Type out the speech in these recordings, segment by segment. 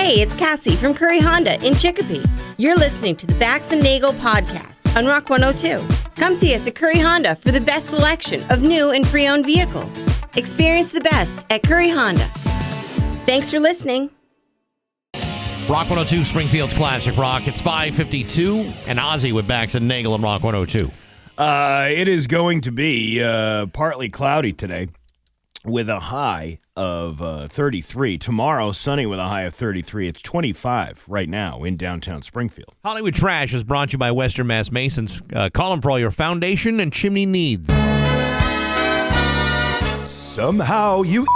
Hey, it's Cassie from Curry Honda in Chicopee. You're listening to the Bax and Nagle podcast on Rock 102. Come see us at Curry Honda for the best selection of new and pre-owned vehicles. Experience the best at Curry Honda. Thanks for listening. Rock 102, Springfield's Classic Rock. It's 5:52, and Ozzy with Bax and Nagle on Rock 102. It is going to be partly cloudy today with a high of 33. Tomorrow, sunny with a high of 33. It's 25 right now in downtown Springfield. Hollywood Trash is brought to you by Western Mass Masons. Call them for all your foundation and chimney needs. Somehow you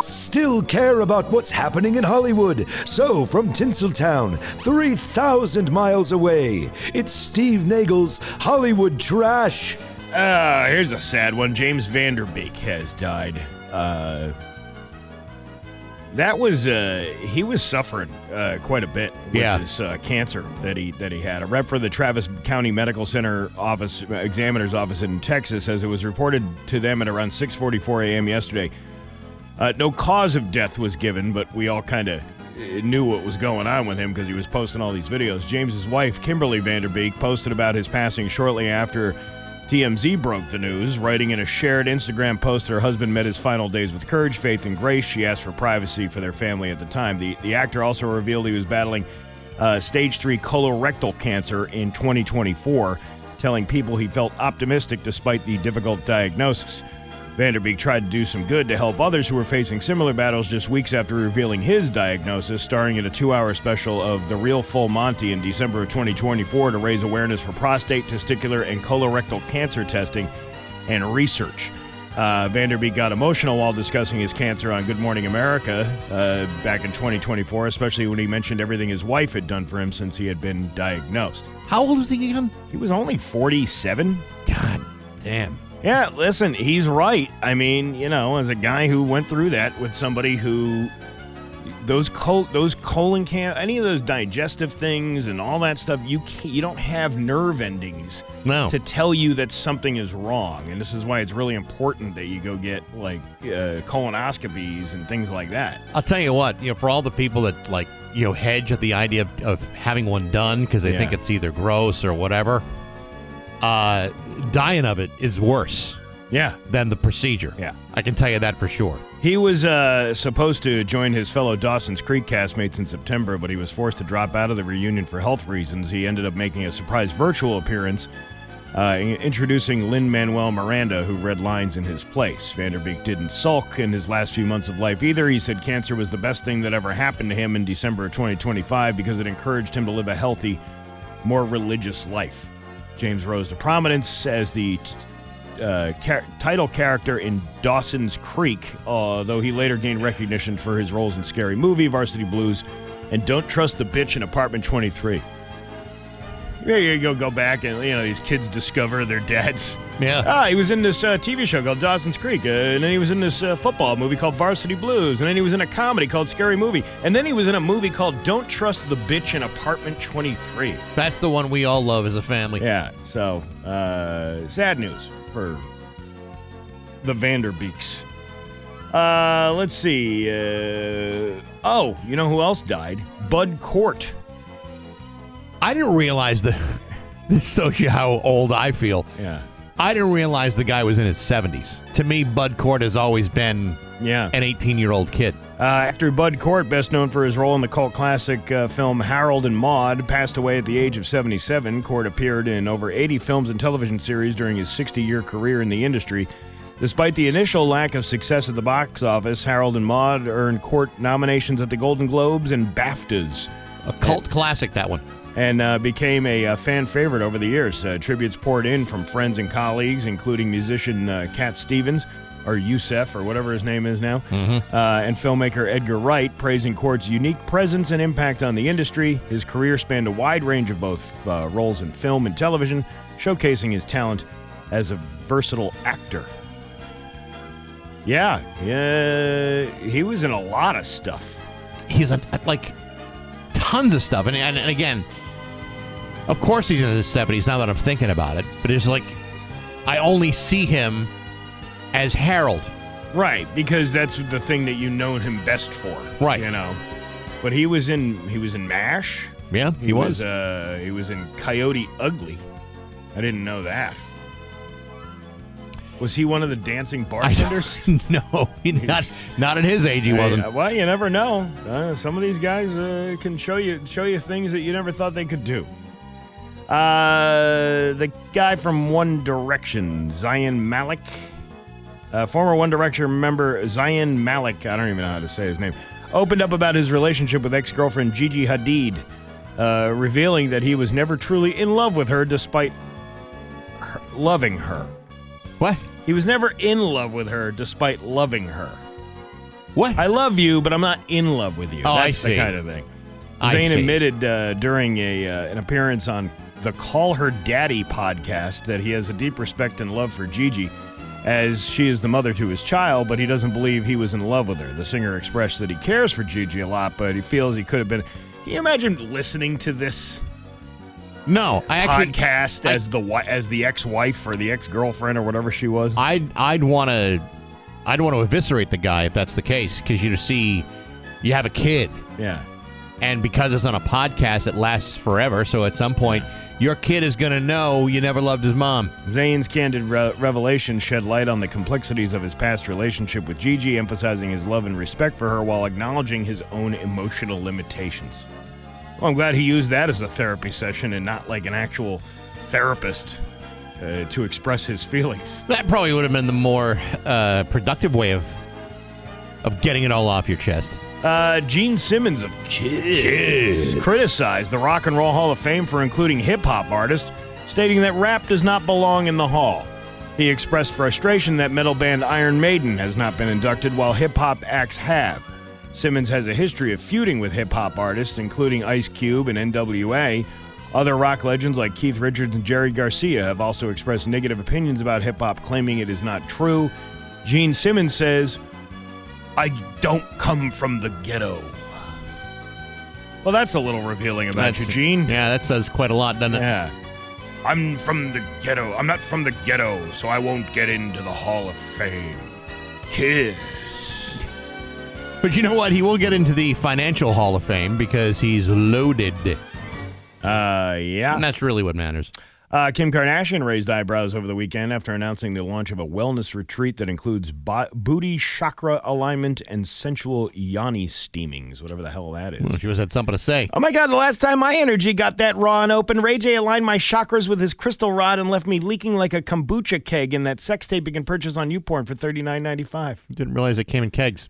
still care about what's happening in Hollywood. So, from Tinseltown, 3,000 miles away, it's Steve Nagle's Hollywood Trash. Here's a sad one. James Vanderbeek has died. He was suffering quite a bit with this cancer that he had. A rep for the Travis County Medical Center examiner's office in Texas says it was reported to them at around 6:44 a.m. yesterday. No cause of death was given, but we all kind of knew what was going on with him because he was posting all these videos. James's wife, Kimberly Vanderbeek, posted about his passing shortly after TMZ broke the news, writing in a shared Instagram post her husband met his final days with courage, faith, and grace. She asked for privacy for their family at the time. The actor also revealed he was battling stage 3 colorectal cancer in 2024, telling people he felt optimistic despite the difficult diagnosis. Vanderbeek tried to do some good to help others who were facing similar battles just weeks after revealing his diagnosis, starring in a 2-hour special of The Real Full Monty in December of 2024 to raise awareness for prostate, testicular, and colorectal cancer testing and research. Vanderbeek got emotional while discussing his cancer on Good Morning America back in 2024, especially when he mentioned everything his wife had done for him since he had been diagnosed. How old was he again? He was only 47. God damn. Yeah, listen, he's right. I mean, as a guy who went through that with somebody who, those colon cancer, any of those digestive things and all that stuff, you don't have nerve endings to tell you that something is wrong. And this is why it's really important that you go get colonoscopies and things like that. I'll tell you what, for all the people that hedge at the idea of having one done because they think it's either gross or whatever. Dying of it is worse than the procedure. Yeah. I can tell you that for sure. He was supposed to join his fellow Dawson's Creek castmates in September, but he was forced to drop out of the reunion for health reasons. He ended up making a surprise virtual appearance, introducing Lin-Manuel Miranda, who read lines in his place. Vanderbeek didn't sulk in his last few months of life either. He said cancer was the best thing that ever happened to him in December of 2025 because it encouraged him to live a healthy, more religious life. James rose to prominence as the title character in Dawson's Creek, though he later gained recognition for his roles in Scary Movie, Varsity Blues, and Don't Trust the Bitch in Apartment 23. Yeah, you go back and, these kids discover their dads. Yeah. He was in this TV show called Dawson's Creek, and then he was in this football movie called Varsity Blues, and then he was in a comedy called Scary Movie, and then he was in a movie called Don't Trust the Bitch in Apartment 23. That's the one we all love as a family. Yeah, so sad news for the Vanderbeeks. Let's see. You know who else died? Bud Cort. I didn't realize that. This shows you how old I feel. Yeah. I didn't realize the guy was in his 70s. To me, Bud Cort has always been an 18-year-old kid. Actor Bud Cort, best known for his role in the cult classic film Harold and Maude, passed away at the age of 77. Cort appeared in over 80 films and television series during his 60-year career in the industry. Despite the initial lack of success at the box office, Harold and Maude earned Cort nominations at the Golden Globes and BAFTAs. A cult classic, that one. And became a fan favorite over the years. Tributes poured in from friends and colleagues, including musician Cat Stevens, or Youssef, or whatever his name is now, and filmmaker Edgar Wright, praising Cort's unique presence and impact on the industry. His career spanned a wide range of both roles in film and television, showcasing his talent as a versatile actor. Yeah, he was in a lot of stuff. He's tons of stuff. And again, of course he's in his 70s now that I'm thinking about it. But it's I only see him as Harold. Right, because that's the thing that you know him best for. Right. But he was in MASH. Yeah, he was. He was in Coyote Ugly. I didn't know that. Was he one of the dancing bartenders? No, not at his age. He wasn't. Well, you never know. Some of these guys can show you things that you never thought they could do. The guy from One Direction, Zayn Malik, former One Direction member Zayn Malik, I don't even know how to say his name, opened up about his relationship with ex-girlfriend Gigi Hadid, revealing that he was never truly in love with her despite loving her. What? He was never in love with her despite loving her. What? I love you, but I'm not in love with you. Oh, That's I see. the kind of thing. I Zayn see. admitted during an appearance on the Call Her Daddy podcast that he has a deep respect and love for Gigi, as she is the mother to his child, but he doesn't believe he was in love with her. The singer expressed that he cares for Gigi a lot, but he feels he could have been. Can you imagine listening to this No, I actually podcast as the ex-wife or the ex-girlfriend or whatever she was? I'd want to eviscerate the guy if that's the case, because you have a kid. Yeah. And because it's on a podcast, it lasts forever. So at some point, your kid is going to know you never loved his mom. Zayn's candid revelation shed light on the complexities of his past relationship with Gigi, emphasizing his love and respect for her while acknowledging his own emotional limitations. Well, I'm glad he used that as a therapy session and not like an actual therapist to express his feelings. That probably would have been the more productive way of getting it all off your chest. Gene Simmons of Kiss criticized the Rock and Roll Hall of Fame for including hip-hop artists, stating that rap does not belong in the hall. He expressed frustration that metal band Iron Maiden has not been inducted while hip-hop acts have. Simmons has a history of feuding with hip-hop artists, including Ice Cube and NWA. Other rock legends like Keith Richards and Jerry Garcia have also expressed negative opinions about hip-hop, claiming it is not true. Gene Simmons says, "I don't come from the ghetto." Well, that's a little revealing about you, Gene. Yeah, that says quite a lot, doesn't it? Yeah. I'm from the ghetto. I'm not from the ghetto, so I won't get into the Hall of Fame. Kiss. But you know what? He will get into the Financial Hall of Fame because he's loaded. Yeah. And that's really what matters. Kim Kardashian raised eyebrows over the weekend after announcing the launch of a wellness retreat that includes booty chakra alignment and sensual yoni steamings, whatever the hell that is. Well, she always had something to say. Oh my God, the last time my energy got that raw and open, Ray J aligned my chakras with his crystal rod and left me leaking like a kombucha keg in that sex tape you can purchase on YouPorn for $39.95. Didn't realize it came in kegs.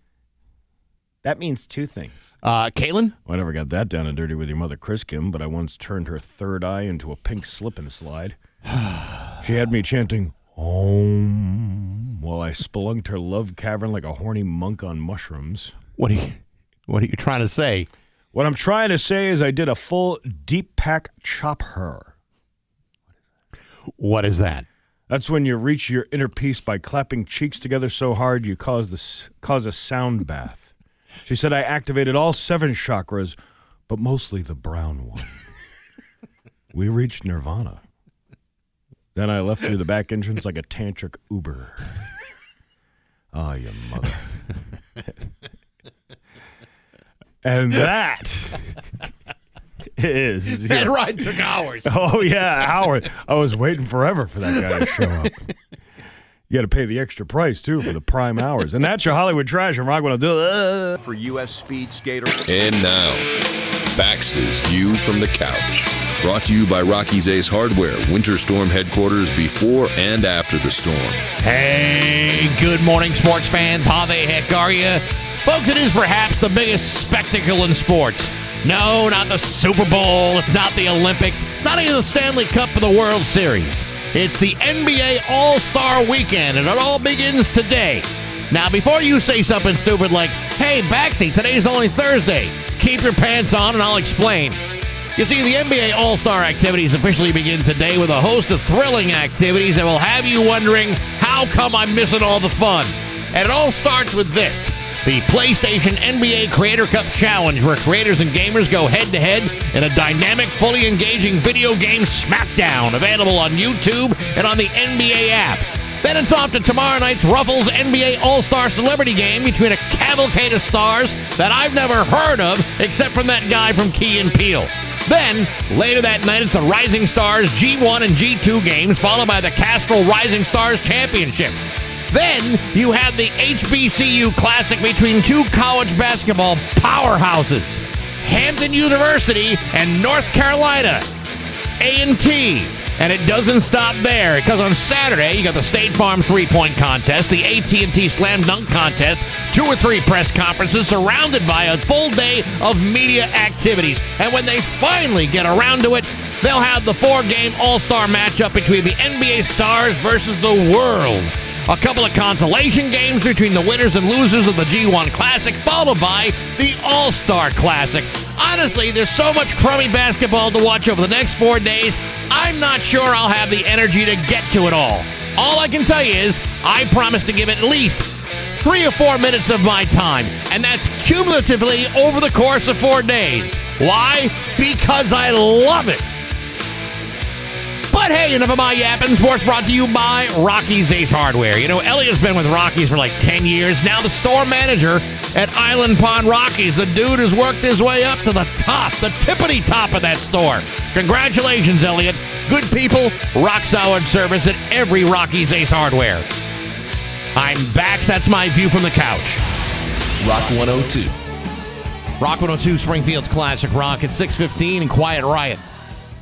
That means two things. Caitlin? Well, I never got that down and dirty with your mother, Chris Kim, but I once turned her third eye into a pink slip and slide. She had me chanting, "Om," while I spelunked her love cavern like a horny monk on mushrooms. What are you trying to say? What I'm trying to say is I did a full deep pack chop her. What is that? That's when you reach your inner peace by clapping cheeks together so hard you cause a sound bath. She said I activated all 7 chakras, but mostly the brown one. We reached nirvana. Then I left through the back entrance like a tantric Uber. Ah, your mother. And that is... That ride took hours. Oh, yeah, hours. I was waiting forever for that guy to show up. You got to pay the extra price, too, for the prime hours. And that's your Hollywood Trash. I'm Rock 102. For U.S. speed skater. And now, Bax's View from the Couch. Brought to you by Rocky's Ace Hardware, Winter Storm headquarters before and after the storm. Hey, good morning, sports fans. How the heck are you? Folks, it is perhaps the biggest spectacle in sports. No, not the Super Bowl. It's not the Olympics. Not even the Stanley Cup or the World Series. It's the NBA All-Star Weekend, and it all begins today. Now, before you say something stupid like, "Hey, Baxy, today's only Thursday," keep your pants on and I'll explain. You see, the NBA All-Star activities officially begin today with a host of thrilling activities that will have you wondering, how come I'm missing all the fun? And it all starts with this. The PlayStation NBA Creator Cup Challenge, where creators and gamers go head-to-head in a dynamic, fully engaging video game smackdown, available on YouTube and on the NBA app. Then it's off to tomorrow night's Ruffles NBA All-Star Celebrity Game between a cavalcade of stars that I've never heard of except from that guy from Key and Peele. Then, later that night, it's the Rising Stars G1 and G2 games, followed by the Castrol Rising Stars Championship. Then, you have the HBCU Classic between two college basketball powerhouses, Hampton University and North Carolina A&T. And it doesn't stop there, because on Saturday, you got the State Farm three-point contest, the AT&T Slam Dunk contest, 2 or 3 press conferences surrounded by a full day of media activities. And when they finally get around to it, they'll have the 4-game All-Star matchup between the NBA stars versus the world. A couple of consolation games between the winners and losers of the G1 Classic, followed by the All-Star Classic. Honestly, there's so much crummy basketball to watch over the next 4 days, I'm not sure I'll have the energy to get to it all. All I can tell you is I promise to give at least 3 or 4 minutes of my time, and that's cumulatively over the course of 4 days. Why? Because I love it. But hey, enough of my yapping. Sports brought to you by Rocky's Ace Hardware. You know, Elliot's been with Rocky's for like 10 years. Now the store manager at Island Pond Rockies. The dude has worked his way up to the top, the tippity top of that store. Congratulations, Elliot. Good people, rock solid service at every Rocky's Ace Hardware. I'm Bax. That's my view from the couch. Rock 102. Rock 102, Springfield's Classic Rock at 6:15 and Quiet Riot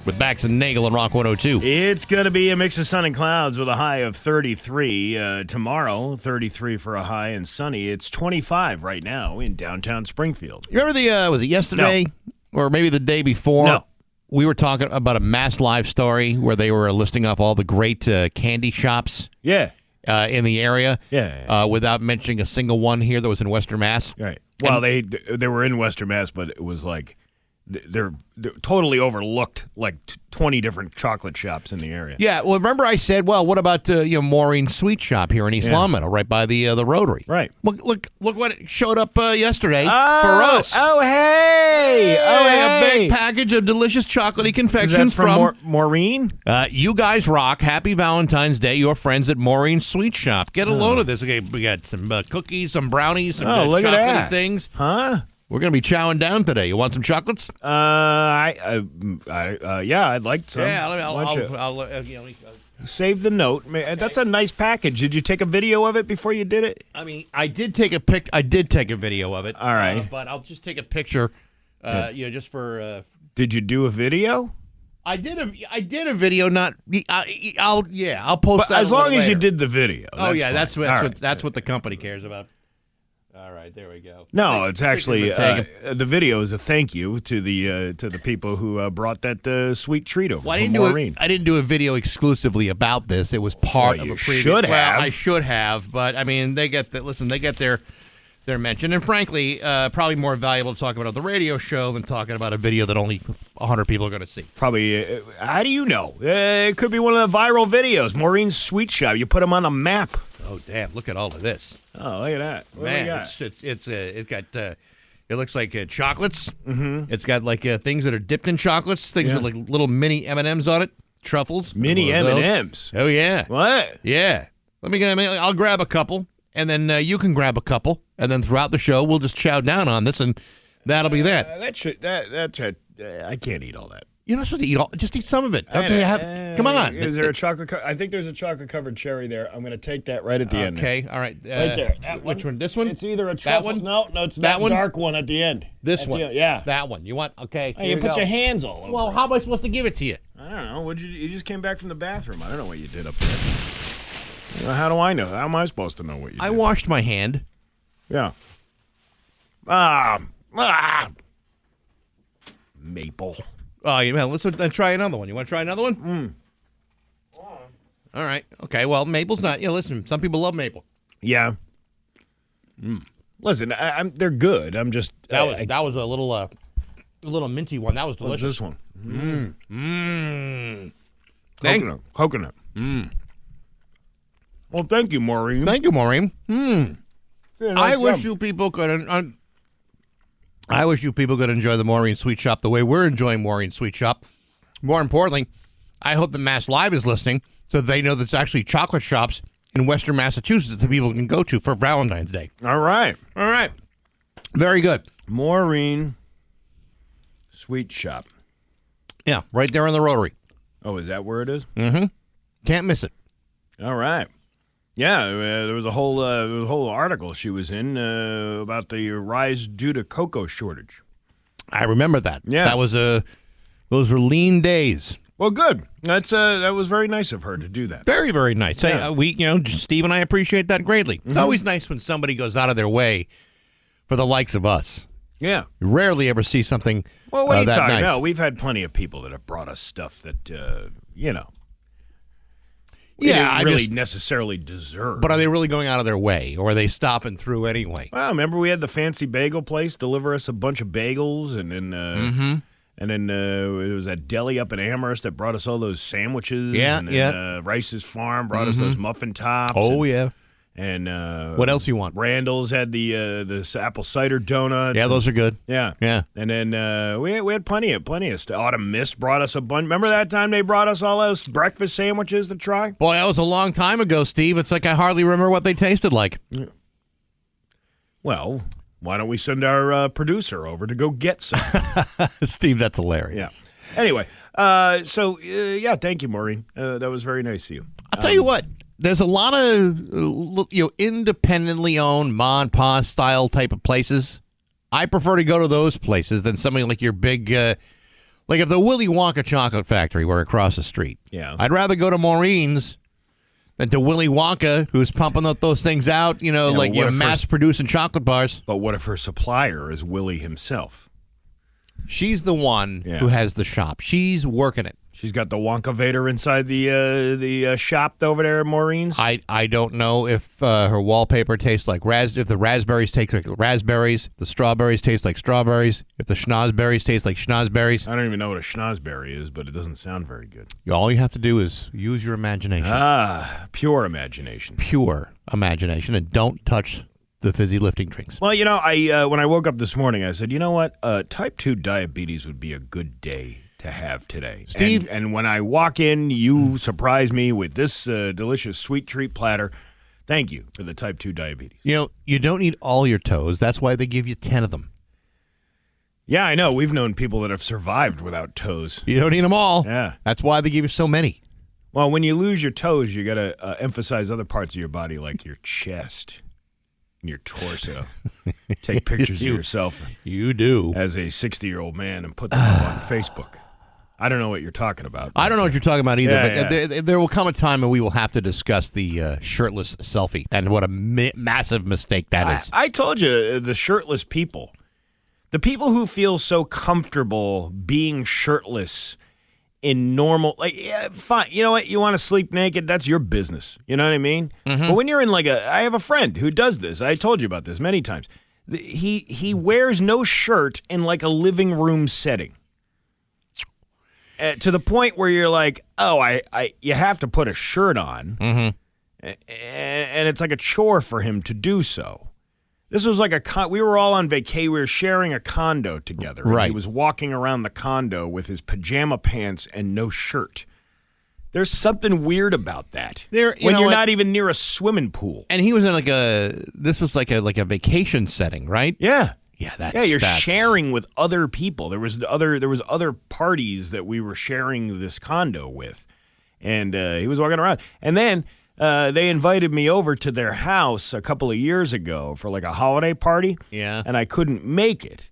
with Bax and Nagle and Rock 102. It's going to be a mix of sun and clouds with a high of 33. Tomorrow, 33 for a high and sunny. It's 25 right now in downtown Springfield. You remember was it yesterday or maybe the day before? No. We were talking about a Mass Live story where they were listing off all the great candy shops Yeah. in the area Yeah. without mentioning a single one here that was in Western Mass. Right. Well, they were in Western Mass, but it was like they're totally overlooked like 20 different chocolate shops in the area. Yeah, well, remember I said, well, what about Maureen's Sweet Shop here in East Long Meadow, right by the Rotary? Right. Look what showed up yesterday for us. Oh, hey! A big package of delicious chocolatey confections from Maureen? You guys rock. Happy Valentine's Day. Your friends at Maureen's Sweet Shop. Get a load of this. Okay, we got some cookies, some brownies, some look at chocolatey that. things. Huh? We're going to be chowing down today. You want some chocolates? Yeah, I'd like some. Yeah, I'll save the note. That's a nice package. Did you take a video of it before you did it? I mean, I did take a video of it. All right. But I'll just take a picture, just for... Did you do a video? I did a video. I'll post But that as long as later. you did the video. That's fine. that's what the company cares about. All right, there we go. No, it's actually the video is a thank you to the people who brought that sweet treat over. Well, from Maureen. I didn't do a video exclusively about this. It was part of a previous. Should have. Well, I should have, but I mean, they get their mention, and frankly, probably more valuable to talk about on the radio show than talking about a video that only 100 people are going to see. Probably. How do you know? It could be one of the viral videos. Maureen's Sweet Shop. You put them on a map. Oh, damn! Look at all of this. Oh, look at that. What do we Man, got? it's got it looks like chocolates. Mm-hmm. It's got like things that are dipped in chocolates. Things with like little mini M&Ms on it. Truffles. Mini M&Ms. Oh yeah. What? Yeah. I'll grab a couple, and then you can grab a couple, and then throughout the show we'll just chow down on this, and that'll be that. I can't eat all that. You're not supposed to eat all. Just eat some of it. Come on. Is there a chocolate? I think there's a chocolate-covered cherry there. I'm going to take that right at the end. Okay. All right. Right there. Which one? This one? It's either a truffle. That one? No, it's that one? dark one at the end. This one. Yeah. That one. You want? Okay. Hey, you put your hands all over. Well, how am I supposed to give it to you? I don't know. You just came back from the bathroom. I don't know what you did up there. How do I know? How am I supposed to know what you did? I washed my hand. Yeah. Maple. Oh, yeah, let's try another one. You want to try another one? All right. Okay. Well, maple's not. Listen. Some people love maple. Yeah. Listen, they're good. I'm just that was a little minty one. That was what's delicious. this one? Coconut. Well, thank you, Maureen. Thank you, Maureen. Yeah, I wish you people could. I wish you people could enjoy the Maureen Sweet Shop the way we're enjoying Maureen Sweet Shop. More importantly, I hope that Mass Live is listening so they know there's actually chocolate shops in Western Massachusetts that people can go to for Valentine's Day. All right. Very good. Maureen Sweet Shop. Yeah, right there in the Rotary. Oh, is that where it is? Mm-hmm. Can't miss it. All right. Yeah, there was a whole article she was in about the rise due to cocoa shortage. I remember that. Yeah. That was those were lean days. Well, good. That was very nice of her to do that. Very, very nice. Yeah. Steve and I appreciate that greatly. Mm-hmm. It's always nice when somebody goes out of their way for the likes of us. Yeah. You rarely ever see something Well, what are you that talking nice. about? We've had plenty of people that have brought us stuff that, we Yeah, didn't really necessarily deserve. But are they really going out of their way, or are they stopping through anyway? Well, remember we had the fancy bagel place deliver us a bunch of bagels, and then it was that deli up in Amherst that brought us all those sandwiches. Yeah, and then, Rice's Farm brought us those muffin tops. Oh, yeah. And what else you want? Randall's had the apple cider donuts. Yeah, those are good. Yeah. Yeah. And then we had plenty of stuff. Autumn Mist brought us a bunch. Remember that time they brought us all those breakfast sandwiches to try? Boy, that was a long time ago, Steve. It's like I hardly remember what they tasted like. Well, why don't we send our producer over to go get some? Steve, that's hilarious. Yeah. Anyway, thank you, Maureen. That was very nice of you. I'll tell you what. There's a lot of independently owned ma and pa style type of places. I prefer to go to those places than something like your big, like if the Willy Wonka chocolate factory were across the street. Yeah. I'd rather go to Maureen's than to Willy Wonka, who's pumping those things out, mass producing chocolate bars. But what if her supplier is Willie himself? She's the one who has the shop. She's working it. She's got the Wonka Vader inside the shop over there at Maureen's. I don't know if her wallpaper tastes like if the raspberries taste like raspberries, the strawberries taste like strawberries, if the schnozberries taste like schnozberries. I don't even know what a schnozberry is, but it doesn't sound very good. All you have to do is use your imagination. Pure imagination. Pure imagination, and don't touch the fizzy lifting drinks. Well, I when I woke up this morning, I said, you know what? Type 2 diabetes would be a good day to have today. Steve? And when I walk in, you surprise me with this delicious sweet treat platter. Thank you for the type 2 diabetes. You don't need all your toes. That's why they give you 10 of them. Yeah, I know. We've known people that have survived without toes. You don't need them all. Yeah. That's why they give you so many. Well, when you lose your toes, you got to emphasize other parts of your body like your chest and your torso. Take pictures of yourself. You do. As a 60-year-old man and put them up on Facebook. I don't know what you're talking about. I don't know what you're talking about either, Yeah, but there will come a time when we will have to discuss the shirtless selfie and what a massive mistake that is. I told you, the shirtless people, the people who feel so comfortable being shirtless in normal, fine. You know what? You want to sleep naked? That's your business. You know what I mean? Mm-hmm. But when you're in I have a friend who does this. I told you about this many times. He wears no shirt in a living room setting. To the point where you're like, you have to put a shirt on, and it's like a chore for him to do so. This was we were all on vacation. We were sharing a condo together. Right. And he was walking around the condo with his pajama pants and no shirt. There's something weird about that. When you're not even near a swimming pool. And he was in this was like a vacation setting, right? Yeah. Yeah, you're sharing with other people. There was other parties that we were sharing this condo with, and he was walking around. And then they invited me over to their house a couple of years ago for a holiday party. Yeah, and I couldn't make it,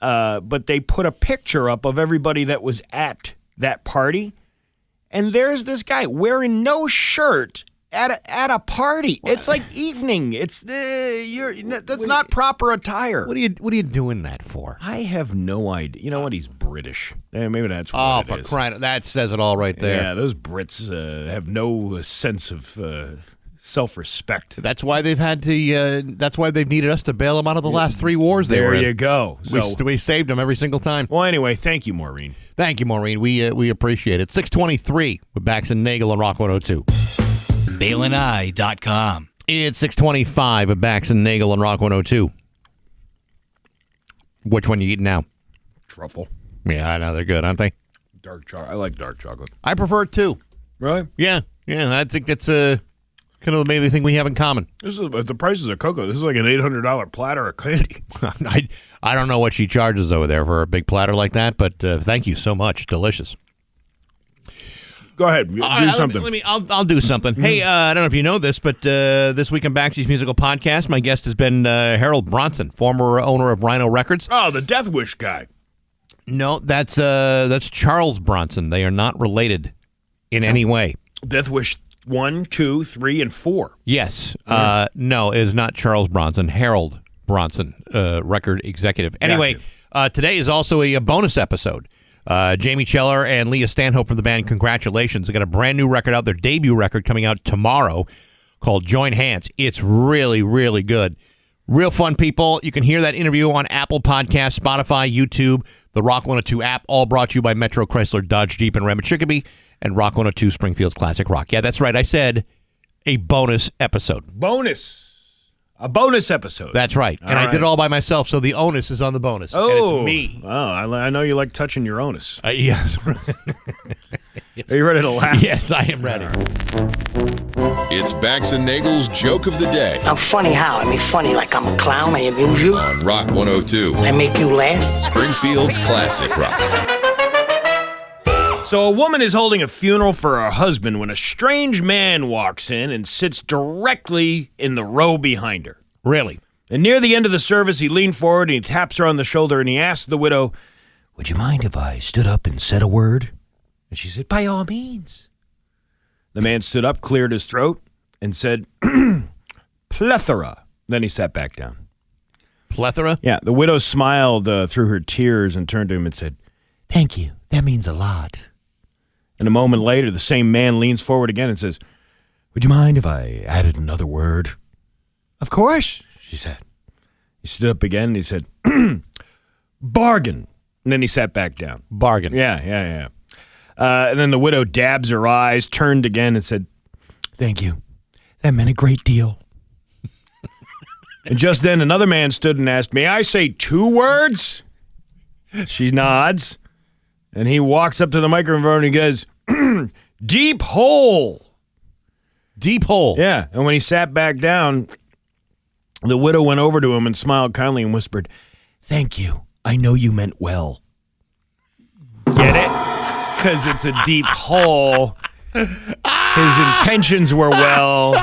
but they put a picture up of everybody that was at that party, and there's this guy wearing no shirt. At a party, what? It's like evening. It's that's not proper attire. What are you doing that for? I have no idea. You know what? He's British. Maybe that's what it is. Crying! That says it all right there. Yeah, those Brits have no sense of self-respect. That's why they've had to. That's why they've needed us to bail them out of the last 3 wars they were in. There you go. So we saved them every single time. Well, anyway, thank you, Maureen. Thank you, Maureen. We appreciate it. 623 with Bax and Nagle on Rock 102. BaleandI.com. It's 625 with Bax and Nagle on Rock 102. Which one you eating now? Truffle. Yeah, I know. They're good, aren't they? Dark chocolate. I like dark chocolate. I prefer it too. Really? Yeah. I think that's Kind of maybe think we have in common. This is the prices of cocoa. This is like an $800 platter of candy. I don't know what she charges over there for a big platter like that, but thank you so much. Delicious. Go ahead. Do something. I'll do something. Hey, I don't know if you know this, but this week on Baxy's Musical Podcast, my guest has been Harold Bronson, former owner of Rhino Records. Oh, the Death Wish guy. No, that's Charles Bronson. They are not related in any way. Death Wish 1, 2, 3, and 4. Yes. No, it is not Charles Bronson. Harold Bronson, record executive. Anyway, today is also a bonus episode. Jamie Cheller and Leah Stanhope from the band, congratulations. They got a brand new record out, their debut record coming out tomorrow called Join Hands. It's really, really good. Real fun people. You can hear that interview on Apple Podcasts, Spotify, YouTube, the Rock 102 app, all brought to you by Metro Chrysler Dodge Jeep and Ram Chicopee and Rock 102 Springfield's Classic Rock. Yeah, that's right. I said a bonus episode. A bonus episode. That's right. And I did it all by myself, so the onus is on the bonus. Oh. And it's me. Oh, I know you like touching your onus. Yes. Are you ready to laugh? Yes, I am ready. It's Bax and Nagle's Joke of the Day I'm funny how? I mean funny like I'm a clown, I amuse you, on Rock 102, I make you laugh. Springfield's Classic Rock. So a woman is holding a funeral for her husband when a strange man walks in and sits directly in the row behind her. Really? And near the end of the service, he leaned forward and he taps her on the shoulder and he asks the widow, "Would you mind if I stood up and said a word?" And she said, "By all means." The man stood up, cleared his throat, and said, "Plethora." Then he sat back down. Plethora? Yeah, the widow smiled through her tears and turned to him and said, "Thank you. That means a lot." And a moment later, the same man leans forward again and says, "Would you mind if I added another word?" "Of course," she said. He stood up again and he said, "Bargain." And then he sat back down. Bargain. Yeah. And then the widow dabs her eyes, turned again and said, "Thank you. That meant a great deal." And just then another man stood and asked, "May I say 2 words?" She nods. And he walks up to the microphone and he goes, "Deep hole." Deep hole. Yeah. And when he sat back down, the widow went over to him and smiled kindly and whispered, "Thank you. I know you meant well." Get it? Because it's a deep hole. His intentions were well.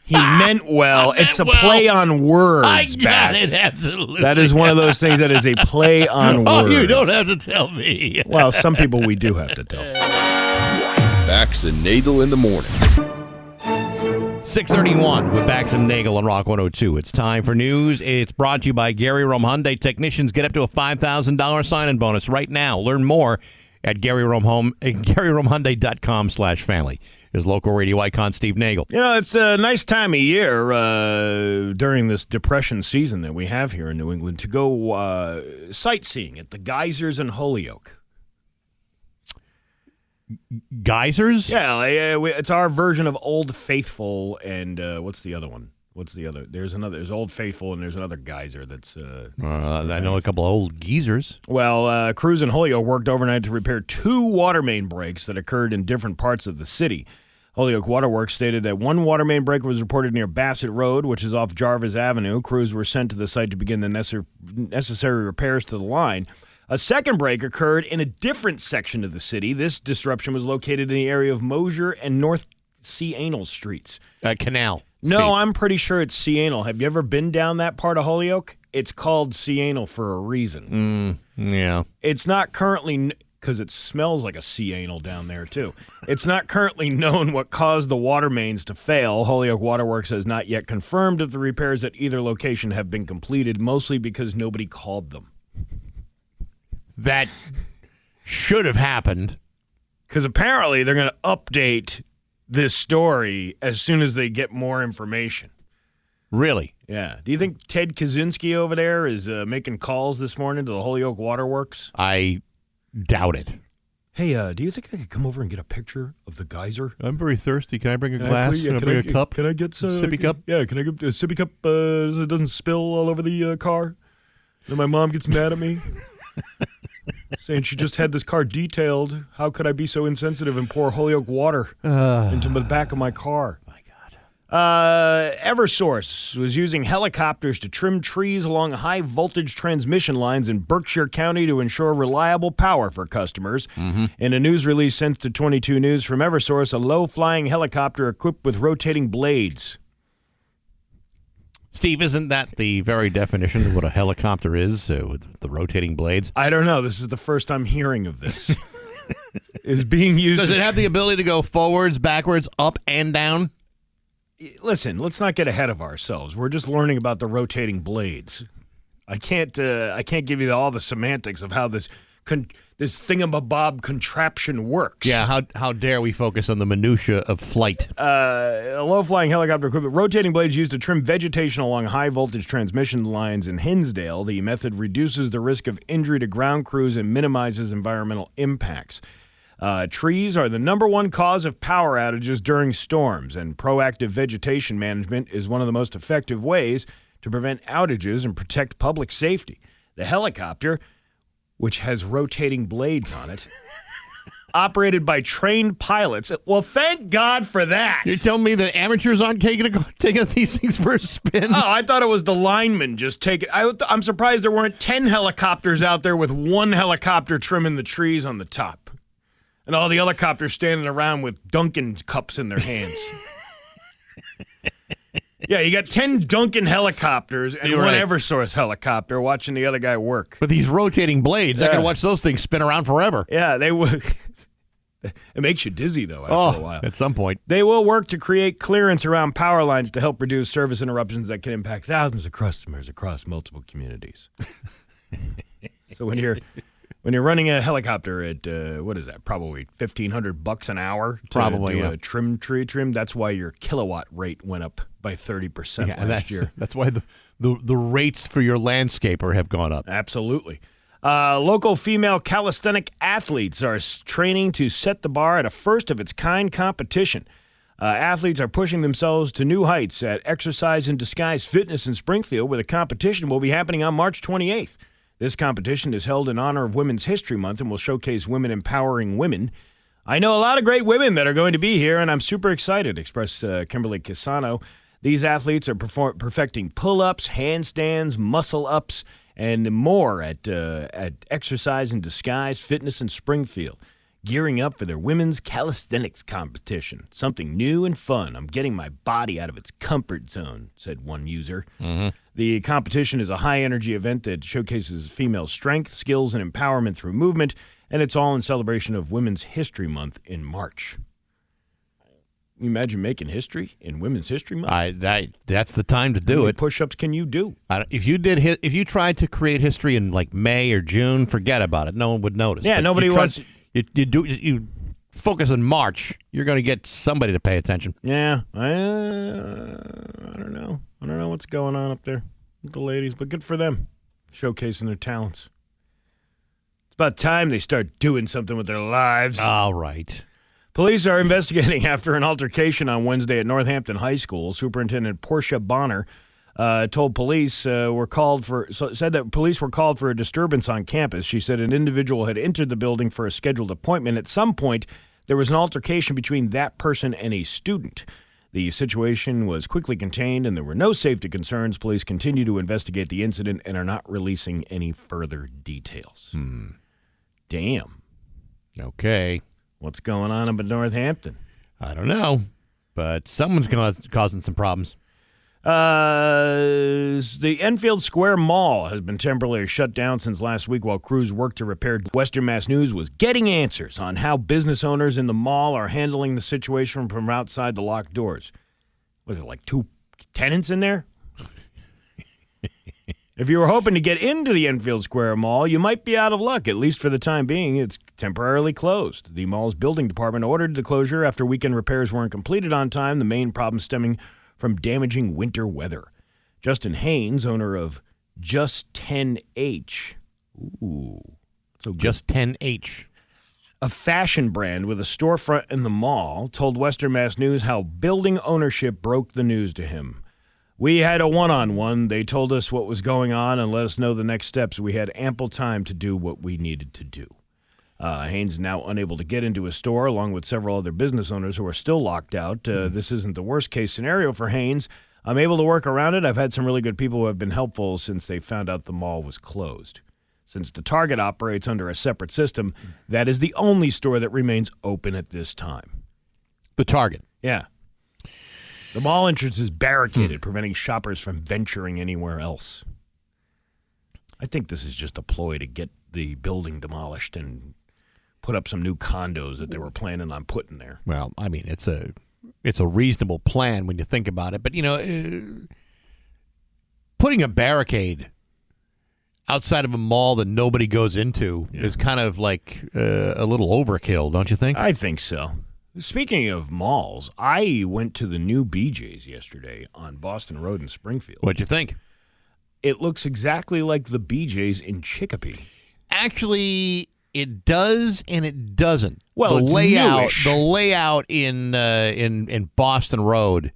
He meant well. It's a play on words, I got Bax. it, absolutely. That is one of those things that is a play on words. Oh, you don't have to tell me. Well, some people we do have to tell. Bax and Nagle in the morning. 6:31 with Bax and Nagle on Rock 102. It's time for news. It's brought to you by Gary Rome Hyundai. Technicians get up to a $5,000 sign-in bonus right now. Learn more at GaryRomeHyundai.com/family. His local radio icon, Steve Nagle. You know, it's a nice time of year during this depression season that we have here in New England to go sightseeing at the geysers in Holyoke. Geysers? Yeah, it's our version of Old Faithful and what's the other one? What's the other? There's Old Faithful and there's another geyser that's... I know a couple of old geezers. Well, crews in Holyoke worked overnight to repair 2 water main breaks that occurred in different parts of the city. Holyoke Waterworks stated that 1 water main break was reported near Bassett Road, which is off Jarvis Avenue. Crews were sent to the site to begin the necessary repairs to the line. A second break occurred in a different section of the city. This disruption was located in the area of Mosier and North Cianal Streets. Canal. No, Street. I'm pretty sure it's Cianal. Have you ever been down that part of Holyoke? It's called Cianal for a reason. Yeah. It's not currently... because it smells like a sea anal down there, too. It's not currently known what caused the water mains to fail. Holyoke Waterworks has not yet confirmed if the repairs at either location have been completed, mostly because nobody called them. That should have happened. Because apparently they're going to update this story as soon as they get more information. Really? Yeah. Do you think Ted Kaczynski over there is making calls this morning to the Holyoke Waterworks? I doubt it. Hey, do you think I could come over and get a picture of the geyser? I'm very thirsty. Can I bring a glass? Can I bring a cup? Can I get some sippy cup? Yeah, can I get a sippy cup so it doesn't spill all over the car? Then my mom gets mad at me, saying she just had this car detailed. How could I be so insensitive and pour Holyoke water into the back of my car? My God. Eversource was using helicopters to trim trees along high-voltage transmission lines in Berkshire County to ensure reliable power for customers. In a news release sent to 22 News from Eversource, a low-flying helicopter equipped with rotating blades. Steve, isn't that the very definition of what a helicopter is, with the rotating blades? I don't know. This is the first I'm hearing of this. Is being used. Does it have the ability to go forwards, backwards, up, and down? Listen, let's not get ahead of ourselves. We're just learning about the rotating blades. I can't give you all the semantics of how this thingamabob contraption works. Yeah, how dare we focus on the minutia of flight? A low-flying helicopter equipped with rotating blades used to trim vegetation along high-voltage transmission lines in Hinsdale. The method reduces the risk of injury to ground crews and minimizes environmental impacts. Trees are the number one cause of power outages during storms, and proactive vegetation management is one of the most effective ways to prevent outages and protect public safety. The helicopter, which has rotating blades on it, operated by trained pilots. Well, thank God for that. You're telling me the amateurs aren't taking these things for a spin? Oh, I thought it was the linemen just taking. I'm surprised there weren't 10 helicopters out there with one helicopter trimming the trees on the top. And all the helicopters standing around with Dunkin' cups in their hands. Yeah, you got 10 Dunkin' helicopters and one Eversource helicopter watching the other guy work. But these rotating blades, I could watch those things spin around forever. Yeah, they would. It makes you dizzy, though, after a while. At some point. They will work to create clearance around power lines to help reduce service interruptions that can impact thousands of customers across multiple communities. So when you're running a helicopter at, what is that, probably $1,500 an hour to do a tree trim, that's why your kilowatt rate went up by 30% last year. That's why the rates for your landscaper have gone up. Absolutely. Local female calisthenic athletes are training to set the bar at a first-of-its-kind competition. Athletes are pushing themselves to new heights at Exercise in Disguise Fitness in Springfield, where the competition will be happening on March 28th. This competition is held in honor of Women's History Month and will showcase women empowering women. I know a lot of great women that are going to be here, and I'm super excited, expressed Kimberly Casano. These athletes are perfecting pull-ups, handstands, muscle-ups, and more at Exercise in Disguise Fitness in Springfield, gearing up for their women's calisthenics competition. Something new and fun. I'm getting my body out of its comfort zone, said one user. Mm-hmm. The competition is a high-energy event that showcases female strength, skills, and empowerment through movement, and it's all in celebration of Women's History Month in March. Can you imagine making history in Women's History Month? That's the time to do it. How many push-ups can you do? If you tried to create history in like May or June, forget about it. No one would notice. Yeah, nobody wants. You focus on March, you're going to get somebody to pay attention. Yeah, I don't know. I don't know what's going on up there with the ladies, but good for them, showcasing their talents. It's about time they start doing something with their lives. All right. Police are investigating after an altercation on Wednesday at Northampton High School. Superintendent Portia Bonner told police said that police were called for a disturbance on campus. She said an individual had entered the building for a scheduled appointment. At some point, there was an altercation between that person and a student. The situation was quickly contained, and there were no safety concerns. Police continue to investigate the incident and are not releasing any further details. Damn. Okay. What's going on up in Northampton? I don't know, but someone's causing some problems. The Enfield Square Mall has been temporarily shut down since last week while crews worked to repair. Western Mass News was getting answers on how business owners in the mall are handling the situation from outside the locked doors. Was it like 2 tenants in there? If you were hoping to get into the Enfield Square Mall, you might be out of luck. At least for the time being, it's temporarily closed. The mall's building department ordered the closure after weekend repairs weren't completed on time, the main problem stemming from damaging winter weather. Justin Haynes, owner of Just 10H. Ooh. So Just 10H. A fashion brand with a storefront in the mall, told Western Mass News how building ownership broke the news to him. We had a one-on-one. They told us what was going on and let us know the next steps. We had ample time to do what we needed to do. Haynes is now unable to get into his store, along with several other business owners who are still locked out. This isn't the worst-case scenario for Haynes. I'm able to work around it. I've had some really good people who have been helpful since they found out the mall was closed. Since the Target operates under a separate system, that is the only store that remains open at this time. The Target. Yeah. The mall entrance is barricaded, preventing shoppers from venturing anywhere else. I think this is just a ploy to get the building demolished and put up some new condos that they were planning on putting there. Well, I mean, it's a reasonable plan when you think about it. But, putting a barricade outside of a mall that nobody goes into is kind of like a little overkill, don't you think? I think so. Speaking of malls, I went to the new BJ's yesterday on Boston Road in Springfield. What'd you think? It looks exactly like the BJ's in Chicopee. Actually, it does and it doesn't. Well, it's newish. The layout in Boston Road,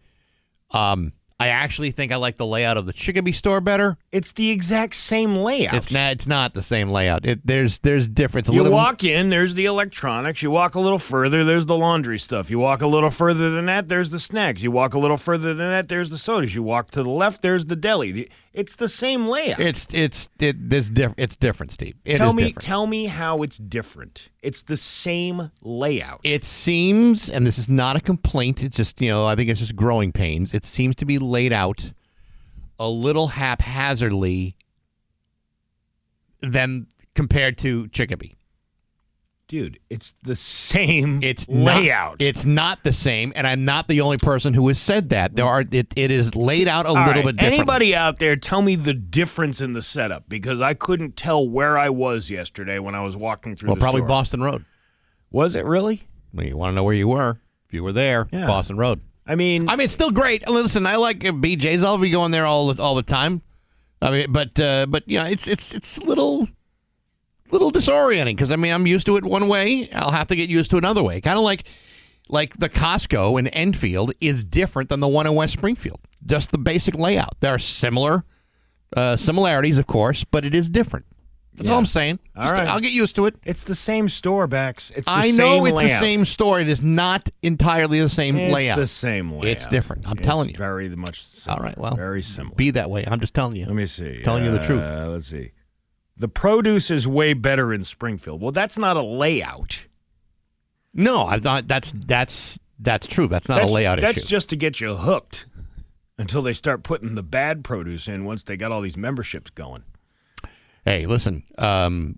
I actually think I like the layout of the Chicopee store better. It's the exact same layout. It's not the same layout. There's difference. You walk in, there's the electronics. You walk a little further, there's the laundry stuff. You walk a little further than that, there's the snacks. You walk a little further than that, there's the sodas. You walk to the left, there's the deli. It's the same layout. It's different, Steve. Tell me how it's different. It's the same layout. It seems, and this is not a complaint, it's just, I think it's just growing pains. It seems to be laid out a little haphazardly than compared to Chicopee. Dude, it's the same layout. It's not the same, and I'm not the only person who has said that. It is laid out a little bit differently. Anybody out there, tell me the difference in the setup, because I couldn't tell where I was yesterday when I was walking through the store. Well, probably Boston Road. Was it really? Well, you want to know where you were? If you were there, yeah. Boston Road. I mean, it's still great. Listen, I like BJ's. I'll be going there all the time. I mean, but it's a little disorienting because I'm used to it one way. I'll have to get used to another way. Kind of like the Costco in Enfield is different than the one in West Springfield. Just the basic layout. There are similarities, of course, but it is different. That's all I'm saying. All right. I'll get used to it. It's the same store, Bax. I know it's the same store. It is not entirely the same layout. It's the same layout. It's different. I'm telling you. Very much similar. All right, well, very similar. Be that way. I'm just telling you. Let me see. Telling you the truth. Let's see. The produce is way better in Springfield. Well, that's not a layout. No, I'm not. That's true. That's not a layout issue. That's just to get you hooked until they start putting the bad produce in once they got all these memberships going. Hey, listen,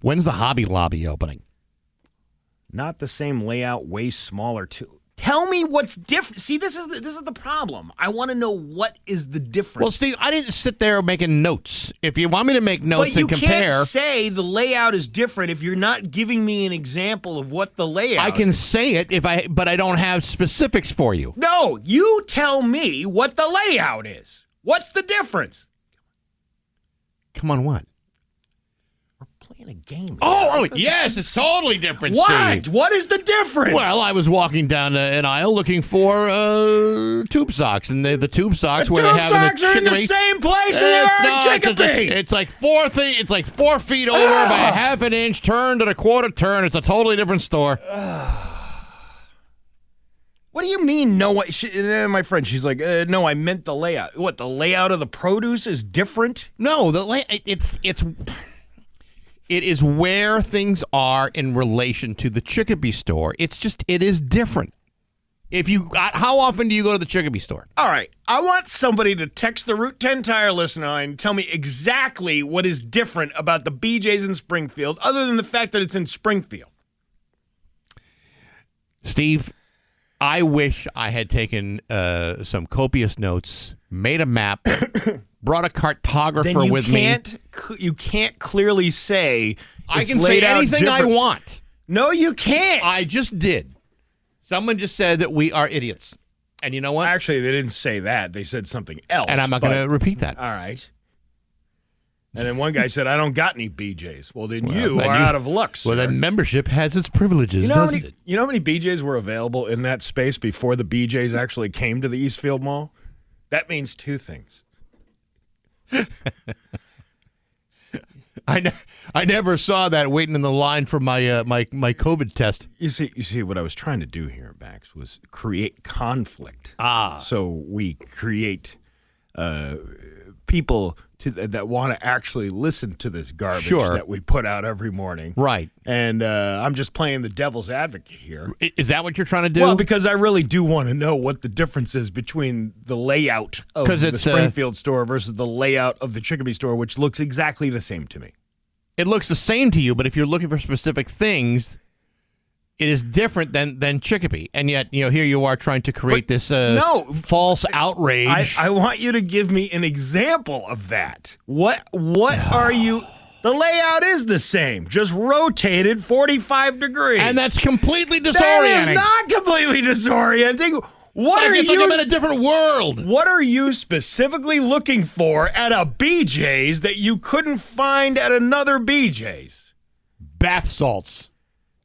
when's the Hobby Lobby opening? Not the same layout, way smaller too. Tell me what's different. See, this is the problem. I want to know what is the difference. Well, Steve, I didn't sit there making notes. If you want me to make notes and compare, but you can't say the layout is different if you're not giving me an example of what the layout. I can say it but I don't have specifics for you. No, you tell me what the layout is. What's the difference? Come on, what? In a game. Oh, yes, it's totally different, What? Steve. What is the difference? Well, I was walking down an aisle looking for tube socks, and the tube socks where they have socks are in the same place they are in Chicopee. It's like 4 feet. It's like 4 feet over by a half an inch, turned and a quarter turn. It's a totally different store. What do you mean? No, my friend, she's like, no, I meant the layout. What? The layout of the produce is different? No, It is where things are in relation to the Chicopee store. It is different. How often do you go to the Chicopee store? All right. I want somebody to text the Route 10 Tire listener line and tell me exactly what is different about the BJ's in Springfield, other than the fact that it's in Springfield. Steve, I wish I had taken some copious notes, made a map, brought a cartographer with me. You can't clearly say I can say anything I want. No, you can't. I just did. Someone just said that we are idiots. And you know what? Actually, they didn't say that. They said something else. And I'm not going to repeat that. All right. And then one guy said, I don't got any BJs. Well, then you are out of luck, sir. Well, then membership has its privileges, doesn't it? You know how many BJs were available in that space before the BJs actually came to the Eastfield Mall? That means two things. I never saw that waiting in the line for my my COVID test. You see, what I was trying to do here, Bax, was create conflict. So we create people that want to actually listen to this garbage that we put out every morning. Right. And I'm just playing the devil's advocate here. Is that what you're trying to do? Well, because I really do want to know what the difference is between the layout of the Springfield store versus the layout of the Chicopee store, which looks exactly the same to me. It looks the same to you, but if you're looking for specific things, it is different than Chicopee. And yet, here you are trying to create this false outrage. I want you to give me an example of that. What are you... The layout is the same, just rotated 45 degrees. And that's completely disorienting. That is not completely disorienting. What are you... I'm in a different world. What are you specifically looking for at a BJ's that you couldn't find at another BJ's? Bath salts.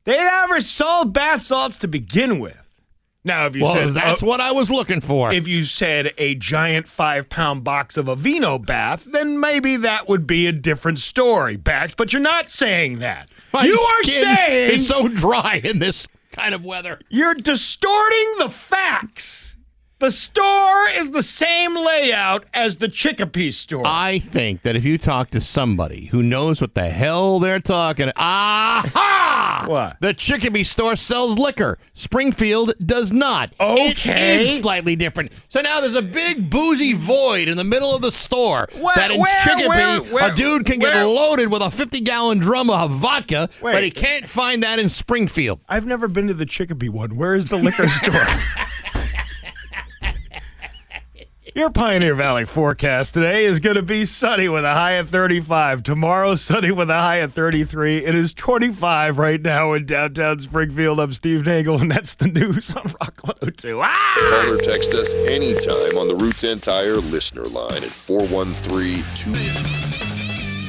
They never sold bath salts to begin with. Now, if you said... that's what I was looking for. If you said a giant 5-pound box of Aveeno bath, then maybe that would be a different story, Bax, but you're not saying that. My skin is so dry in this kind of weather. You're distorting the facts. The store is the same layout as the Chicopee store. I think that if you talk to somebody who knows what the hell they're talking... Aha! What? The Chicopee store sells liquor. Springfield does not. Okay. It is slightly different. So now there's a big boozy void in the middle of the store that in Chicopee, a dude can get loaded with a 50-gallon drum of vodka, but he can't find that in Springfield. I've never been to the Chicopee one. Where is the liquor store? Your Pioneer Valley forecast today is going to be sunny with a high of 35. Tomorrow, sunny with a high of 33. It is 25 right now in downtown Springfield. I'm Steve Nagle, and that's the news on Rock 102. Call or text us anytime on the Route 10 Tire listener line at 413-2...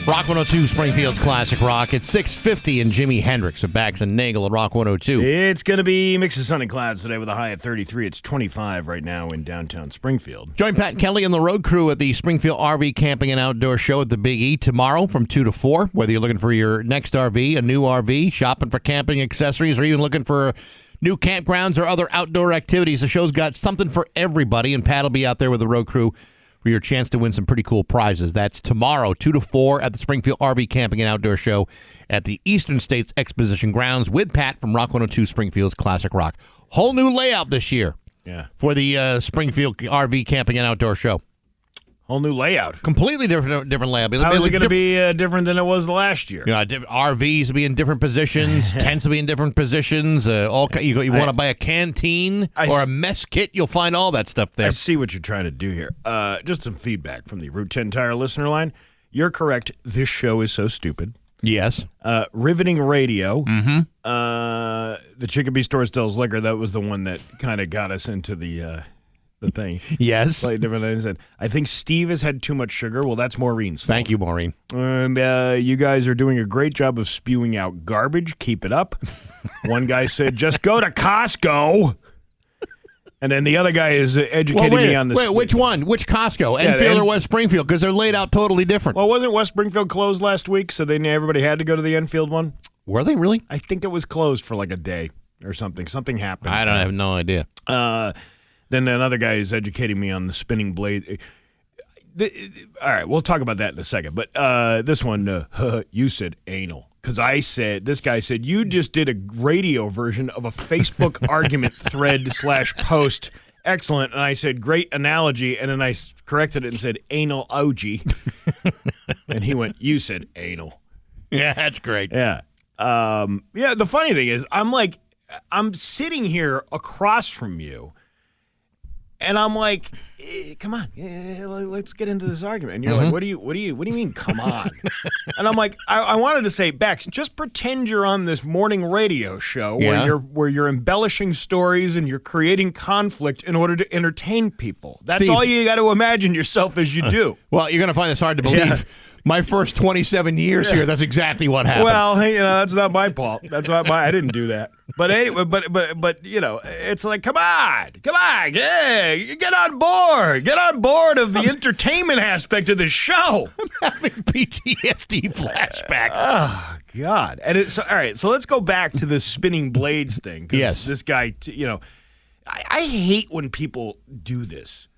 Rock 102, Springfield's Classic Rock. It's 6:50 and Jimi Hendrix of Bax and Nagle at Rock 102. It's going to be a mix of sun and clouds today with a high of 33. It's 25 right now in downtown Springfield. Join Pat Kelly and the road crew at the Springfield RV Camping and Outdoor Show at the Big E tomorrow from 2 to 4. Whether you're looking for your next RV, a new RV, shopping for camping accessories, or even looking for new campgrounds or other outdoor activities, the show's got something for everybody, and Pat will be out there with the road crew for your chance to win some pretty cool prizes. That's tomorrow, 2 to 4 at the Springfield RV Camping and Outdoor Show at the Eastern States Exposition Grounds with Pat from Rock 102, Springfield's Classic Rock. Whole new layout this year for the Springfield RV Camping and Outdoor Show. Whole new layout. Completely different layout. How is it going to be different than it was last year? RVs will be in different positions. Tents will be in different positions. You want to buy a canteen or a mess kit, you'll find all that stuff there. I see what you're trying to do here. Just some feedback from the Route 10 Tire listener line. You're correct. This show is so stupid. Yes. Riveting radio. Mm-hmm. The Chicopee store sells liquor. That was the one that kind of got us into the thing. Yes. Slightly different than I said. I think Steve has had too much sugar. Well, that's Maureen's fault. Thank you, Maureen. And you guys are doing a great job of spewing out garbage. Keep it up. One guy said, just go to Costco. And then the other guy is educating me on this. Wait, which one? Which Costco? Enfield or West Springfield? Because they're laid out totally different. Well, wasn't West Springfield closed last week, so then everybody had to go to the Enfield one? Were they really? I think it was closed for like a day or something. Something happened. I have no idea. Then another guy is educating me on the spinning blade. All right, we'll talk about that in a second. But this one, you said anal. Because this guy said, you just did a radio version of a Facebook argument thread / post. Excellent. And I said, great analogy. And then I corrected it and said, anal OG. And he went, you said anal. Yeah, that's great. Yeah. The funny thing is, I'm sitting here across from you. And I'm like, come on, let's get into this argument. And you're like, what do you mean, come on? And I'm like, I wanted to say, Bax, just pretend you're on this morning radio show where you're embellishing stories and you're creating conflict in order to entertain people. That's Steve, all you got to imagine yourself as you do. Well, you're going to find this hard to believe. Yeah. My first 27 years here, that's exactly what happened. Well, hey, that's not my fault. I didn't do that. But anyway, but you know, it's like, come on, yeah, get on board of the entertainment aspect of the show. I'm having PTSD flashbacks. Oh God! And it's all right. So let's go back to the spinning blades thing. 'Cause yes, this guy, you know, I hate when people do this.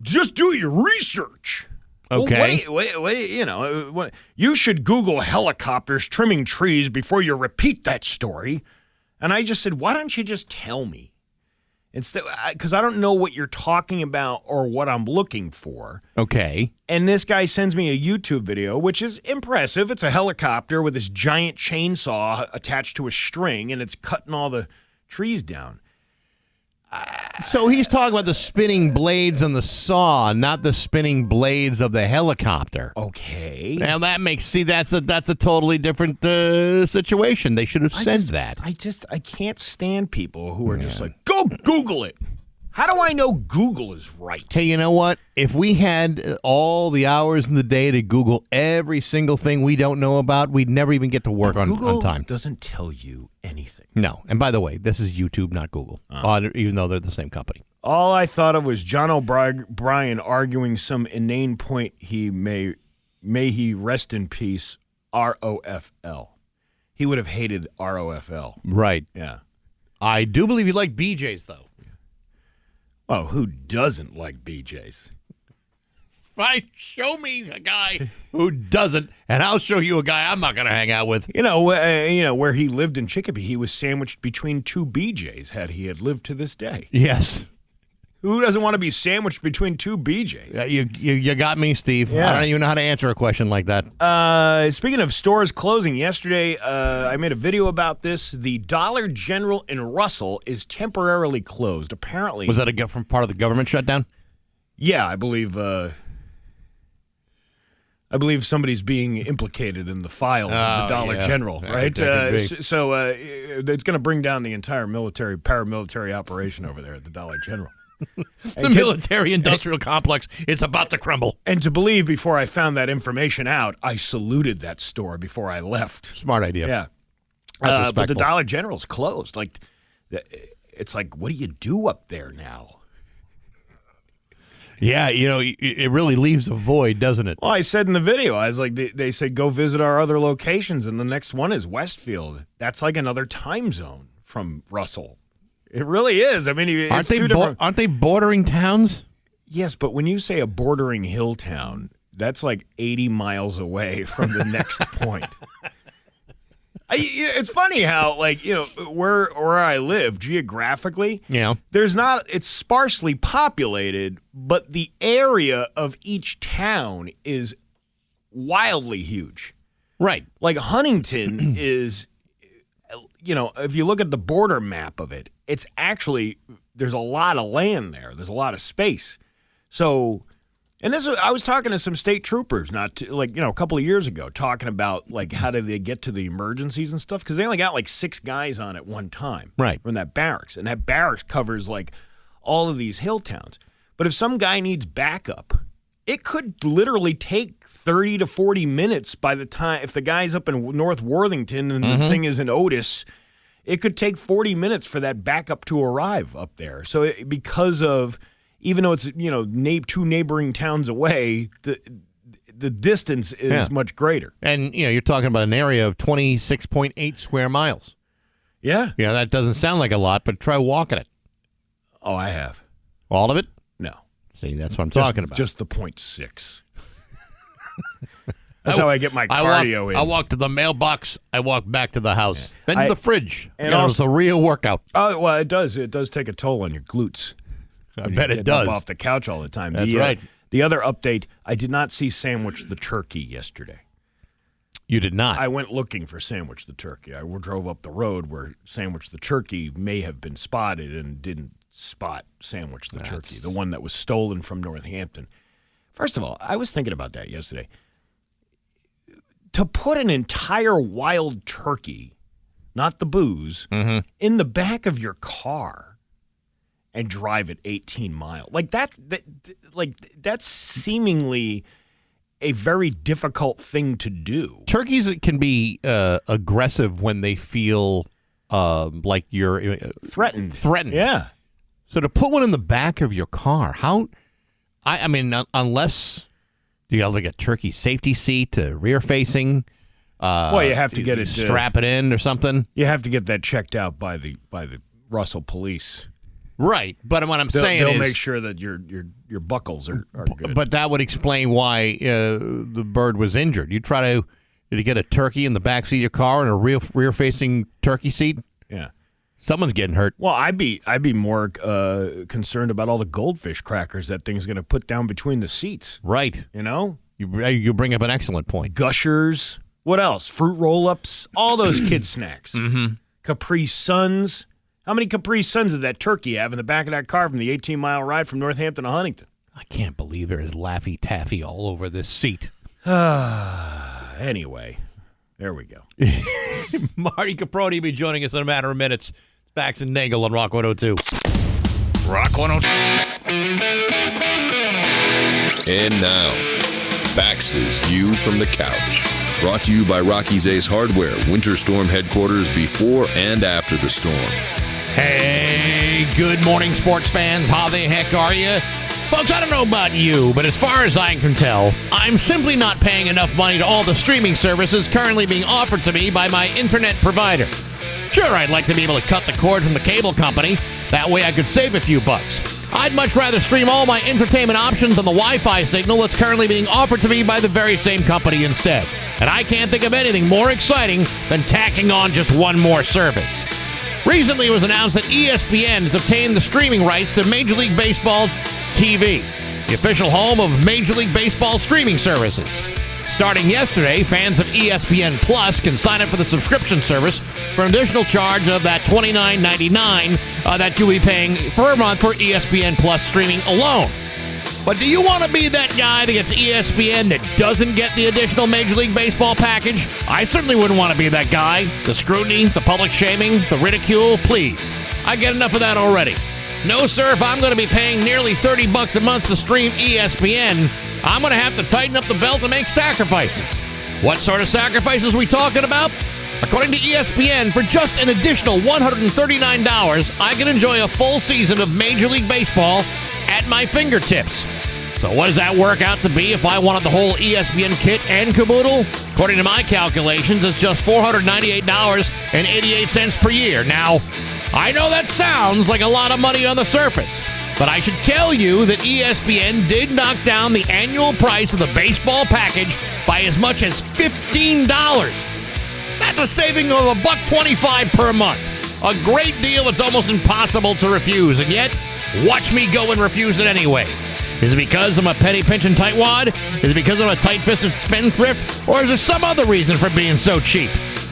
Just do your research. Okay. Well, wait, you know, you should Google helicopters trimming trees before you repeat that story. And I just said, why don't you just tell me? Instead, because I don't know what you're talking about or what I'm looking for. Okay. And this guy sends me a YouTube video, which is impressive. It's a helicopter with this giant chainsaw attached to a string, and it's cutting all the trees down. So he's talking about the spinning blades on the saw, not the spinning blades of the helicopter. Okay. Now that makes that's a totally different situation. They should have said that. I can't stand people who are just like, go Google it. How do I know Google is right? Hey, you know what? If we had all the hours in the day to Google every single thing we don't know about, we'd never even get to work on time. Google doesn't tell you anything. No. And by the way, this is YouTube, not Google, even though they're the same company. All I thought of was John O'Brien arguing some inane point may he rest in peace, ROFL. He would have hated ROFL. Right. Yeah. I do believe he liked BJ's, though. Oh, who doesn't like BJ's? Right, show me a guy who doesn't, and I'll show you a guy I'm not going to hang out with. You know, where he lived in Chicopee, he was sandwiched between two BJ's had he had lived to this day. Yes. Who doesn't want to be sandwiched between two BJ's? You got me, Steve. Yeah. I don't even know how to answer a question like that. Speaking of stores closing, yesterday I made a video about this. The Dollar General in Russell is temporarily closed. Apparently, was that from part of the government shutdown? Yeah, I believe somebody's being implicated in the files of the Dollar General, right? So it's going to bring down the entire paramilitary operation over there at the Dollar General. The military-industrial complex is about to crumble. And to believe, before I found that information out, I saluted that store before I left. Smart idea. Yeah. But the Dollar General's closed. Like, it's like, what do you do up there now? Yeah, you know, it really leaves a void, doesn't it? Well, I said in the video, I was like, they said, go visit our other locations, and the next one is Westfield. That's like another time zone from Russell. It really is. I mean, aren't they bordering towns? Yes, but when you say a bordering hill town, that's like 80 miles away from the next point. It's funny how, like, you know, where I live geographically, it's sparsely populated, but the area of each town is wildly huge. Right. Like Huntington is, you know, if you look at the border map of it, it's actually, there's a lot of land there. There's a lot of space. So, and I was talking to some state troopers a couple of years ago, talking about, like, how did they get to the emergencies and stuff? Because they only got, like, 6 guys on at one time. Right. From that barracks. And that barracks covers, like, all of these hill towns. But if some guy needs backup, it could literally take 30 to 40 minutes by the time, if the guy's up in North Worthington and the thing is in Otis, it could take 40 minutes for that backup to arrive up there. So because of, even though it's, you know, 2 neighboring towns away, the distance is much greater. And, you know, you're talking about an area of 26.8 square miles. Yeah. Yeah, that doesn't sound like a lot, but try walking it. Oh, I have. All of it? No. See, that's what I'm talking about. Just the 0.6. That's how I get my cardio in. I walk to the mailbox. I walk back to the house. Then to the fridge. And it's a real workout. Oh, well, it does. It does take a toll on your glutes. I bet it does. Off the couch all the time. That's right. The other update, I did not see Sandwich the turkey yesterday. You did not? I went looking for Sandwich the turkey. I drove up the road where Sandwich the turkey may have been spotted and didn't spot Sandwich the turkey, the one that was stolen from Northampton. First of all, I was thinking about that yesterday. To put an entire wild turkey, not the booze, in the back of your car and drive it 18 miles. That's seemingly a very difficult thing to do. Turkeys can be aggressive when they feel like you're Threatened. Threatened. Yeah. So to put one in the back of your car, how? I mean, unless you have like a turkey safety seat, rear facing. Well, you have to get it strap it in or something. You have to get that checked out by the Russell police. Right, but what I'm saying they'll is make sure that your buckles are good. But that would explain why the bird was injured. Did you get a turkey in the back seat of your car and a rear facing turkey seat? Yeah. Someone's getting hurt. Well, I'd be more concerned about all the goldfish crackers that thing's going to put down between the seats. Right. You know? You bring up an excellent point. Gushers. What else? Fruit roll-ups. All those kid snacks. Mm-hmm. Capri Suns. How many Capri Suns did that turkey have in the back of that car from the 18-mile ride from Northampton to Huntington? I can't believe there is Laffy Taffy all over this seat. Anyway, there we go. Marty Caproni will be joining us in a matter of minutes. It's Bax and Nagle on Rock 102. Rock 102. And now, Bax's View from the Couch. Brought to you by Rocky's Ace Hardware, Winter Storm headquarters before and after the storm. Hey, good morning, sports fans. How the heck are you? Folks, I don't know about you, but as far as I can tell, I'm simply not paying enough money to all the streaming services currently being offered to me by my internet provider. Sure, I'd like to be able to cut the cord from the cable company. That way I could save a few bucks. I'd much rather stream all my entertainment options on the Wi-Fi signal that's currently being offered to me by the very same company instead. And I can't think of anything more exciting than tacking on just one more service. Recently, it was announced that ESPN has obtained the streaming rights to Major League Baseball TV, the official home of Major League Baseball streaming services. Starting yesterday, fans of ESPN Plus can sign up for the subscription service for an additional charge of that $29.99 that you'll be paying per month for ESPN Plus streaming alone. But do you want to be that guy that gets ESPN that doesn't get the additional Major League Baseball package? I certainly wouldn't want to be that guy. The scrutiny, the public shaming, the ridicule, please. I get enough of that already. No, sir, if I'm going to be paying nearly $30 a month to stream ESPN, I'm going to have to tighten up the belt and make sacrifices. What sort of sacrifices are we talking about? According to ESPN, for just an additional $139, I can enjoy a full season of Major League Baseball at my fingertips. So what does that work out to be if I wanted the whole ESPN kit and caboodle? According to my calculations, it's just $498.88 per year. Now, I know that sounds like a lot of money on the surface, but I should tell you that ESPN did knock down the annual price of the baseball package by as much as $15. That's a saving of $1.25 per month. A great deal that's almost impossible to refuse, and yet, watch me go and refuse it anyway. Is it because I'm a penny pinching tightwad? Is it because I'm a tight-fisted spendthrift? Or is there some other reason for being so cheap?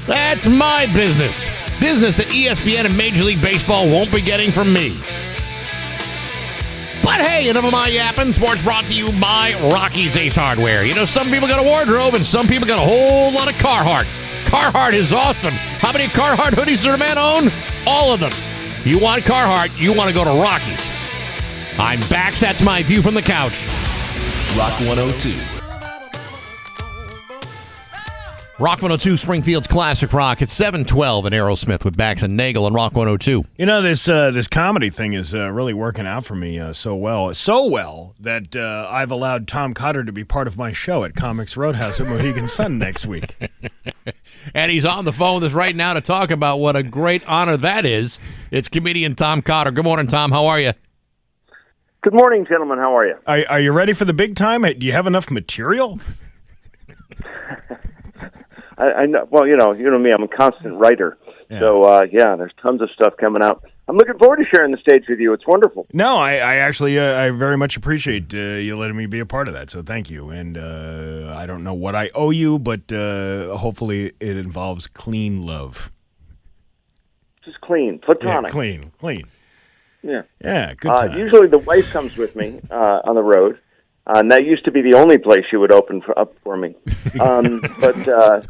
That's my business. Business that ESPN and Major League Baseball won't be getting from me. But hey, enough of my yapping. Sports brought to you by Rocky's Ace Hardware. You know, some people got a wardrobe and some people got a whole lot of Carhartt. Carhartt is awesome. How many Carhartt hoodies does a man own? All of them. You want Carhartt, you want to go to Rocky's. I'm Bax. That's my view from the couch. Rock 102. Rock 102, Springfield's Classic Rock. It's 7:12 in Aerosmith with Bax and Nagle on Rock 102. You know, this comedy thing is really working out for me so well that I've allowed Tom Cotter to be part of my show at Comics Roadhouse at Mohegan Sun next week. And he's on the phone with us right now to talk about what a great honor that is. It's comedian Tom Cotter. Good morning, Tom. How are you? Good morning, gentlemen. How are you? Are you ready for the big time? Do you have enough material? I know. Well, you know me. I'm a constant writer. Yeah. So, there's tons of stuff coming out. I'm looking forward to sharing the stage with you. It's wonderful. No, I actually I very much appreciate you letting me be a part of that. So thank you. And I don't know what I owe you, but hopefully it involves clean love. Just clean, platonic. Yeah, clean. Yeah. Yeah, good time. Usually the wife comes with me on the road. And that used to be the only place she would open up for me. But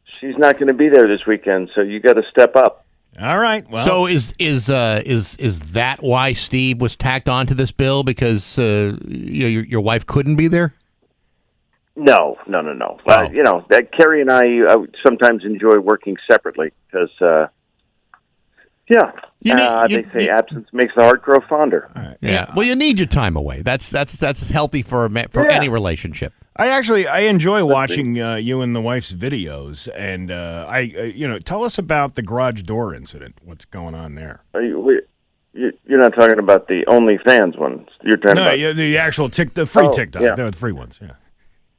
she's not going to be there this weekend, so you got to step up. All right. Well, so is that why Steve was tacked onto this bill, because your wife couldn't be there? No. Oh. That Carrie and I sometimes enjoy working separately because Yeah. They say absence makes the heart grow fonder. Right. Yeah. Well, you need your time away. That's healthy for any relationship. I enjoy watching you and the wife's videos, and tell us about the garage door incident. What's going on there? You're not talking about the OnlyFans ones. You're talking about the actual the free TikTok. Yeah. The free ones.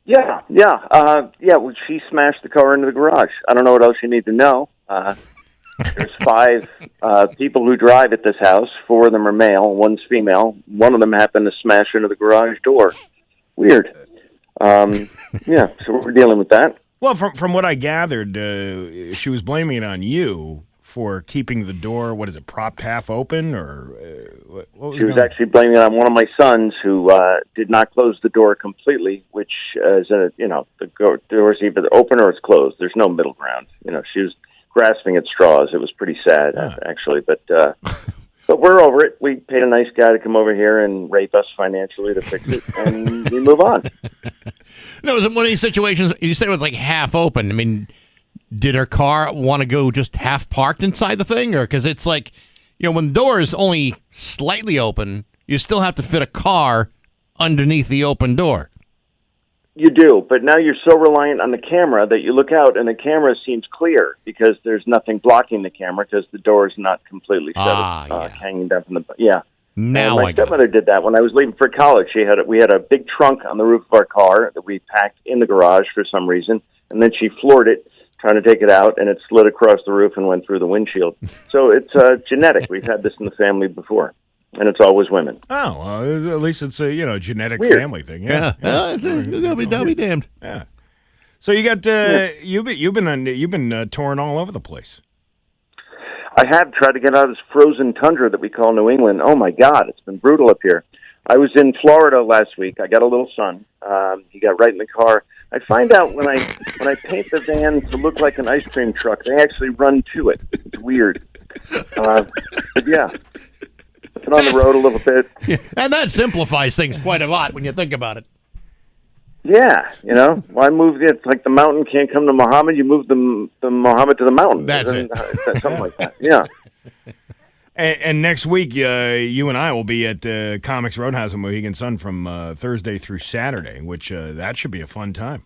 Yeah. Well, she smashed the car into the garage. I don't know what else you need to know. There's 5 people who drive at this house. 4 of them are male, 1's female. One of them happened to smash into the garage door. Weird. So we're dealing with that. Well, from what I gathered, she was blaming it on you for keeping the door, propped half open, or what was she was actually blaming it on one of my sons who did not close the door completely, which is the door's either open or it's closed. There's no middle ground. She was grasping at straws. It was pretty sad, actually, but we're over it. We paid a nice guy to come over here and rape us financially to fix it, and we move on. No, it was one of these situations. You said it was like half open. I mean, did her car want to go just half parked inside the thing, or because it's like, when the door is only slightly open, you still have to fit a car underneath the open door. You do, but now you're so reliant on the camera that you look out and the camera seems clear because there's nothing blocking the camera because the door is not completely shut, hanging down from the Now my stepmother did that when I was leaving for college. We had a big trunk on the roof of our car that we packed in the garage for some reason, and then she floored it trying to take it out, and it slid across the roof and went through the windshield. So it's genetic. We've had this in the family before. And it's always women. Oh, well, at least it's a genetic family thing. Yeah. That'll be damned. Yeah. So you got you've been touring all over the place. I have tried to get out of this frozen tundra that we call New England. Oh my God, it's been brutal up here. I was in Florida last week. I got a little sun. He got right in the car. I find out when I paint the van to look like an ice cream truck, they actually run to it. It's weird. But yeah. Been on the road a little bit. Yeah, and that simplifies things quite a lot when you think about it. Yeah, why move it? It's like the mountain can't come to Muhammad. You move the Muhammad to the mountain. That's it. Something like that. Yeah. And next week, you and I will be at Comics Roadhouse in Mohegan Sun from Thursday through Saturday, which that should be a fun time.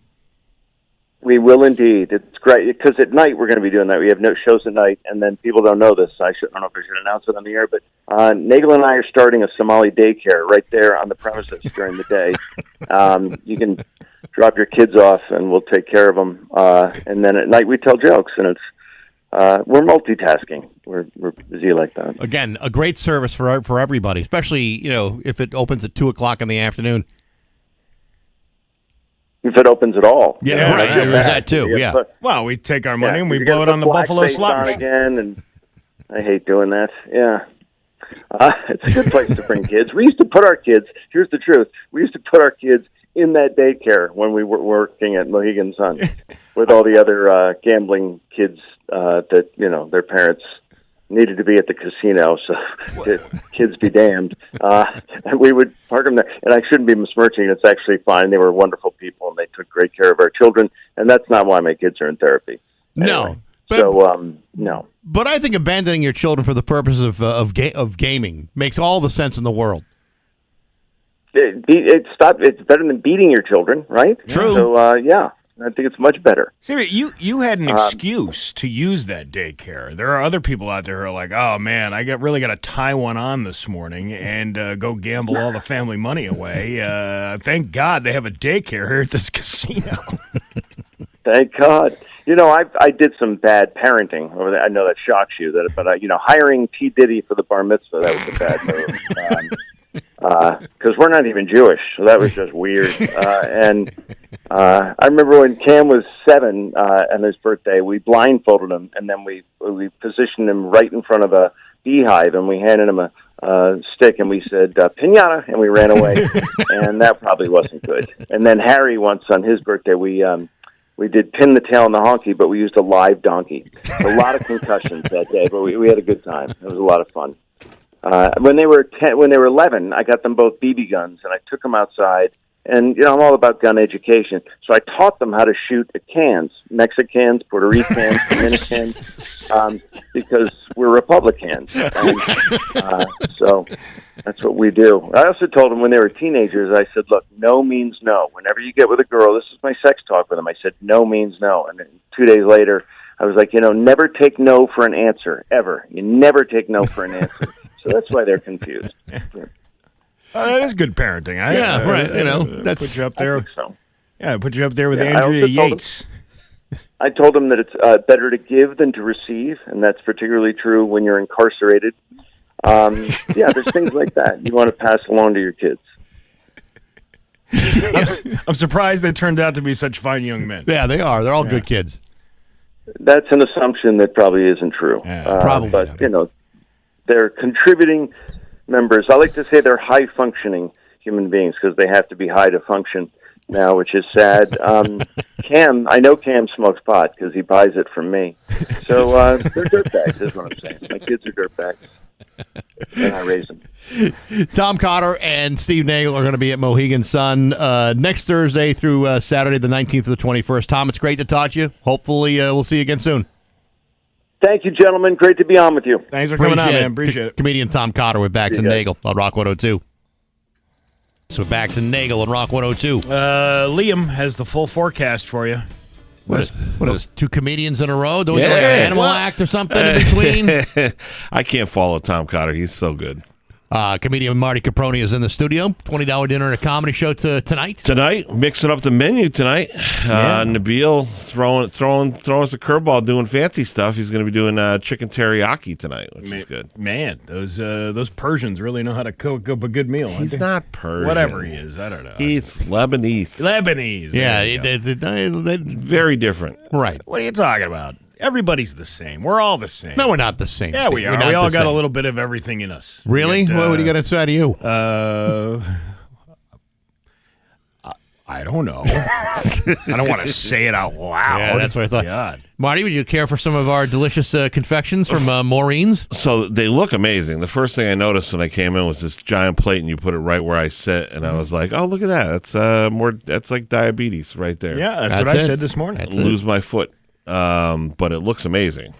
We will indeed. It's great because at night we're going to be doing that. We have no shows at night, and then people don't know this. I don't know if I should announce it on the air, but Nagle and I are starting a Somali daycare right there on the premises during the day. You can drop your kids off, and we'll take care of them. And then at night we tell jokes, and it's we're multitasking. We're busy like that. Again, a great service for everybody, especially if it opens at 2:00 in the afternoon. If it opens at all. Yeah, right. There's that too. Yeah. Well, we take our money and we blow it on the Buffalo slot machine again, and I hate doing that. Yeah. It's a good place to bring kids. We used to put our kids. Here's the truth. We used to put our kids in that daycare when we were working at Mohegan Sun with all the other gambling kids that their parents needed to be at the casino, so kids be damned. And we would park them there. And I shouldn't be besmirching. It's actually fine. They were wonderful people, and they took great care of our children. And that's not why my kids are in therapy. Anyway. No. No. But I think abandoning your children for the purpose of gaming makes all the sense in the world. It's better than beating your children, right? True. So, yeah. I think it's much better. See, you had an excuse to use that daycare. There are other people out there who are like, oh, man, I really got to tie one on this morning and go gamble all the family money away. Thank God they have a daycare here at this casino. Thank God. I did some bad parenting over there. I know that shocks you, but hiring T. Diddy for the bar mitzvah, that was a bad move. Because we're not even Jewish, so that was just weird. And I remember when Cam was 7 on his birthday, we blindfolded him, and then we positioned him right in front of a beehive, and we handed him a stick, and we said, "Piñata," and we ran away. And that probably wasn't good. And then Harry, once on his birthday, we did pin the tail on the honky, but we used a live donkey. A lot of concussions that day, but we had a good time. It was a lot of fun. When they were 11, I got them both BB guns, and I took them outside, And, I'm all about gun education. So I taught them how to shoot at cans, Mexicans, Puerto Ricans, Dominicans, because we're Republicans. And, so that's what we do. I also told them when they were teenagers, I said, look, no means no. Whenever you get with a girl, this is my sex talk with them. I said, no means no. And then 2 days later, I was like, never take no for an answer, ever. You never take no for an answer. So that's why they're confused. That is good parenting. Right. That's put you up there. I think so. Yeah, put you up there with Yeah, Andrea Yates. I told them that it's better to give than to receive, and that's particularly true when you're incarcerated. There's things like that you want to pass along to your kids. I'm surprised they turned out to be such fine young men. Yeah, they are. They're all good kids. That's an assumption that probably isn't true. Yeah, probably. But, they're contributing members. I like to say they're high-functioning human beings because they have to be high to function now, which is sad. I know Cam smokes pot because he buys it from me. So they're dirtbags, is what I'm saying. My kids are dirtbags, and I raise them. Tom Cotter and Steve Nagle are going to be at Mohegan Sun next Thursday through Saturday, the 19th to the 21st. Tom, it's great to talk to you. Hopefully, we'll see you again soon. Thank you, gentlemen. Great to be on with you. Thanks for coming on, man. Appreciate it. Comedian Tom Cotter with Bax and Nagle on Rock 102. So Bax and Nagle on Rock 102. Liam has the full forecast for you. What is this? 2 comedians in a row? Doing like an animal act or something in between? I can't follow Tom Cotter. He's so good. Comedian Marty Caproni is in the studio. $20 dinner and a comedy show tonight. Tonight, mixing up the menu tonight. Nabil throwing us a curveball, doing fancy stuff. He's going to be doing chicken teriyaki tonight, which is good. Man, those Persians really know how to cook up a good meal. He's not Persian. Whatever he is, I don't know. He's Lebanese. Yeah, they very different. Right. What are you talking about? Everybody's the same. We're all the same. No, we're not the same. Yeah, Steve. we are. We all got a little bit of everything in us. Really? What do you got inside of you? I don't know. I don't want to say it out loud. Yeah, that's what I thought. God. Marty, would you care for some of our delicious confections from Maureen's? So they look amazing. The first thing I noticed when I came in was this giant plate, and you put it right where I sit, and I was like, "Oh, look at that! That's like diabetes right there." Yeah, that's what I said this morning. Lose my foot. But it looks amazing,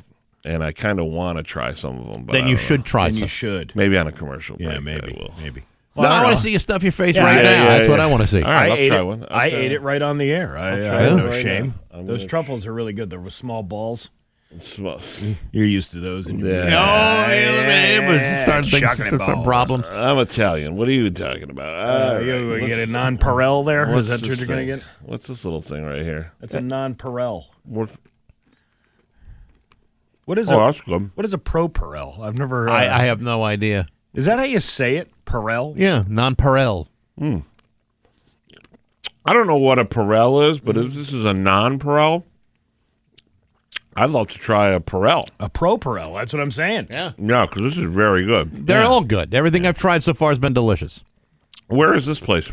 and I kind of want to try some of them. But then you should try some. You should. Maybe on a commercial break. Yeah, maybe. I will. Maybe. Well, I want to see you stuff your face right now. That's what I want to see. All right, I'll try one. I ate it right on the air. I have no shame. Those truffles are really good. There were small balls. You're used to those. And problems. I'm Italian. What are you talking about? You get a non-Perel there? Is that what you're going to get? What's this little thing right here? That's a non-Perel. That's good. What is a pro-Perel? I've never... I have no idea. Is that how you say it? Perel? Yeah, non-Perel. I don't know what a Perel is, but if this is a non-Perel, I'd love to try a Perel. A pro-Perel, that's what I'm saying. Yeah. Yeah, because this is very good. They're all good. Everything I've tried so far has been delicious. Where is this place?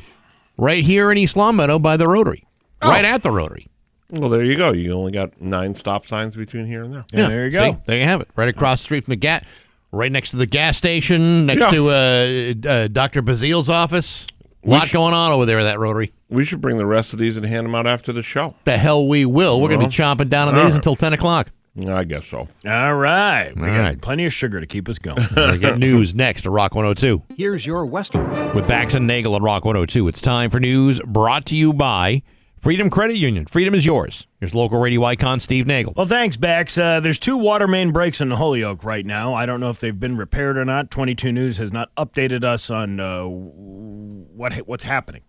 Right here in East Longmeadow by the Rotary. Right at the Rotary. Well, there you go. You only got 9 stop signs between here and there. Yeah, there you go. See, there you have it. Right across the street from the right next to the gas station, next to Dr. Bazile's office. A lot going on over there at that Rotary. We should bring the rest of these and hand them out after the show. The hell we will. We're going to be chomping down on these until 10 o'clock. I guess so. All right. We got plenty of sugar to keep us going. We get news next to Rock 102. Here's your Western. With Bax and Nagle on Rock 102, it's time for news brought to you by Freedom Credit Union. Freedom is yours. Here's local radio icon Steve Nagle. Well, thanks, Bax. There's 2 water main breaks in Holyoke right now. I don't know if they've been repaired or not. 22 News has not updated us on what's happening.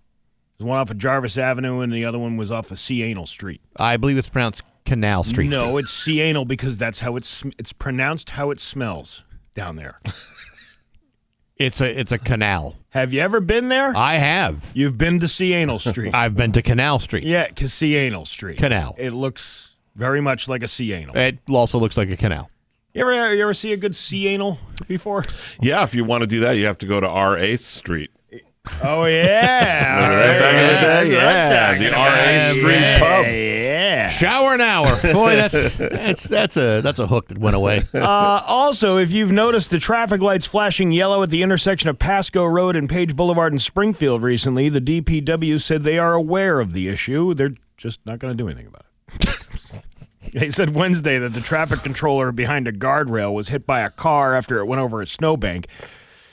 There's one off of Jarvis Avenue, and the other one was off of Cianal Street. I believe it's pronounced Canal Street. No, it's Cianal because that's how it's pronounced how it smells down there. It's a canal. Have you ever been there? I have. You've been to Cianal Street. I've been to Canal Street. Yeah, Cianal Street. Canal. It looks very much like a Cianal. It also looks like a canal. You ever see a good Cianal before? Yeah, if you want to do that, you have to go to R. 8th Street. Oh, yeah. Remember that back in the day? Yeah, the R.A. Street Pub. Yeah. Shower an hour. Boy, that's a hook that went away. Also, if you've noticed the traffic lights flashing yellow at the intersection of Pasco Road and Page Boulevard in Springfield recently, the DPW said they are aware of the issue. They're just not going to do anything about it. They said Wednesday that the traffic controller behind a guardrail was hit by a car after it went over a snowbank.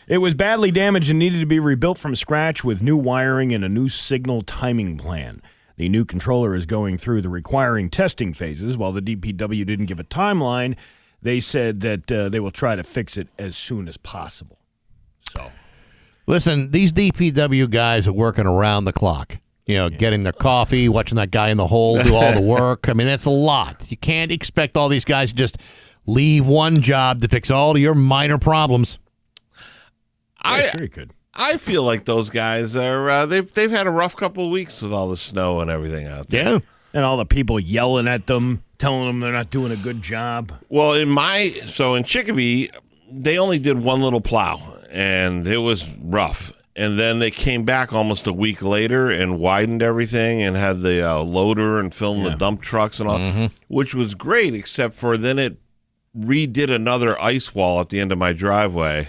It was badly damaged and needed to be rebuilt from scratch with new wiring and a new signal timing plan. The new controller is going through the requiring testing phases. While the DPW didn't give a timeline, they said that they will try to fix it as soon as possible. So, listen, these DPW guys are working around the clock. Getting their coffee, watching that guy in the hole do all the work. I mean, that's a lot. You can't expect all these guys to just leave one job to fix all of your minor problems. Sure you could. I feel like those guys are they've had a rough couple of weeks with all the snow and everything out there. Yeah. And all the people yelling at them, telling them they're not doing a good job. Well, in Chicopee, they only did one little plow, and it was rough. And then they came back almost a week later and widened everything and had the loader and filmed the dump trucks and all, which was great, except for then it redid another ice wall at the end of my driveway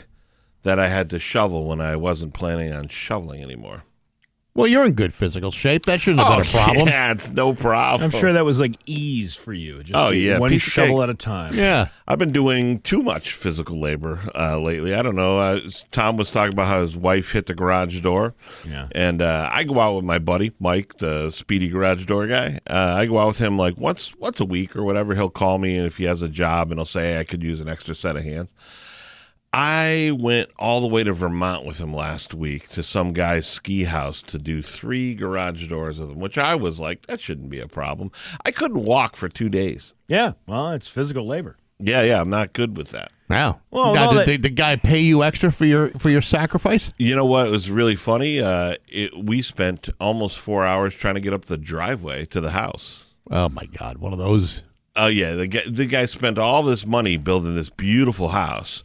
that I had to shovel when I wasn't planning on shoveling anymore. Well, you're in good physical shape. That shouldn't have been a problem. Yeah, it's no problem. I'm sure that was like ease for you. Just one piece of shovel cake. at a time. Yeah. I've been doing too much physical labor lately. I don't know. Tom was talking about how his wife hit the garage door. Yeah. And I go out with my buddy, Mike, the speedy garage door guy. I go out with him like once a week or whatever. He'll call me if he has a job, and he'll say, I could use an extra set of hands. I went all the way to Vermont with him last week to some guy's ski house to do 3 garage doors with him, which I was like, that shouldn't be a problem. I couldn't walk for 2 days. Yeah, well, it's physical labor. Yeah, I'm not good with that. Wow. Well, did the guy pay you extra for your sacrifice? You know what was really funny? We spent almost 4 hours trying to get up the driveway to the house. Oh, my God, one of those. Oh, yeah, the guy spent all this money building this beautiful house.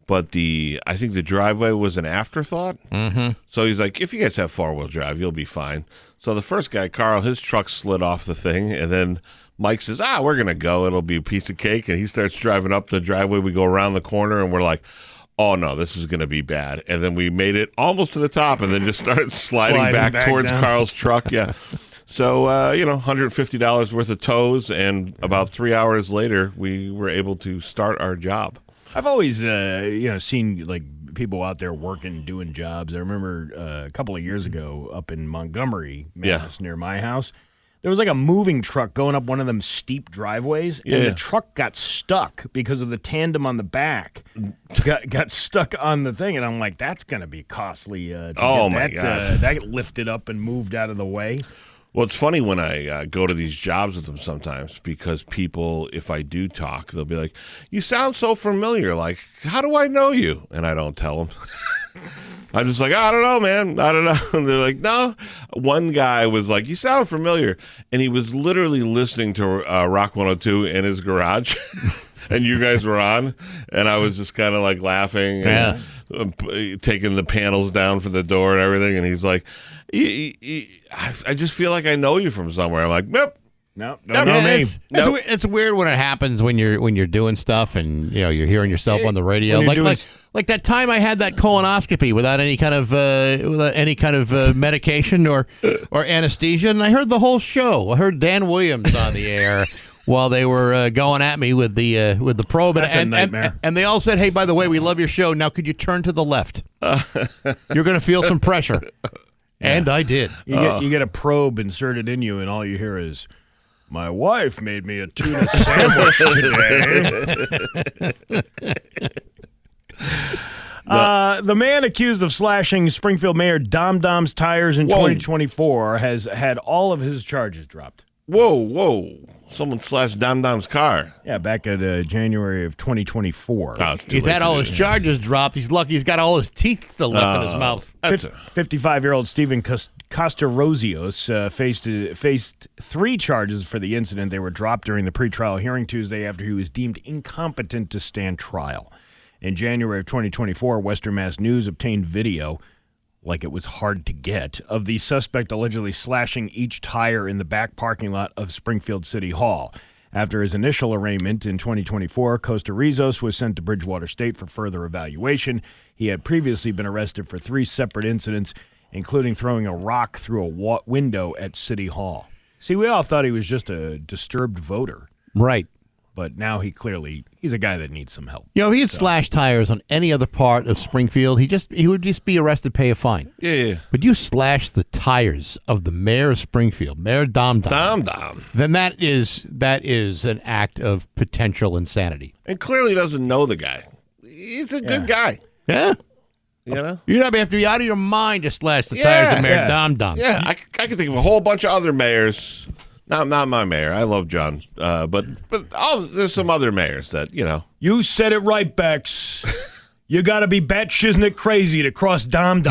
But I think the driveway was an afterthought. Mm-hmm. So he's like, if you guys have 4-wheel drive, you'll be fine. So the first guy, Carl, his truck slid off the thing. And then Mike says, we're going to go. It'll be a piece of cake. And he starts driving up the driveway. We go around the corner and we're like, oh, no, this is going to be bad. And then we made it almost to the top and then just started sliding back towards down. Carl's truck. Yeah. So, $150 worth of tows. And about 3 hours later, we were able to start our job. I've always, seen like people out there working, doing jobs. I remember a couple of years ago up in Montgomery, Mass, near my house, there was like a moving truck going up one of them steep driveways, and the truck got stuck because of the tandem on the back. got stuck on the thing, and I'm like, that's going to be costly to get that lifted up and moved out of the way. Well, it's funny when I go to these jobs with them sometimes because people, if I do talk, they'll be like, you sound so familiar. Like, how do I know you? And I don't tell them. I'm just like, I don't know, man. I don't know. And they're like, no. One guy was like, you sound familiar. And he was literally listening to Rock 102 in his garage. And you guys were on. And I was just kind of like laughing and taking the panels down for the door and everything. And he's like, I just feel like I know you from somewhere. I'm like, nope. No, don't know me. It's weird when it happens when you're doing stuff and you're hearing yourself on the radio. Like that time I had that colonoscopy without any kind of medication or anesthesia, and I heard the whole show. I heard Dan Williams on the air while they were going at me with the probe. That's a nightmare. And they all said, "Hey, by the way, we love your show. Now could you turn to the left? You're going to feel some pressure." And I did. You get a probe inserted in you, and all you hear is, my wife made me a tuna sandwich today. The man accused of slashing Springfield Mayor Dom Dom's tires in 2024 has had all of his charges dropped. Whoa. Someone slashed Dom Dom's car. Yeah, back at January of 2024. He's had all his charges dropped. He's lucky he's got all his teeth still left in his mouth. 55-year-old Stephen Costarosios faced 3 charges for the incident. They were dropped during the pretrial hearing Tuesday after he was deemed incompetent to stand trial. In January of 2024, Western Mass News obtained video. like it was hard to get, of the suspect allegedly slashing each tire in the back parking lot of Springfield City Hall. After his initial arraignment in 2024, Costa Rizos was sent to Bridgewater State for further evaluation. He had previously been arrested for 3 separate incidents, including throwing a rock through a window at City Hall. See, we all thought he was just a disturbed voter. Right. But now he's a guy that needs some help. You know, if he had slashed tires on any other part of Springfield, he would just be arrested, pay a fine. Yeah. But you slash the tires of the mayor of Springfield, Mayor Dom, then that is an act of potential insanity. And clearly doesn't know the guy. He's a good guy. Yeah. You know? You'd have to be out of your mind to slash the tires of Mayor Dom. Yeah, I can think of a whole bunch of other mayors. Not my mayor. I love John. But there's some other mayors that, you know. You said it right, Bex. You got to be bat-shiznick crazy to cross Dom.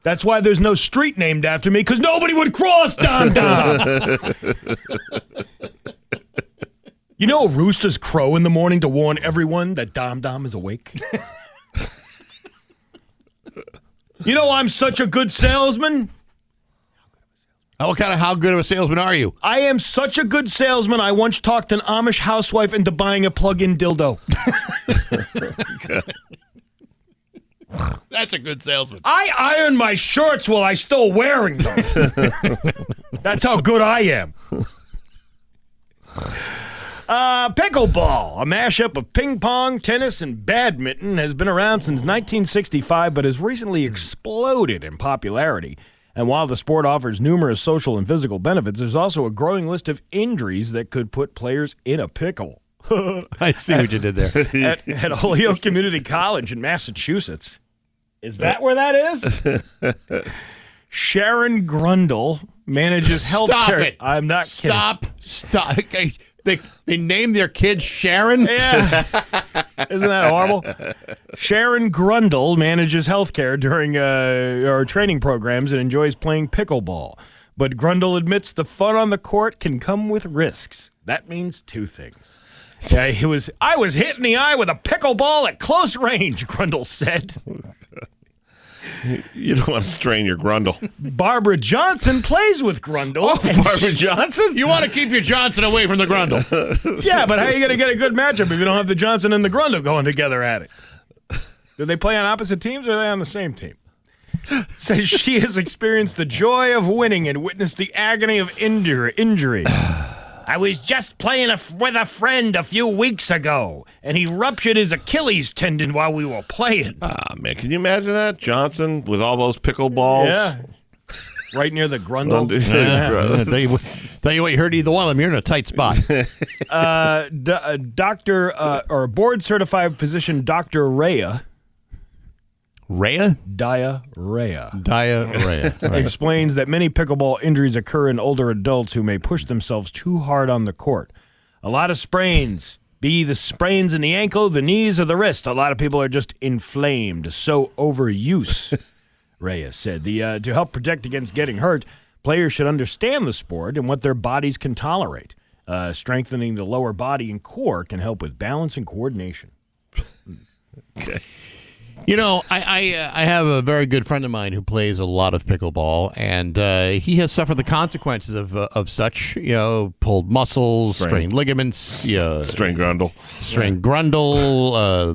That's why there's no street named after me, because nobody would cross Dom. You know roosters crow in the morning to warn everyone that Dom is awake? You know I'm such a good salesman? How good of a salesman are you? I am such a good salesman, I once talked an Amish housewife into buying a plug-in dildo. That's a good salesman. I iron my shirts while I still wearing them. That's how good I am. Pickleball, a mashup of ping pong, tennis, and badminton, has been around since 1965, but has recently exploded in popularity. And while the sport offers numerous social and physical benefits, there's also a growing list of injuries that could put players in a pickle. I see what you did there. At Holyoke Community College in Massachusetts. Is that where that is? Sharon Grundle manages health care. Stop it. I'm not kidding. Stop. Okay. They named their kid Sharon? Yeah. Isn't that horrible? Sharon Grundle manages healthcare during our training programs and enjoys playing pickleball. But Grundle admits the fun on the court can come with risks. That means 2 things. I was hit in the eye with a pickleball at close range, Grundle said. You don't want to strain your Grundle. Barbara Johnson plays with Grundle. Oh, Barbara Johnson? You want to keep your Johnson away from the Grundle. Yeah, but how are you going to get a good matchup if you don't have the Johnson and the Grundle going together at it? Do they play on opposite teams or are they on the same team? Says she has experienced the joy of winning and witnessed the agony of injury. I was just playing with a friend a few weeks ago, and he ruptured his Achilles tendon while we were playing. Ah, man, can you imagine that? Johnson with all those pickleballs? Yeah. Right near the Grundle. Tell you what, you heard either one of them, you're in a tight spot. Board-certified physician Dr. Rhea. Rhea? Diarrhea. Right. Explains that many pickleball injuries occur in older adults who may push themselves too hard on the court. A lot of sprains, be the sprains in the ankle, the knees, or the wrist. A lot of people are just inflamed, so overuse, Reyes said. To help protect against getting hurt, players should understand the sport and what their bodies can tolerate. Strengthening the lower body and core can help with balance and coordination. Okay. You know, I have a very good friend of mine who plays a lot of pickleball, and he has suffered the consequences of such, pulled muscles, strained ligaments, strained Grundle.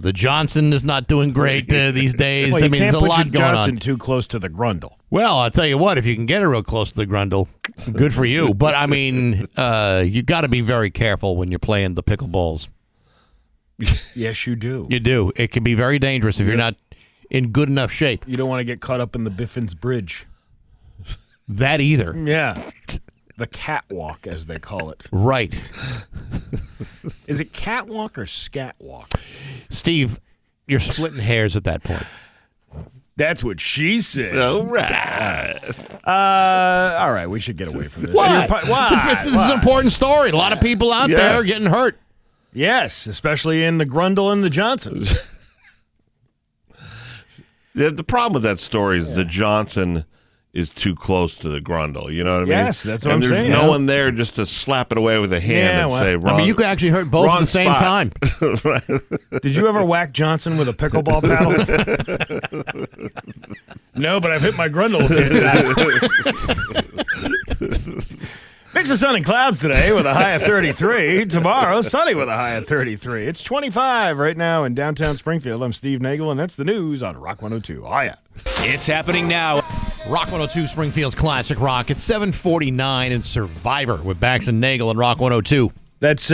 The Johnson is not doing great these days. Well, there's a lot going Johnson on. Too close to the Grundle. Well, I'll tell you what, if you can get it real close to the Grundle, good for you. But, you got to be very careful when you're playing the pickleballs. Yes, you do. You do. It can be very dangerous if you're not in good enough shape. You don't want to get caught up in the Biffin's Bridge. That either. Yeah. The catwalk, as they call it. Right. Is it catwalk or scatwalk? Steve, you're splitting hairs at that point. That's what she said. All right. All right, we should get away from this. What? This is an important story. A lot of people out there are getting hurt. Yes, especially in the Grundle and the Johnsons. The problem with that story is the Johnson is too close to the grundle. You know what I mean? Yes, that's what I'm saying. saying. There's no one there just to slap it away with a hand say, wrong. I mean, you could actually hurt both at the same time. Did you ever whack Johnson with a pickleball paddle? No, but I've hit my grundle a few times. Mix of sun and clouds today with a high of 33. Tomorrow, sunny with a high of 33. It's 25 right now in downtown Springfield. I'm Steve Nagle, and that's the news on Rock 102. Oh, yeah. It's happening now. Rock 102, Springfield's Classic Rock. It's 7:49 in Survivor with Bax and Nagle and Rock 102. That's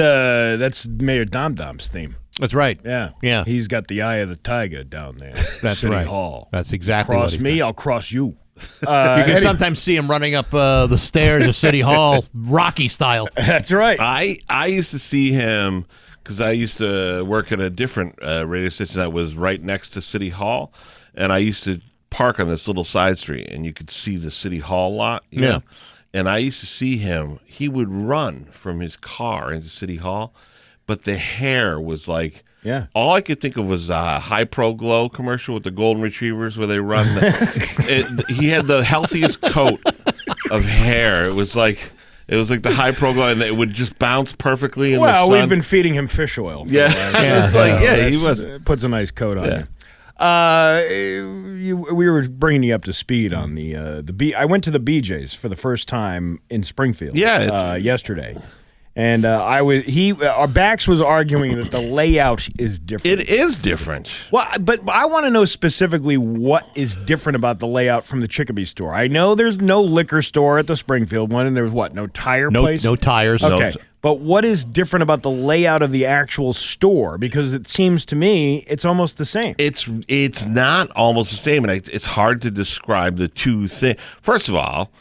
Mayor Dom Dom's theme. That's right. Yeah. Yeah. He's got the eye of the tiger down there. That's City right. Hall. That's exactly Cross what he me, got. I'll cross you. You can sometimes see him running up the stairs of City Hall, Rocky style. That's right. I used to see him because I used to work at a different radio station that was right next to City Hall, and I used to park on this little side street, and you could see the City Hall lot. You know? And I used to see him. He would run from his car into City Hall, but the hair was like. Yeah. All I could think of was a High Pro Glow commercial with the golden retrievers where they run. He had the healthiest coat of hair. It was like the High Pro Glow, and it would just bounce perfectly in the sun. Well, we've been feeding him fish oil. He was. Puts a nice coat on you. We were bringing you up to speed on the I went to the BJ's for the first time in Springfield. Yesterday. And Bax was arguing that the layout is different. It is different. Well, but I want to know specifically what is different about the layout from the Chicopee store. I know there's no liquor store at the Springfield one, and there's no tire place? No tires. Okay. No. But what is different about the layout of the actual store? Because it seems to me it's almost the same. It's not almost the same, and it's hard to describe the two things. First of all,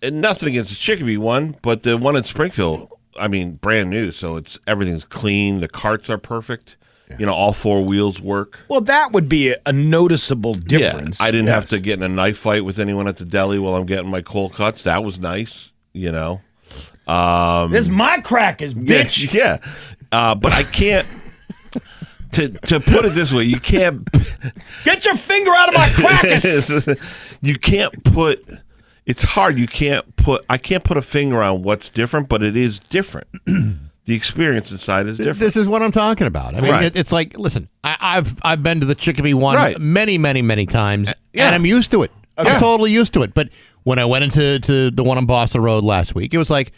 nothing against the Chicopee one, but the one in Springfield, I mean, brand new, so everything's clean. The carts are perfect. Yeah. All four wheels work. Well, that would be a noticeable difference. Yeah, I didn't have to get in a knife fight with anyone at the deli while I'm getting my cold cuts. That was nice, This my crackers, bitch. Yeah. But I can't. To put it this way, you can't get your finger out of my crackers. You can't put. It's hard. I can't put a finger on what's different, but it is different. The experience inside is different. This is what I'm talking about. I mean, it's like, listen, I've been to the Chicopee one many, many, many times, and I'm used to it. Okay. I'm totally used to it. But when I went into the one on Boston Road last week, it was like,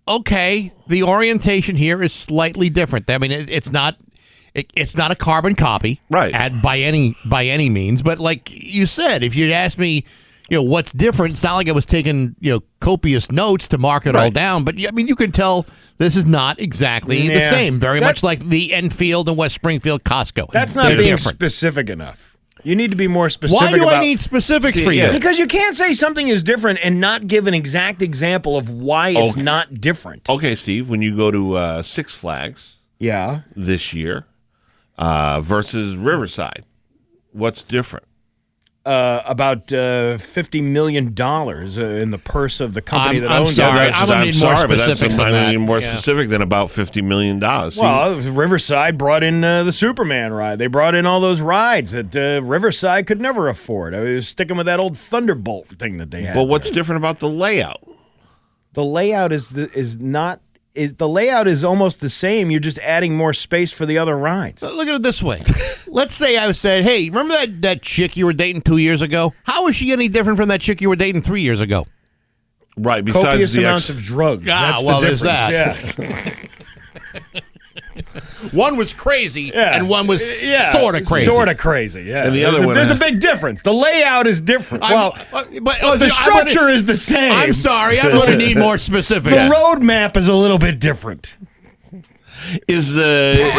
okay, the orientation here is slightly different. I mean, it's not a carbon copy, right? By any means. But like you said, if you'd asked me, what's different? It's not like I was taking, copious notes to mark it all down. But, I mean, you can tell this is not exactly the same. Very much like the Enfield and West Springfield Costco. That's not being specific enough. You need to be more specific. Why do I need specifics for you? Because you can't say something is different and not give an exact example of why it's not different. Okay, Steve, when you go to Six Flags this year versus Riverside, what's different? About $50 million in the purse of the company that owns it. I'm going to need more specifics than that. More specific than about $50 million. Well, Riverside brought in the Superman ride. They brought in all those rides that Riverside could never afford. I was sticking with that old Thunderbolt thing that they had. But what's different about the layout? The layout the layout is almost the same. You're just adding more space for the other rides. Look at it this way. Let's say I said, hey, remember that chick you were dating 2 years ago? How is she any different from that chick you were dating 3 years ago? Right. Besides copious amounts of drugs. That's the difference. That. Yeah. One was crazy, and one was sort of crazy. Sort of crazy, yeah. And the other one, there's a big difference. The layout is different. But the structure is the same. I'm sorry. I'm going to need more specifics. The road map is a little bit different. Is the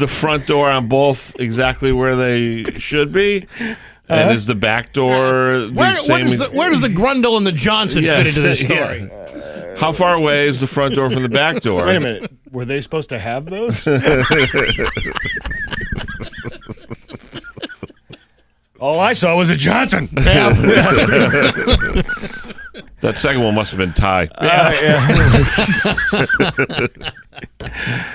front door on both exactly where they should be? And is the back door where does the Grundle and the Johnson fit into this story? Yeah. How far away is the front door from the back door? Wait a minute. Were they supposed to have those? All I saw was a Johnson. That second one must have been Ty.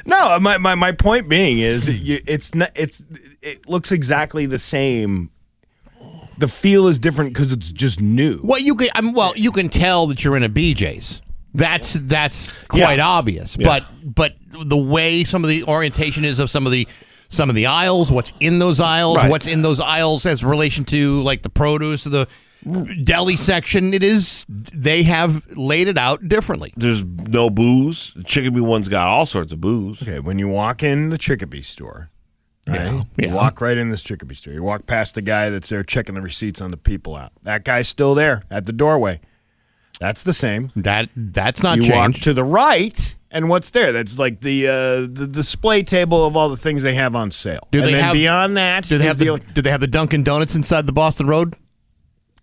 No, my point being is it looks exactly the same the feel is different because it's just new. Well, you can tell that you're in a BJ's. That's quite obvious. Yeah. But the way some of the orientation is of some of the aisles, what's in those aisles, Right. what's in those aisles as relation to like the produce or the deli section, they have laid it out differently. There's no booze. The Chickabee one's got all sorts of booze. Okay, when you walk in the Chickabee store, right? You walk right in this Chickabee store. You walk past the guy that's there checking the receipts on the people out. That guy's still there at the doorway. That's the same. That's not You walk changed. to the right, and what's there? That's like the display table of all the things they have on sale. Do and they then have- beyond that? Do they have is do they have the Dunkin' Donuts inside the Boston Road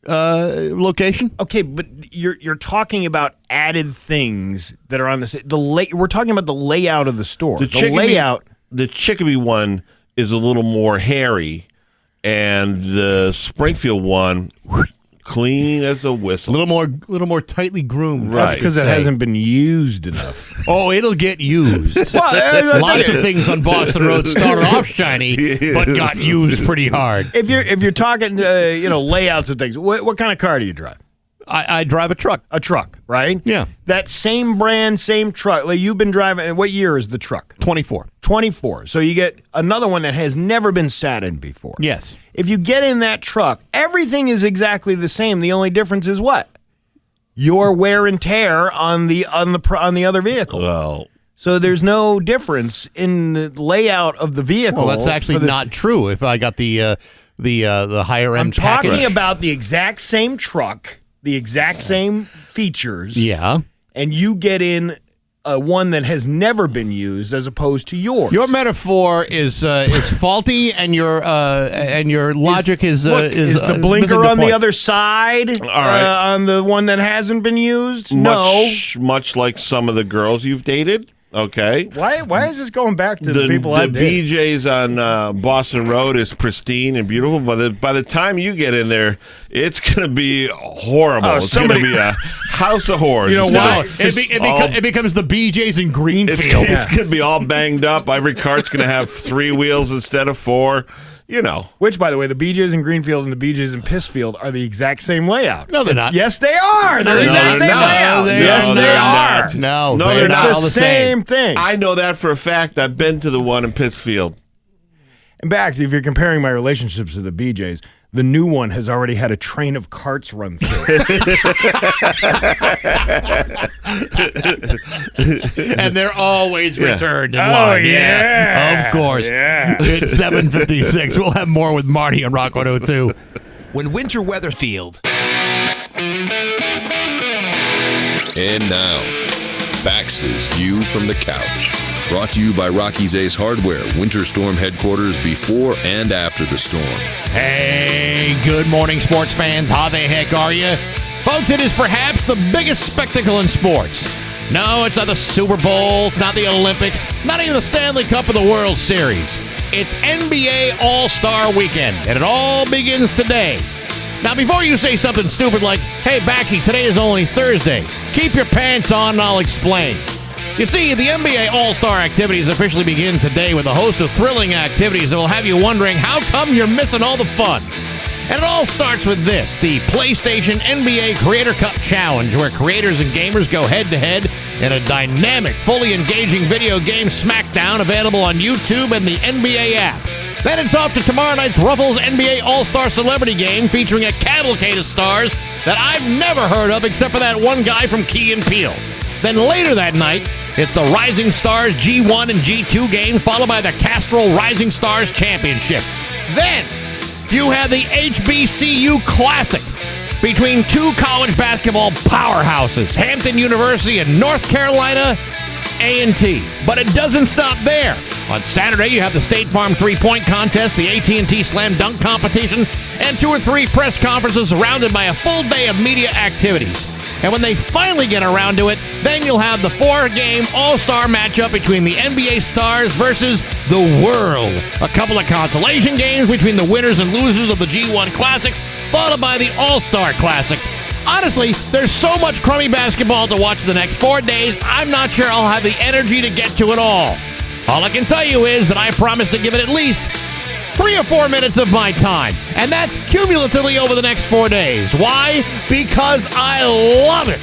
location? Okay, but you're talking about added things that are on we're talking about the layout of the store. The layout. The Chickabee one is a little more hairy, and the Springfield one, clean as a whistle. A little more tightly groomed. Right. That's because it hasn't been used enough. Oh, it'll get used. Lots of things on Boston Road started off shiny, but got used pretty hard. If you're talking layouts and things, what kind of car do you drive? I drive a truck. A truck, right? Yeah. That same brand, same truck. Like you've been driving. What year is the truck? 24. 24. So you get another one that has never been sat in before. Yes. If you get in that truck, everything is exactly the same. The only difference is what? Your wear and tear on the other vehicle. Well, So there's no difference in the layout of the vehicle. Well, that's actually not true. If I got the higher end package. I'm talking about the exact same truck, the exact same features. Yeah. And you get in one that has never been used as opposed to yours. Your metaphor is faulty, and your logic is the blinker missing on the point. other side right. on the one that hasn't been used? much like some of the girls you've dated. Okay. Why is this going back to the people I've dated? BJ's on Boston Road is pristine and beautiful, but by the time you get in there, it's going to be horrible. Oh, it's going to be a house of horrors. You know It's why? gonna be It becomes the BJ's in Greenfield. It's going to be all banged up. Every cart's going to have 3 wheels instead of 4. You know. Which, by the way, the BJ's in Greenfield and the BJ's in Pissfield are the exact same layout. No, they're not. Yes, they are. They're the No, exact they're same not. layout. They Yes, are. they They're are. not. No, No, they're they're It's not the all the same thing. I know that for a fact. I've been to the one in Pittsfield. In fact, if you're comparing my relationships to the BJ's, the new one has already had a train of carts run through it. And they're always returned in Oh, line. yeah. Of course. Yeah. It's 7:56. We'll have more with Marty on Rock 102. When winter weather field. And now, Bax's View from the Couch. Brought to you by Rocky's Ace Hardware, Winter Storm headquarters before and after the storm. Hey, good morning, sports fans. How the heck are you? Folks, it is perhaps the biggest spectacle in sports. No, it's not the Super Bowl. It's not the Olympics. Not even the Stanley Cup or the World Series. It's NBA All-Star Weekend, and it all begins today. Now, before you say something stupid like, hey, Baxy, today is only Thursday, keep your pants on and I'll explain. You see, the NBA All-Star activities officially begin today with a host of thrilling activities that will have you wondering how come you're missing all the fun. And it all starts with this, the PlayStation NBA Creator Cup Challenge, where creators and gamers go head-to-head in a dynamic, fully engaging video game smackdown available on YouTube and the NBA app. Then it's off to tomorrow night's Ruffles NBA All-Star Celebrity Game featuring a cavalcade of stars that I've never heard of except for that one guy from Key and Peele. Then later that night, it's the Rising Stars G1 and G2 game, followed by the Castrol Rising Stars Championship. Then you have the HBCU Classic between two college basketball powerhouses, Hampton University and North Carolina A&T. But it doesn't stop there. On Saturday, you have the State Farm three-point contest, the AT&T Slam Dunk competition, and 2 or 3 press conferences surrounded by a full day of media activities. And when they finally get around to it, then you'll have the 4-game All-Star matchup between the NBA stars versus the world. A couple of consolation games between the winners and losers of the G1 Classics, followed by the All-Star Classic. Honestly, there's so much crummy basketball to watch the next 4 days, I'm not sure I'll have the energy to get to it all. All I can tell you is that I promise to give it at least 3 or 4 minutes of my time. And that's cumulatively over the next 4 days. Why? Because I love it.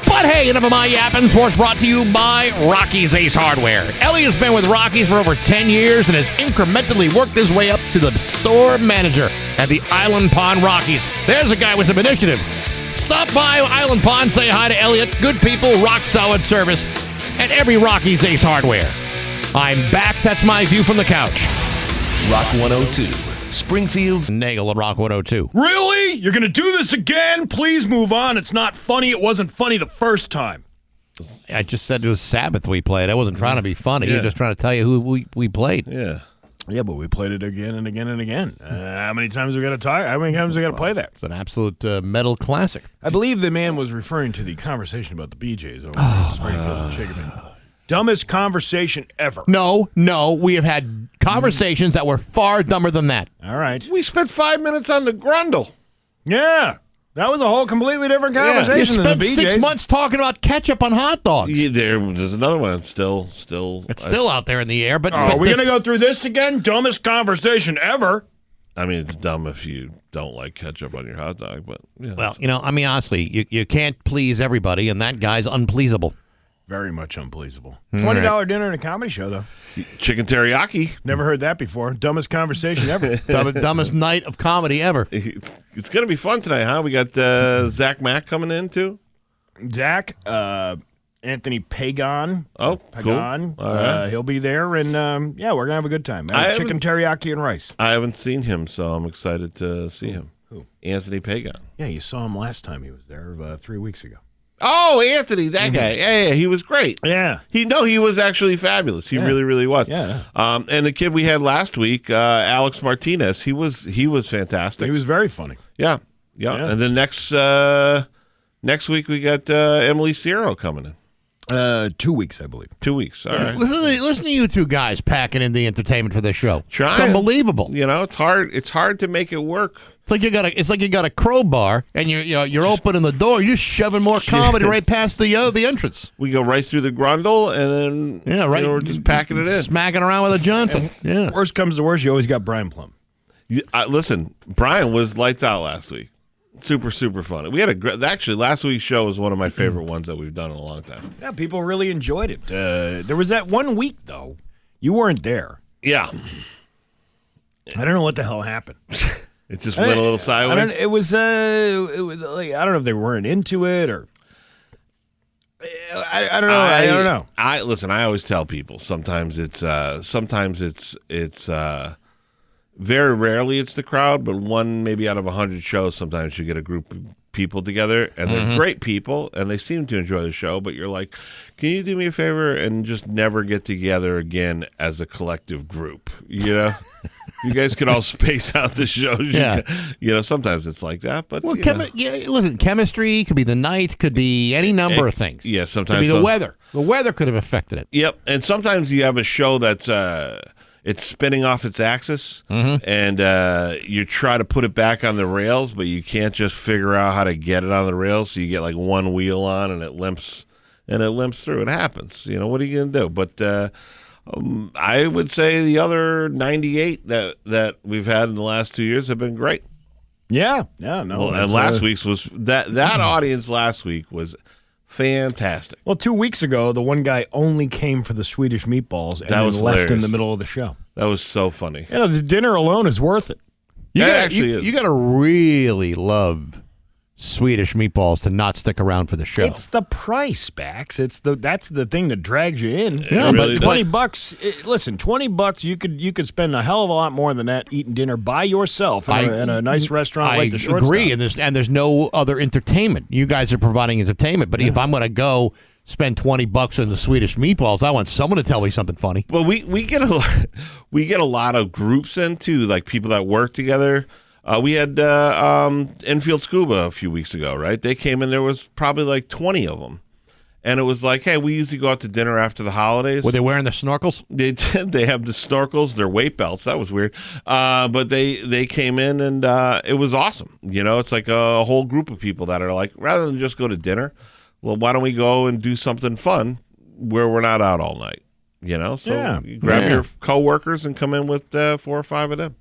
But hey, enough of my yapping. Sports brought to you by Rocky's Ace Hardware. Elliot's been with Rocky's for over 10 years and has incrementally worked his way up to the store manager at the Island Pond Rockies. There's a guy with some initiative. Stop by Island Pond, say hi to Elliot. Good people, rock solid service at every Rocky's Ace Hardware. I'm Bax. That's my view from the couch. Rock 102, Springfield's Nagle at Rock 102. Really? You're going to do this again? Please move on. It's not funny. It wasn't funny the first time. I just said it was Sabbath we played. I wasn't trying to be funny. I'm just trying to tell you who we played. Yeah. Yeah, but we played it again and again and again. How many times we got to tie? How many times we got to play that? It's an absolute metal classic. I believe the man was referring to the conversation about the BJs over in Springfield and Chicopee. Dumbest conversation ever. No, we have had conversations that were far dumber than that. All right. We spent 5 minutes on the Grundle. Yeah. That was a whole completely different You conversation than spent the BJs. 6 months talking about ketchup on hot dogs. Yeah, there's another one. Still. It's still out there in the air. But Are we going to go through this again? Dumbest conversation ever. I mean, it's dumb if you don't like ketchup on your hot dog, but yeah. Well, honestly, you can't please everybody, and that guy's unpleasable. Very much unpleasable. $20 dinner and a comedy show, though. Chicken teriyaki. Never heard that before. Dumbest conversation ever. Dumbest night of comedy ever. It's going to be fun tonight, huh? We got Zach Mack coming in, too. Zach, Anthony Pagan. Oh, Pagan. Cool. All right. He'll be there, and we're going to have a good time. Chicken teriyaki and rice. I haven't seen him, so I'm excited to see him. Who? Anthony Pagan. Yeah, you saw him last time he was there 3 weeks ago. Oh, Anthony, that guy. Yeah, he was great. Yeah. He was actually fabulous. He really, really was. Yeah. And the kid we had last week, Alex Martinez, he was fantastic. He was very funny. Yeah. And then next week we got Emily Cierro coming in. 2 weeks, I believe. 2 weeks. All right. Listen to you two guys packing in the entertainment for this show. Trying. It's unbelievable. It's hard. It's hard to make it work. It's like you got a crowbar and you're opening the door. You're shoving more comedy right past the entrance. We go right through the Grundle and then we're just packing it in, smacking around with a Johnson. Yeah. Worst comes to worst, you always got Brian Plum. Listen, Brian was lights out last week. Super, super fun. We had actually last week's show was one of my favorite ones that we've done in a long time. Yeah, people really enjoyed it. There was that 1 week though, you weren't there. Yeah, I don't know what the hell happened. It just went a little sideways. It was like, I don't know if they weren't into it or I don't know. I don't know. Listen. I always tell people sometimes it's very rarely it's the crowd, but one maybe out of 100 shows, sometimes you get a group of people together, and they're great people, and they seem to enjoy the show, but you're like, can you do me a favor and just never get together again as a collective group? You guys can all space out the shows. Yeah. Sometimes it's like that, but listen, chemistry could be the night, could be any number of things. Yeah, sometimes could be the weather. The weather could have affected it. Yep, and sometimes you have a show that's it's spinning off its axis, and you try to put it back on the rails, but you can't just figure out how to get it on the rails. So you get like one wheel on, and it limps through. It happens. What are you gonna do? But I would say the other 98 that we've had in the last 2 years have been great. Yeah. Well, and last week's was that audience last week was fantastic. Well, 2 weeks ago, the one guy only came for the Swedish meatballs and then left in the middle of the show. That was so funny. The dinner alone is worth it. You got to really love Swedish meatballs to not stick around for the show. It's the price, Bax. That's the thing that drags you in. Yeah, but $20. Listen, $20. You could spend a hell of a lot more than that eating dinner by yourself in a nice restaurant like the Shortstop. I agree, and there's no other entertainment. You guys are providing entertainment, but if I'm going to go spend $20 on the Swedish meatballs, I want someone to tell me something funny. Well, we get a lot of groups in too, like people that work together. We had Enfield Scuba a few weeks ago, right? They came in, there was probably like 20 of them. And it was like, hey, we usually go out to dinner after the holidays. Were they wearing their snorkels? They did. They have the snorkels, their weight belts. That was weird. But they came in, and it was awesome. It's like a whole group of people that are like, rather than just go to dinner, well, why don't we go and do something fun where we're not out all night? Yeah. You grab your coworkers and come in with 4 or 5 of them.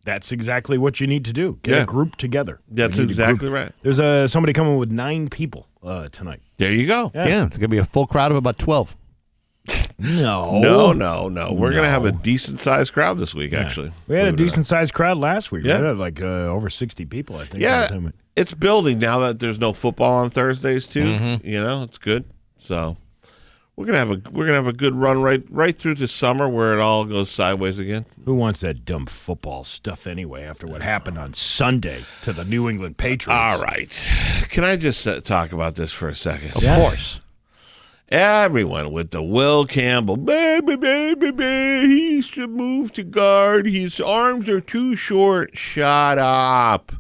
That's exactly what you need to do. Get a group together. That's exactly right. There's somebody coming with 9 people tonight. There you go. Yeah, it's going to be a full crowd of about 12. No. We're going to have a decent-sized crowd this week, actually. We had a decent-sized crowd last week. Yeah. We had like over 60 people, I think. Yeah, it's building now that there's no football on Thursdays, too. Mm-hmm. It's good. So we're gonna have a good run right through the summer where it all goes sideways again. Who wants that dumb football stuff anyway after what happened on Sunday to the New England Patriots? All right. Can I just talk about this for a second? Of course. Everyone with the Will Campbell, baby, he should move to guard. His arms are too short. Shut up.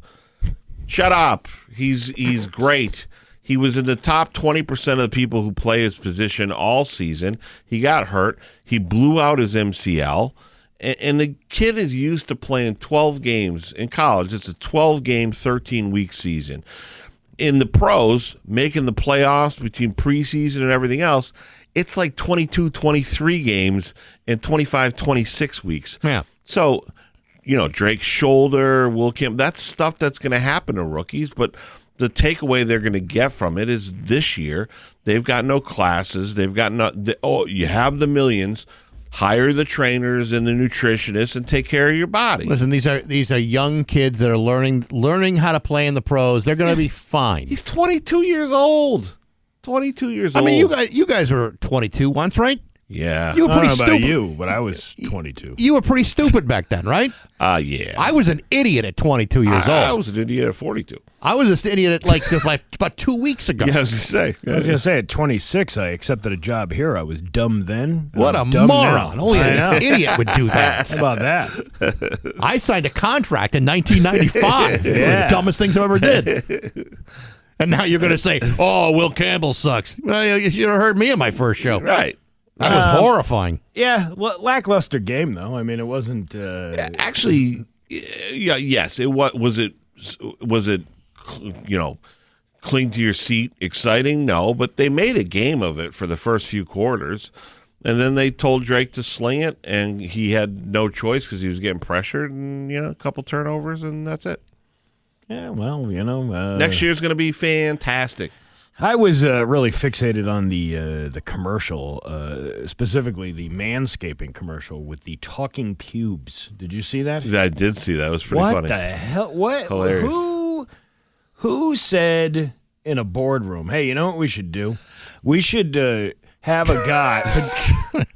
He's great. He was in the top 20% of the people who play his position all season. He got hurt. He blew out his MCL. And the kid is used to playing 12 games in college. It's a 12-game, 13-week season. In the pros, making the playoffs between preseason and everything else, it's like 22, 23 games and 25, 26 weeks. Yeah. So, Drake's shoulder, Will Campbell, that's stuff that's going to happen to rookies, but the takeaway they're going to get from it is this year they've got no classes. They've got you have the millions. Hire the trainers and the nutritionists and take care of your body. Listen, these are young kids that are learning how to play in the pros. They're going to be fine. He's 22 years old. 22 years old. I mean, you guys were 22 once, right? Yeah. You were pretty stupid. About you, but I was 22. You were pretty stupid back then, right? Yeah. I was an idiot at 22 years old. I was an idiot at 42. I was just an idiot at just about 2 weeks ago. Yeah, I was going to say at 26, I accepted a job here. I was dumb then. What a moron. Only an idiot would do that. How about that? I signed a contract in 1995. One of the dumbest things I ever did. And now you're going to say, oh, Will Campbell sucks. Well, you should have heard me in my first show. Right. That was horrifying. Yeah, well, lackluster game, though. I mean, it wasn't... Actually, yes. It was it, cling to your seat, exciting? No, but they made a game of it for the first few quarters, and then they told Drake to sling it, and he had no choice because he was getting pressured, and, a couple turnovers, and that's it. Yeah, well, next year's going to be fantastic. I was really fixated on the commercial, specifically the manscaping commercial with the talking pubes. Did you see that? I did see that. It was pretty funny. What the hell? What? Hilarious. Who said in a boardroom, hey, you know what we should do? We should have a guy.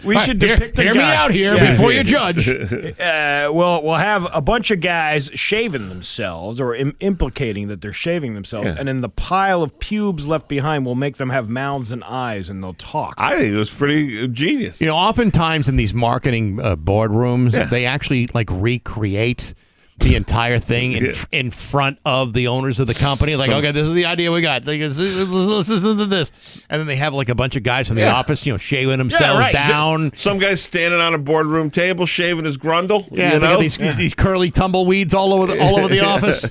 We should depict a guy. Hear me out here before you judge. We'll have a bunch of guys shaving themselves or implicating that they're shaving themselves, and then the pile of pubes left behind will make them have mouths and eyes, and they'll talk. I think it was pretty genius. Oftentimes in these marketing boardrooms, they actually recreate the entire thing in front of the owners of the company. Like, okay, this is the idea we got. Listen to this. And then they have a bunch of guys in the office, shaving themselves down. Some guy's standing on a boardroom table shaving his grundle. Yeah, they got these curly tumbleweeds all over the office.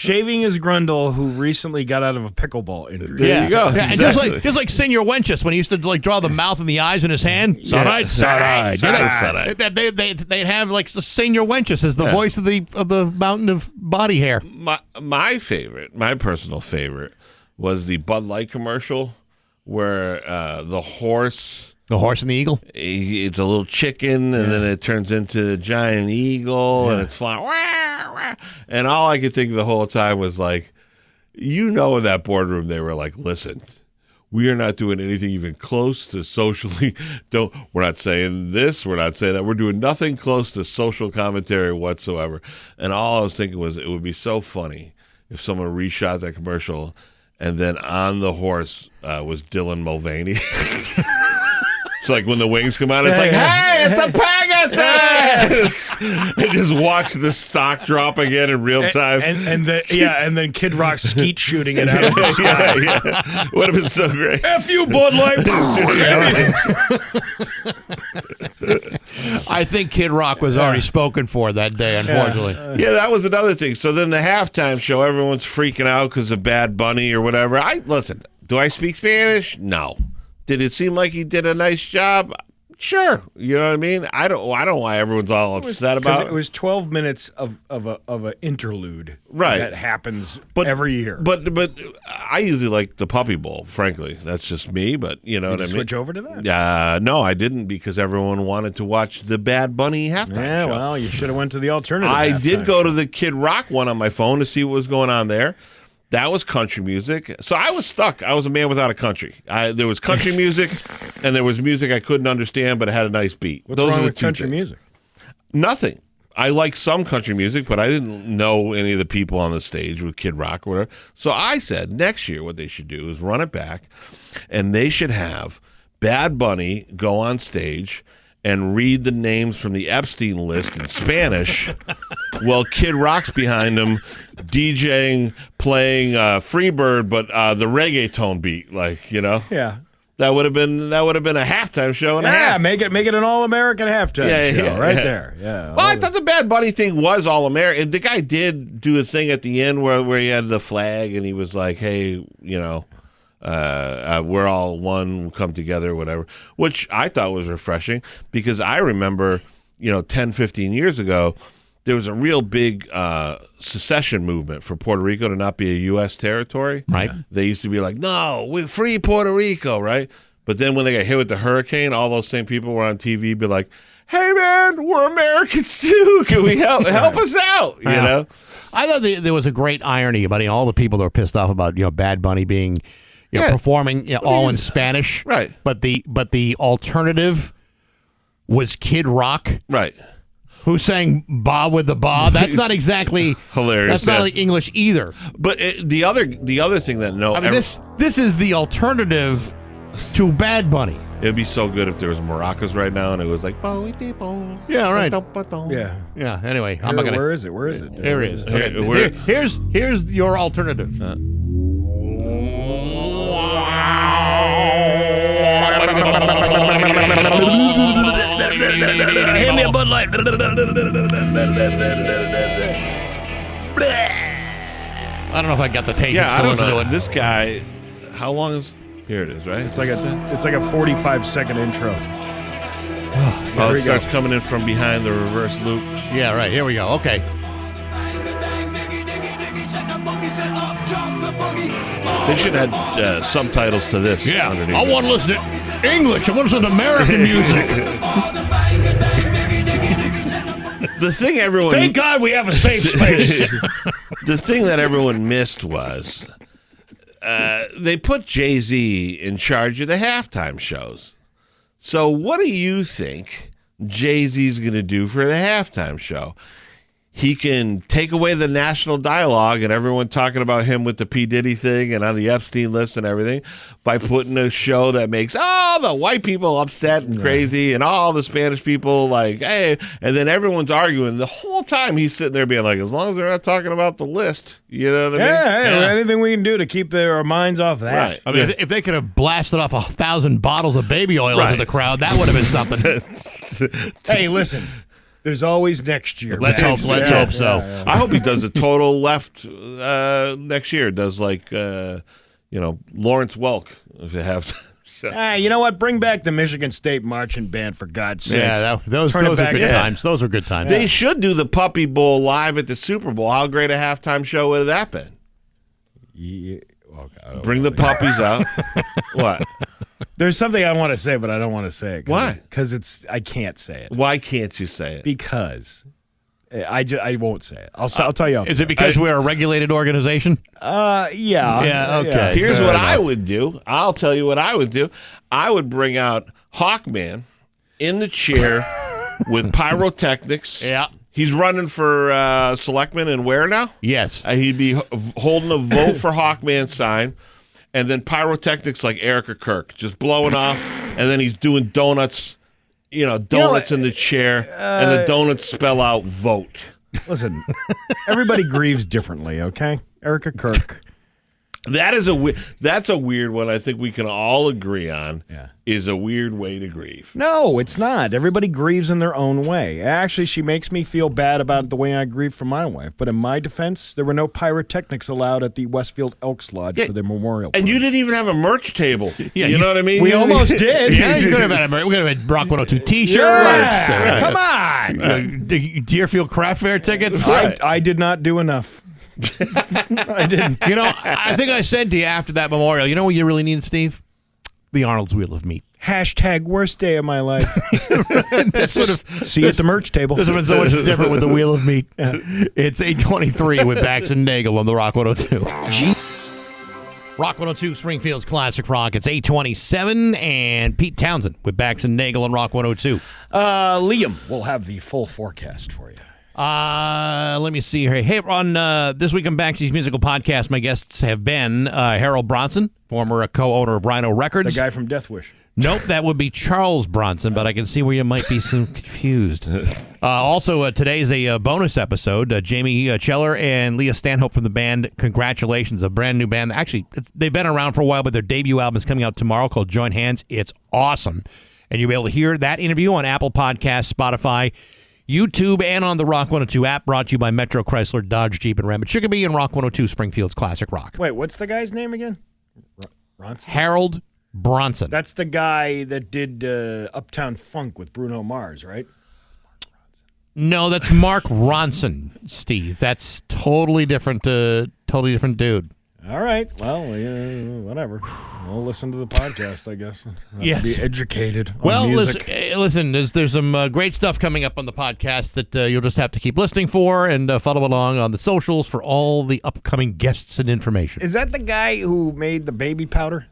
Shaving his grundle, who recently got out of a pickleball injury. There you go. Yeah, exactly. and just like Senior Wenches when he used to draw the mouth and the eyes in his hand. They'd have Senior Wenches as the voice of the mountain of body hair. My personal favorite was the Bud Light commercial where the horse and the eagle. It's a little chicken, and then it turns into a giant eagle, and it's flying. Wah, wah. And all I could think the whole time was in that boardroom they were like, listen, we are not doing anything even close to socially. We're not saying this. We're not saying that. We're doing nothing close to social commentary whatsoever. And all I was thinking was it would be so funny if someone reshot that commercial and then on the horse was Dylan Mulvaney. It's like when the wings come out, it's hey, it's a Pegasus! And just watch the stock drop again in real time. And then Kid Rock skeet shooting it out of the sky. Yeah. Would have been so great. F you, Bud Light! I think Kid Rock was already spoken for that day, unfortunately. Yeah, that was another thing. So then the halftime show, everyone's freaking out because of Bad Bunny or whatever. Listen, do I speak Spanish? No. Did it seem like he did a nice job? Sure, you know what I mean. I don't know why everyone's all upset about it. It was 12 minutes of an interlude, right? That happens every year. But I usually like the Puppy Bowl. Frankly, that's just me. But you know Did what I mean. Switch over to that? No, I didn't because everyone wanted to watch the Bad Bunny halftime show. Yeah, well, you should have went to the alternative. I did go to the Kid Rock one on my phone to see what was going on there. That was country music. So I was stuck. I was a man without a country. There was country music, and there was music I couldn't understand, but it had a nice beat. What's wrong with country music? Nothing. I like some country music, but I didn't know any of the people on the stage with Kid Rock or whatever. So I said next year what they should do is run it back, and they should have Bad Bunny go on stage and read the names from the Epstein list in Spanish while Kid Rock's behind him DJing, playing Freebird, but the reggaeton beat, like, you know? Yeah. That would have been a halftime show and a half. Make it an all-American halftime show right there. Yeah. Well, I thought the Bad Bunny thing was all-American. The guy did do a thing at the end where he had the flag and he was like, hey, you know, we're all one, we'll come together, whatever, which I thought was refreshing because I remember, 10, 15 years ago, there was a real big secession movement for Puerto Rico to not be a U.S. territory. Right. They used to be like, no, we're free Puerto Rico, right? But then when they got hit with the hurricane, all those same people were on TV be like, hey, man, we're Americans too. Can we help us out, you know? I thought there was a great irony about all the people that were pissed off about Bad Bunny being performing all in Spanish. Right. But the alternative was Kid Rock. Right. Who sang "Ba with the Ba"? That's not exactly hilarious. That's not like English either. But the other thing that this is the alternative to Bad Bunny. It'd be so good if there was maracas right now and it was like yeah, right. Yeah. Anyway, I'm not gonna. Where is it? There it is. Okay. Here's your alternative. Hand me a Bud Light. I don't know if I got the patience I to don't listen know. to it. This guy, how long is? Here it is, right? It's like a 45-second intro. It starts coming in from behind the reverse loop. Yeah, right. Here we go. Okay. They should have had subtitles to this. Yeah, underneath I want to listen to English. I want to listen to American music. The thing everyone... Thank God we have a safe space. The thing that everyone missed was they put Jay-Z in charge of the halftime shows. So what do you think Jay-Z's going to do for the halftime show? He can take away the national dialogue and everyone talking about him with the P. Diddy thing and on the Epstein list and everything by putting a show that makes all the white people upset and crazy and all the Spanish people like, hey, and then everyone's arguing. The whole time he's sitting there being like, as long as they're not talking about the list, you know what I mean? Yeah, anything we can do to keep our minds off that. Right. I mean, if they could have blasted off 1,000 bottles of baby oil into the crowd, that would have been something. Hey, listen. There's always next year. Let's hope so. Yeah. I hope he does a total left next year. Does like Lawrence Welk if you have. You know what? Bring back the Michigan State Marching Band for God's sake. Yeah, those are good times. Those are good times. They should do the Puppy Bowl live at the Super Bowl. How great a halftime show would have that been? Yeah. Bring the puppies out. What? There's something I want to say, but I don't want to say it. Why? Because I can't say it. Why can't you say it? Because I won't say it. I'll tell you. Is it because we're a regulated organization? Yeah. Yeah, okay. Here's what I would do. I'll tell you what I would do. I would bring out Hawkman in the chair with pyrotechnics. Yeah. He's running for selectman and where now? Yes. He'd be holding a vote for Hawkman sign. And then pyrotechnics like Erica Kirk, just blowing off. And then he's doing donuts, donuts in the chair. And the donuts spell out vote. Listen, everybody grieves differently, okay? Erica Kirk. That's a weird one. I think we can all agree on. Yeah. Is a weird way to grieve. No, it's not. Everybody grieves in their own way. Actually, she makes me feel bad about the way I grieve for my wife. But in my defense, there were no pyrotechnics allowed at the Westfield Elks Lodge for their memorial. And you didn't even have a merch table. Yeah, you know what I mean? We almost did. Yeah, you could have had we could have had Rock 102 T-shirts. Yeah, come on. Deerfield Craft Fair tickets. I did not do enough. I didn't. You know, I think I said to you after that memorial, you know what you really need, Steve? The Arnold's Wheel of Meat. # worst day of my life. That's sort of, see you at the merch table. This would have been so much different with the Wheel of Meat. Yeah. It's 8:23 with Bax and Nagle on the Rock 102. Rock 102, Springfield's Classic Rock. It's 8:27, and Pete Townsend with Bax and Nagle on Rock 102. Liam will have the full forecast for you. Let me see here. Hey, on This Week on Baxi's Musical Podcast, my guests have been Harold Bronson, former co-owner of Rhino Records. The guy from Death Wish. Nope, that would be Charles Bronson, but I can see where you might be some confused. Also, today is a bonus episode. Jamie Cheller and Leah Stanhope from the band, congratulations, a brand new band. Actually, they've been around for a while, but their debut album is coming out tomorrow called Join Hands. It's awesome. And you'll be able to hear that interview on Apple Podcasts, Spotify, YouTube, and on the Rock 102 app, brought to you by Metro Chrysler, Dodge, Jeep, and Ram at Chicopee and Rock 102, Springfield's Classic Rock. Wait, what's the guy's name again? Ronson? Harold Bronson. That's the guy that did Uptown Funk with Bruno Mars, right? No, that's Mark Ronson, Steve. That's totally different dude. All right. Well, whatever. We'll listen to the podcast, I guess. Yes. To be educated on music. Listen, there's some great stuff coming up on the podcast that you'll just have to keep listening for and follow along on the socials for all the upcoming guests and information. Is that the guy who made the baby powder?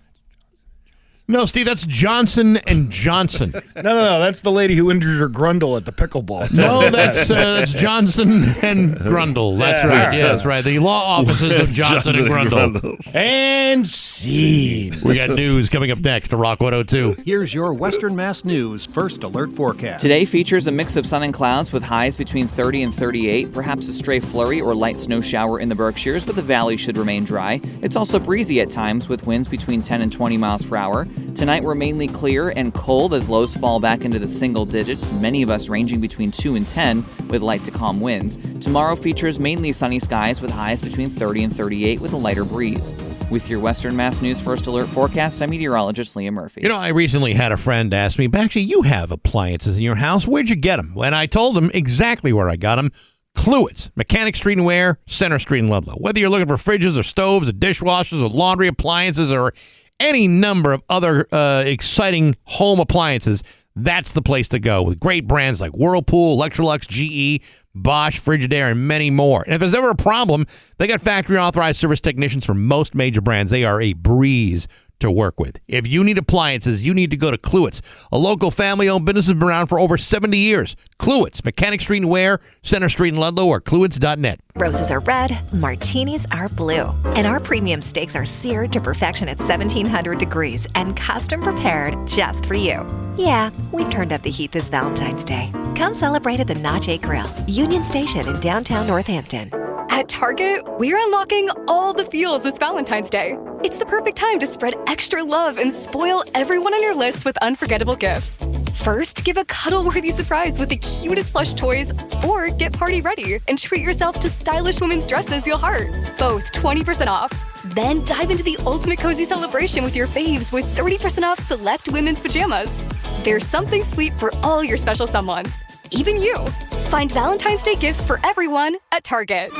No, Steve, that's Johnson & Johnson. No, that's the lady who injured her grundle at the pickleball. No, that's Johnson and Grundle. That's right. Yeah, that's right. The law offices of Johnson and Grundle. And scene. We got news coming up next to Rock 102. Here's your Western Mass News First Alert forecast. Today features a mix of sun and clouds with highs between 30 and 38, perhaps a stray flurry or light snow shower in the Berkshires, but the valley should remain dry. It's also breezy at times with winds between 10 and 20 miles per hour. Tonight we're mainly clear and cold as lows fall back into the single digits, many of us ranging between 2 and 10 with light to calm winds. Tomorrow features mainly sunny skies with highs between 30 and 38 with a lighter breeze. With your Western Mass News First Alert forecast, I'm meteorologist Liam Murphy. You know, I recently had a friend ask me, Baxter, you have appliances in your house. Where'd you get them? When I told him exactly where I got them. Cluets, Mechanic Street and Ware, Center Street in Ludlow. Whether you're looking for fridges or stoves or dishwashers or laundry appliances or any number of other exciting home appliances, that's the place to go with great brands like Whirlpool, Electrolux, GE, Bosch, Frigidaire, and many more. And if there's ever a problem, they got factory authorized service technicians for most major brands. They are a breeze to work with. If you need appliances, you need to go to Cluets, a local family-owned business that's been around for over 70 years. Cluets, Mechanic Street and Ware, Center Street in Ludlow, or Cluets.net. Roses are red, martinis are blue, and our premium steaks are seared to perfection at 1,700 degrees and custom prepared just for you. Yeah, we've turned up the heat this Valentine's Day. Come celebrate at the Nache Grill, Union Station in downtown Northampton. At Target, we're unlocking all the feels this Valentine's Day. It's the perfect time to spread extra love and spoil everyone on your list with unforgettable gifts. First, give a cuddle-worthy surprise with the cutest plush toys, or get party ready and treat yourself to stylish women's dresses you'll heart. Both 20% off. Then dive into the ultimate cozy celebration with your faves with 30% off select women's pajamas. There's something sweet for all your special someones, even you. Find Valentine's Day gifts for everyone at Target.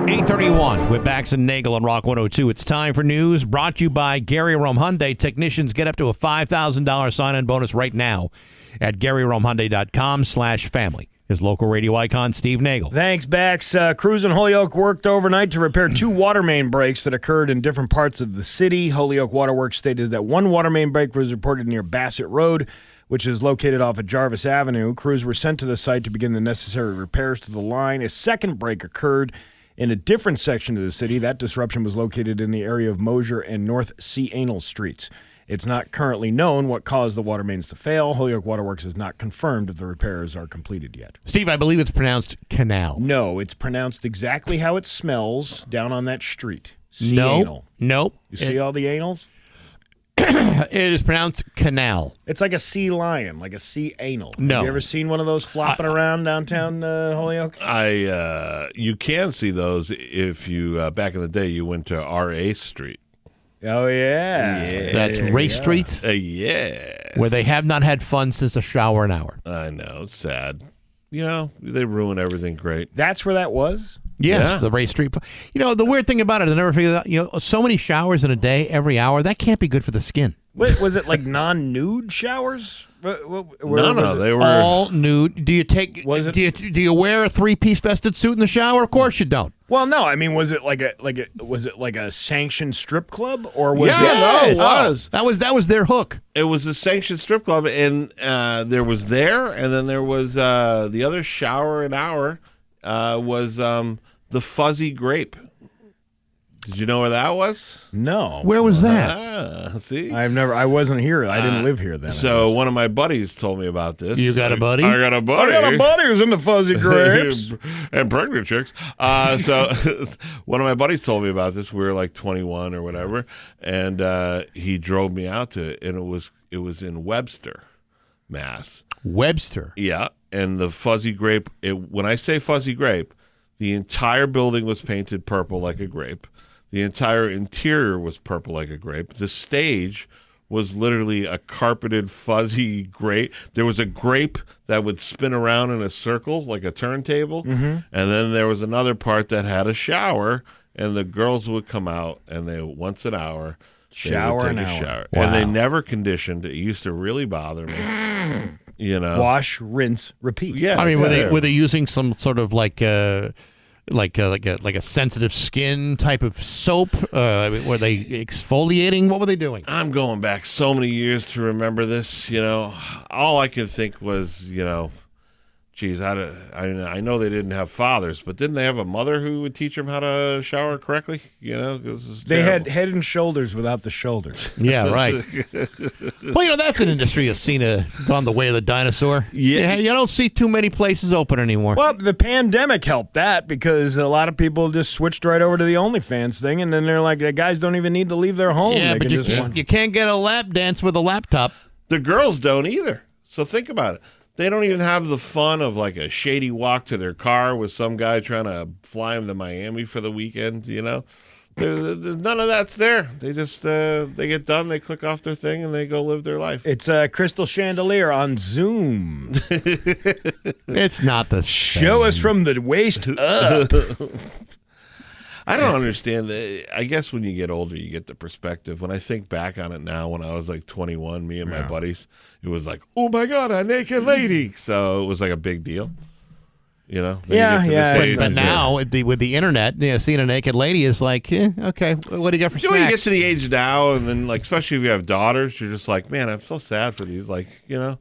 8:31 with Bax and Nagle on Rock 102. It's time for news brought to you by Gary Rome Hyundai. Technicians get up to a $5,000 sign-on bonus right now at GaryRomeHyundai.com/family. His local radio icon, Steve Nagle. Thanks, Bax. Crews in Holyoke worked overnight to repair 2 water main breaks that occurred in different parts of the city. Holyoke Waterworks stated that 1 water main break was reported near Bassett Road, which is located off of Jarvis Avenue. Crews were sent to the site to begin the necessary repairs to the line. A second break occurred in a different section of the city. That disruption was located in the area of Mosier and North Sea Anal Streets. It's not currently known what caused the water mains to fail. Holyoke Waterworks has not confirmed if the repairs are completed yet. Steve, I believe it's pronounced canal. No, it's pronounced exactly how it smells down on that street. No. You see all the anals? It is pronounced canal. It's like a sea lion, like a sea anal. No. Have you ever seen one of those flopping around downtown Holyoke? You can see those if you back in the day you went to R.A. Street. Oh, yeah. That's Ray Street? Yeah. Where they have not had fun since a shower an hour. I know. It's sad. They ruin everything great. That's where that was? Yes, the Ray Street. The weird thing about it, I never figured out, so many showers in a day, every hour, that can't be good for the skin. Wait, was it like non-nude showers? No, they were all nude. Do you take? Was it? Do you wear a 3-piece vested suit in the shower? Of course you don't. Well, no. I mean, was it like a sanctioned strip club or was it was. That was their hook. It was a sanctioned strip club, and there was and then there was the other shower an hour was the Fuzzy Grape. Did you know where that was? No. Where was that? See? I wasn't here. I didn't live here then. So one of my buddies told me about this. You got a buddy? I got a buddy. I got a buddy who's into Fuzzy Grapes. And pregnant chicks. So one of my buddies told me about this. We were like 21 or whatever. And he drove me out to it. And it was in Webster, Mass. Webster? Yeah. And the Fuzzy Grape, when I say Fuzzy Grape, the entire building was painted purple like a grape. The entire interior was purple like a grape. The stage was literally a carpeted fuzzy grape. There was a grape that would spin around in a circle like a turntable. Mm-hmm. And then there was another part that had a shower, and the girls would come out, and they once an hour shower. Wow. And they never conditioned. It used to really bother me. Wash, rinse, repeat. Yeah. I mean, were they using some sort of like a sensitive skin type of soap? Were they exfoliating? What were they doing? I'm going back so many years to remember this. All I could think was, geez, I know they didn't have fathers, but didn't they have a mother who would teach them how to shower correctly? They had Head and Shoulders without the shoulders. Yeah, right. Well, that's an industry that's gone the way of the dinosaur. Yeah. You don't see too many places open anymore. Well, the pandemic helped that because a lot of people just switched right over to the OnlyFans thing, and then they're like, the guys don't even need to leave their home. Yeah, but you can't get a lap dance with a laptop. The girls don't either. So think about it. They don't even have the fun of like a shady walk to their car with some guy trying to fly them to Miami for the weekend, There's none of that's there. They just they get done, they click off their thing, and they go live their life. It's a crystal chandelier on Zoom. It's not the same. Show us from the waist up. I don't understand. I guess when you get older, you get the perspective. When I think back on it now, when I was like 21, me and my buddies, it was like, oh my God, a naked lady. So it was like a big deal. But now with the internet, seeing a naked lady is like, okay, what do you got for snacks? You get to the age now, and then like, especially if you have daughters, you're just like, man, I'm so sad for these. Like, you have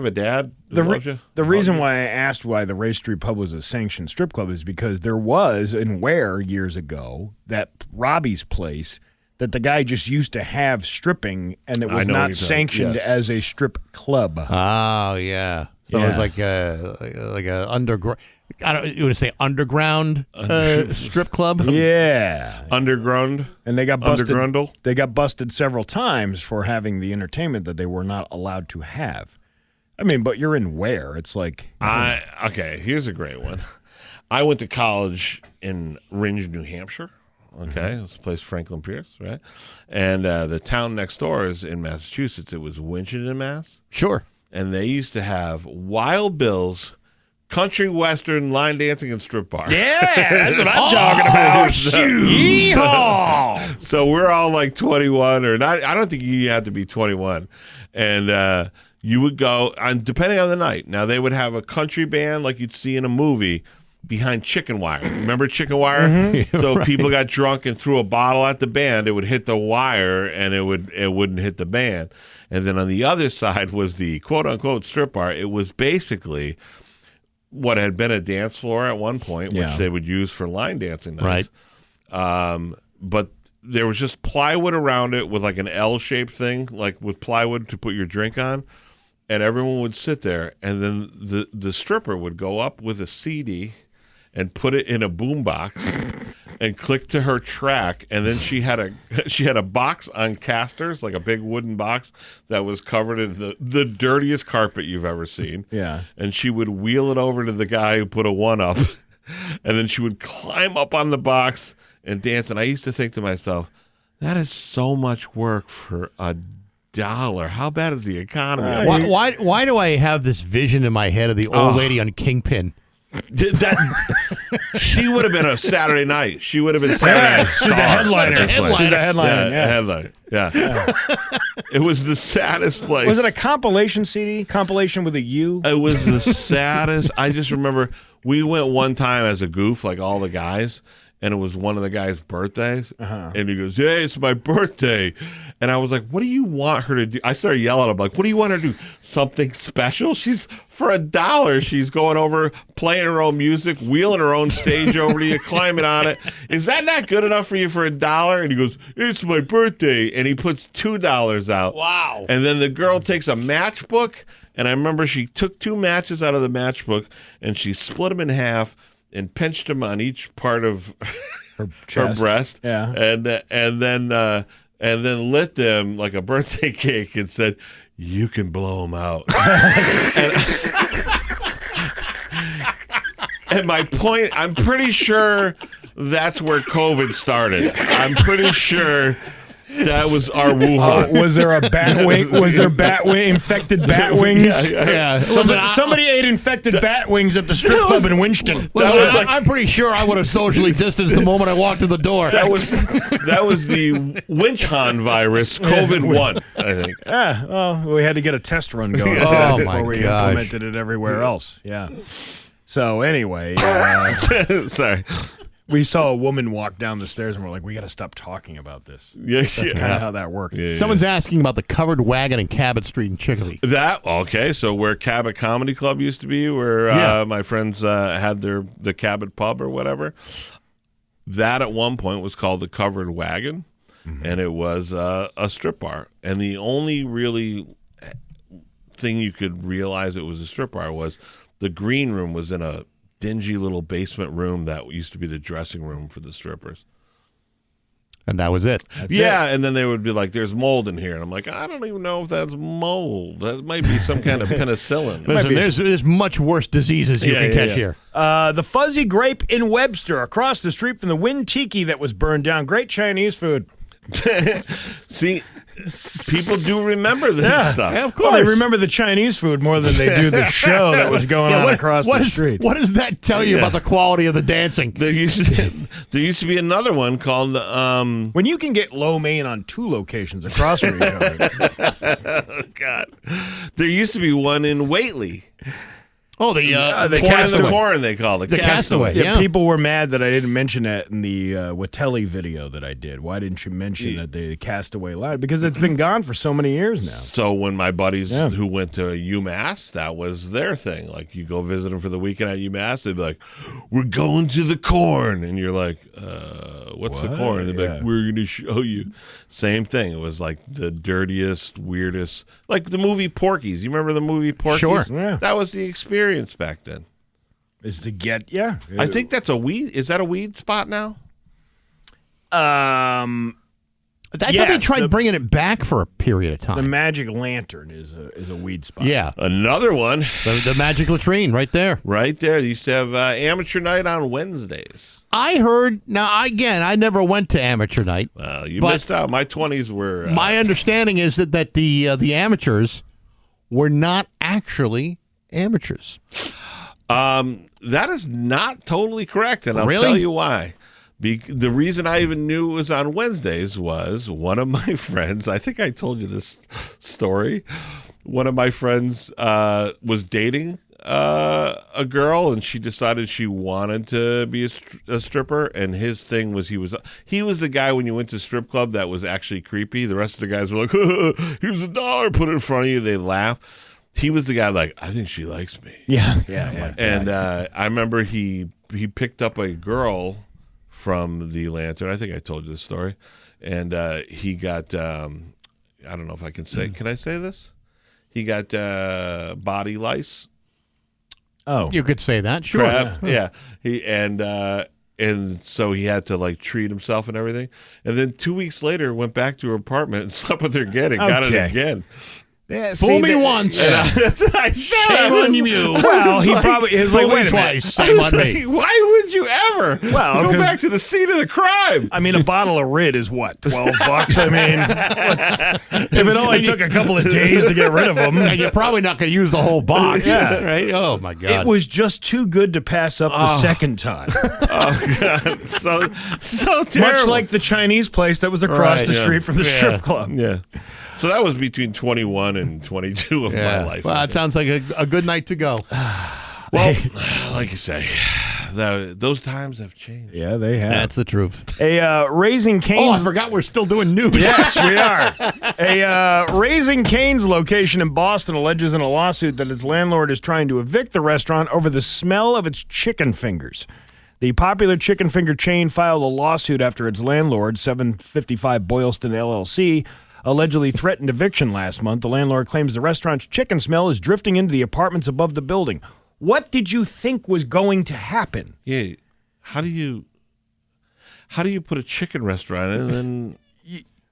a dad who loves you. The reason why I asked why the Ray Street Pub was a sanctioned strip club is because there was in Ware years ago that Robbie's place that the guy just used to have stripping, and it was not sanctioned as a strip club. Oh yeah. So it was like a underground. You would say underground strip club. Yeah, underground. And they got busted. They got busted several times for having the entertainment that they were not allowed to have. I mean, but you're in Ware. It's like okay. Here's a great one. I went to college in Ringe, New Hampshire. Okay, it's a place Franklin Pierce, right? And the town next door is in Massachusetts. It was Winchendon, Mass. Sure. And they used to have Wild Bill's country western line dancing and strip bar. Yeah, that's what I'm talking about. Yeehaw! So we're all like 21 or not. I don't think you have to be 21. And you would go, and depending on the night. Now, they would have a country band like you'd see in a movie behind chicken wire. Remember chicken wire? Mm-hmm. So people got drunk and threw a bottle at the band. It would hit the wire, and it wouldn't hit the band. And then on the other side was the quote-unquote strip bar. It was basically what had been a dance floor at one point, which they would use for line dancing nights. Right. But there was just plywood around it with like an L-shaped thing, like with plywood to put your drink on, and everyone would sit there, and then the stripper would go up with a CD and put it in a boombox and click to her track, and then she had a box on casters, like a big wooden box that was covered in the dirtiest carpet you've ever seen. Yeah. And she would wheel it over to the guy who put a one up, and then she would climb up on the box and dance. And I used to think to myself, that is so much work for $1. How bad is the economy? Why do I have this vision in my head of the old lady on Kingpin? She would have been a Saturday night. She would have been Saturday night She's the headliner. She's the headliner. Yeah. Headliner. Yeah. It was the saddest place. Was it a compilation CD? Compilation with a U? It was the saddest. I just remember we went one time as a goof, like all the guys, and it was one of the guys' birthdays. And he goes, "Hey, it's my birthday." And I was like, "What do you want her to do?" I started yelling at him, like, "What do you want her to do? Something special? She's for $1. She's going over, playing her own music, wheeling her own stage over to you, climbing on it. Is that not good enough for you for $1?" And he goes, "It's my birthday." And he puts $2 out. Wow. And then the girl takes a matchbook, and I remember she took 2 matches out of the matchbook, and she split them in half and pinched them on each part of her breast, and then lit them like a birthday cake and said, "You can blow them out." and my point, I'm pretty sure that's where COVID started. I'm pretty sure that was our Wuhan. Was there a bat wing? Was there infected bat wings? Yeah. Somebody ate infected bat wings at the strip club in Winston. I'm pretty sure I would have socially distanced the moment I walked through the door. That was the Winchhan virus, COVID-1, I think. Yeah, well, we had to get a test run going before we implemented it everywhere else. Yeah. So anyway, sorry. We saw a woman walk down the stairs, and we're like, we got to stop talking about this. Yes, That's kind of how that worked. Someone's asking about the covered wagon in Cabot Street in Chicopee. Okay, so where Cabot Comedy Club used to be, where my friends had the Cabot pub or whatever, that at one point was called the Covered Wagon, and it was a strip bar. And the only really thing you could realize it was a strip bar was the green room was in a dingy little basement room that used to be the dressing room for the strippers. And that was it. And then they would be like, "There's mold in here." And I'm like, "I don't even know if that's mold. That might be some kind of penicillin." Listen, there's much worse diseases you can catch here. The Fuzzy Grape in Webster, across the street from the Wind Tiki that was burned down. Great Chinese food. See, people do remember this stuff. Yeah, of course. Well, they remember the Chinese food more than they do the show that was going on across the street. What does that tell you about the quality of the dancing? There used to be another one called when you can get lo mein on 2 locations across from each other. Oh, God. There used to be one in Whately. Oh, the Castaway. Corn, they call it. The Castaway. Yeah, people were mad that I didn't mention that in the Watelli video that I did. Why didn't you mention that the Castaway line? Because it's been gone for so many years now. So when my buddies who went to UMass, that was their thing. Like, you go visit them for the weekend at UMass, they'd be like, "We're going to the Corn." And you're like, what's the Corn? And they'd be like, "We're going to show you." Same thing. It was like the dirtiest, weirdest, like the movie Porky's. You remember the movie Porky's? Sure. Yeah. That was the experience back then. Is to get, I think that's a weed. Is that a weed spot now? I thought they tried bringing it back for a period of time. The Magic Lantern is a weed spot. Yeah. Another one. The Magic Latrine right there. Right there. They used to have amateur night on Wednesdays. I heard, now again, I never went to amateur night. Well, you missed out. My 20s were... my understanding is that the amateurs were not actually amateurs. That is not totally correct, and I'll tell you why. The reason I even knew it was on Wednesdays was one of my friends, I think I told you this story, one of my friends was dating a girl, and she decided she wanted to be a stripper, and his thing was he was the guy when you went to strip club that was actually creepy. The rest of the guys were like, "Here's $1, put it in front of you." They laugh. He was the guy like, "I think she likes me." Yeah. And I remember he picked up a girl from the Lantern. I think I told you this story. and he got. I don't know if I can say. Can I say this? He got body lice. Oh, you could say that. Sure. Crap. Yeah. And so he had to like treat himself and everything. And then 2 weeks later, went back to her apartment and slept with her again and got it again. Yeah, Fool me once. Shame on you. Well, he probably is like, wait a twice. minute. Shame on me. Why would you ever go 'cause- back to the scene of the crime? I mean, a bottle of Rid is what, $12? I mean, if it only took a couple of days to get rid of them. And you're probably not going to use the whole box. Yeah. Right? Oh, my God. It was just too good to pass up the second time. Oh, God. So terrible. Much like the Chinese place that was across Right, the yeah. street from the strip club. Yeah. So that was between 21 and 22 of my life. Well, it sounds like a good night to go. Well, like you say, those times have changed. Yeah, they have. That's the truth. A Raising Cane's. Oh, I forgot we're still doing news. Yes, we are. A Raising Cane's location in Boston alleges in a lawsuit that its landlord is trying to evict the restaurant over the smell of its chicken fingers. The popular chicken finger chain filed a lawsuit after its landlord, 755 Boylston LLC, allegedly threatened eviction last month. The landlord claims the restaurant's chicken smell is drifting into the apartments above the building. What did you think was going to happen? Yeah. How do you put a chicken restaurant in and then...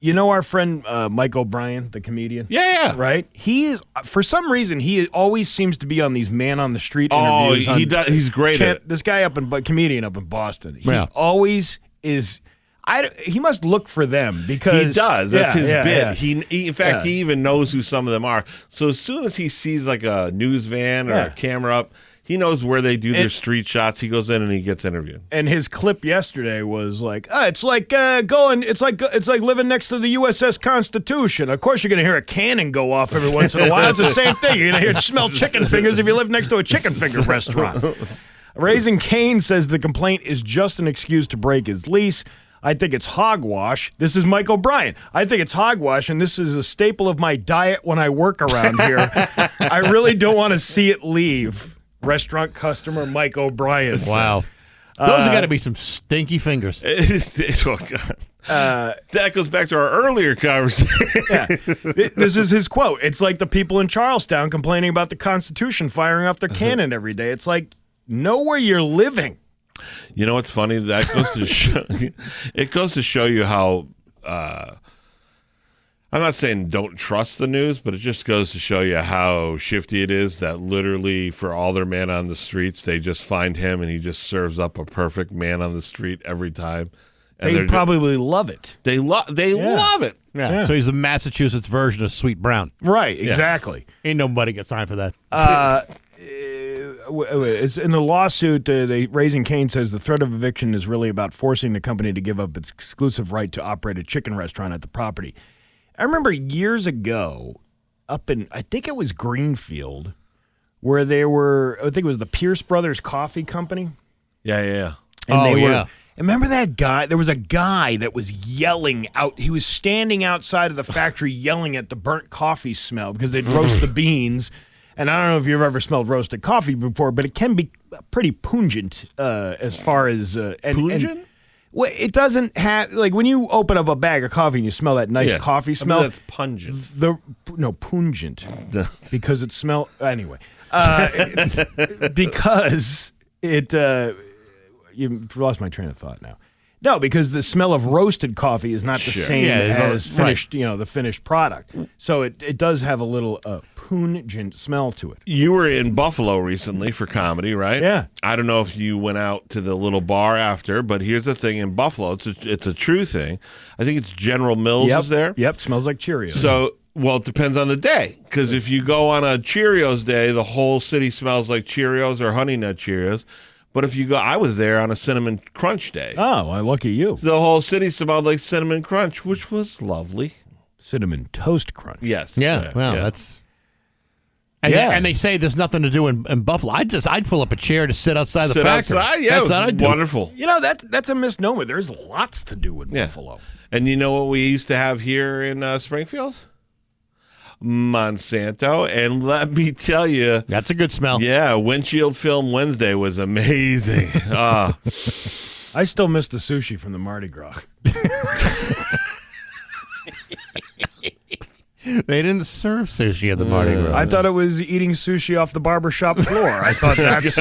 You know our friend Mike O'Brien, the comedian? Yeah. Right? He is, for some reason, he always seems to be on these man-on-the-street interviews. Oh, he does. He's great at it. This guy comedian up in Boston. He Yeah. always is... he must look for them because... He does. That's his bit. Yeah. He in fact, he even knows who some of them are. So as soon as he sees like a news van or a camera up, he knows where they do their street shots. He goes in and he gets interviewed. And his clip yesterday was like, it's like living next to the USS Constitution. Of course, you're going to hear a cannon go off every once in a while. It's the same thing. You're going to smell chicken fingers if you live next to a chicken finger restaurant. Raising Cane says the complaint is just an excuse to break his lease. I think it's hogwash. This is Mike O'Brien. I think it's hogwash, and this is a staple of my diet when I work around here. I really don't want to see it leave. Restaurant customer Mike O'Brien. Wow. Those have got to be some stinky fingers. Oh, God. That goes back to our earlier conversation. Yeah. This is his quote. It's like the people in Charlestown complaining about the Constitution firing off their cannon every day. It's like, know where you're living. You know what's funny? That goes to show, it goes to show you how I'm not saying don't trust the news, but it just goes to show you how shifty it is that literally for all their man on the streets, they just find him and he just serves up a perfect man on the street every time. And they probably love it. They love it. Yeah. So he's the Massachusetts version of Sweet Brown. Right, exactly. Ain't nobody got time for that. It's in the lawsuit, Raising Cane says the threat of eviction is really about forcing the company to give up its exclusive right to operate a chicken restaurant at the property. I remember years ago, up in, I think it was Greenfield, where they were, I think it was the Pierce Brothers Coffee Company. Yeah. And they were, remember that guy? There was a guy that was yelling out. He was standing outside of the factory yelling at the burnt coffee smell because they'd roast the beans. And I don't know if you've ever smelled roasted coffee before, but it can be pretty pungent as far as... pungent? Well, it doesn't have... Like, when you open up a bag of coffee and you smell that nice coffee smell... I mean, that's pungent. Pungent. Because it smells... Anyway. Because it... you lost my train of thought now. No, because the smell of roasted coffee is not the same as finished, the finished product. So it does have a little pungent smell to it. You were in Buffalo recently for comedy, right? Yeah. I don't know if you went out to the little bar after, but here's the thing in Buffalo. It's a true thing. I think it's General Mills is there. Yep, smells like Cheerios. So, well, it depends on the day. Because if you go on a Cheerios day, the whole city smells like Cheerios or Honey Nut Cheerios. But if you go, I was there on a Cinnamon Crunch day. Oh, well, lucky you. The whole city smelled like Cinnamon Crunch, which was lovely. Cinnamon Toast Crunch. Yes. Yeah, that's... And they say there's nothing to do in Buffalo. I'd pull up a chair to sit outside the factory. Outside? Yeah, that's what I'd do. Wonderful. That's a misnomer. There's lots to do in Buffalo. And you know what we used to have here in Springfield? Monsanto, and let me tell you, that's a good smell. Yeah, Windshield Film Wednesday was amazing. I still miss the sushi from the Mardi Gras. They didn't serve sushi at the Mardi Gras. I thought it was eating sushi off the barbershop floor. I thought that's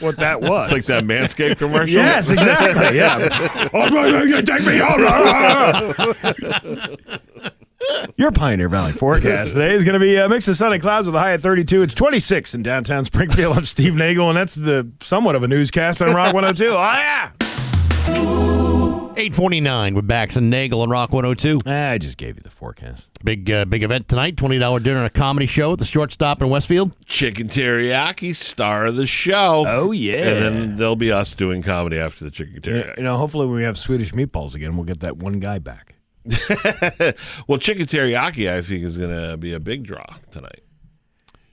what that was. It's like that Manscaped commercial. Yes, exactly. Yeah. Take me home. Your Pioneer Valley forecast today is going to be a mix of sunny clouds with a high of 32. It's 26 in downtown Springfield. I'm Steve Nagle, and that's the somewhat of a newscast on Rock 102. Oh, yeah. 8:49 with Bax and Nagle on Rock 102. I just gave you the forecast. Big event tonight, $20 dinner and a comedy show at the Shortstop in Westfield. Chicken teriyaki, star of the show. Oh, yeah. And then there'll be us doing comedy after the chicken teriyaki. You know, hopefully when we have Swedish meatballs again, we'll get that one guy back. Well, chicken teriyaki, I think, is going to be a big draw tonight.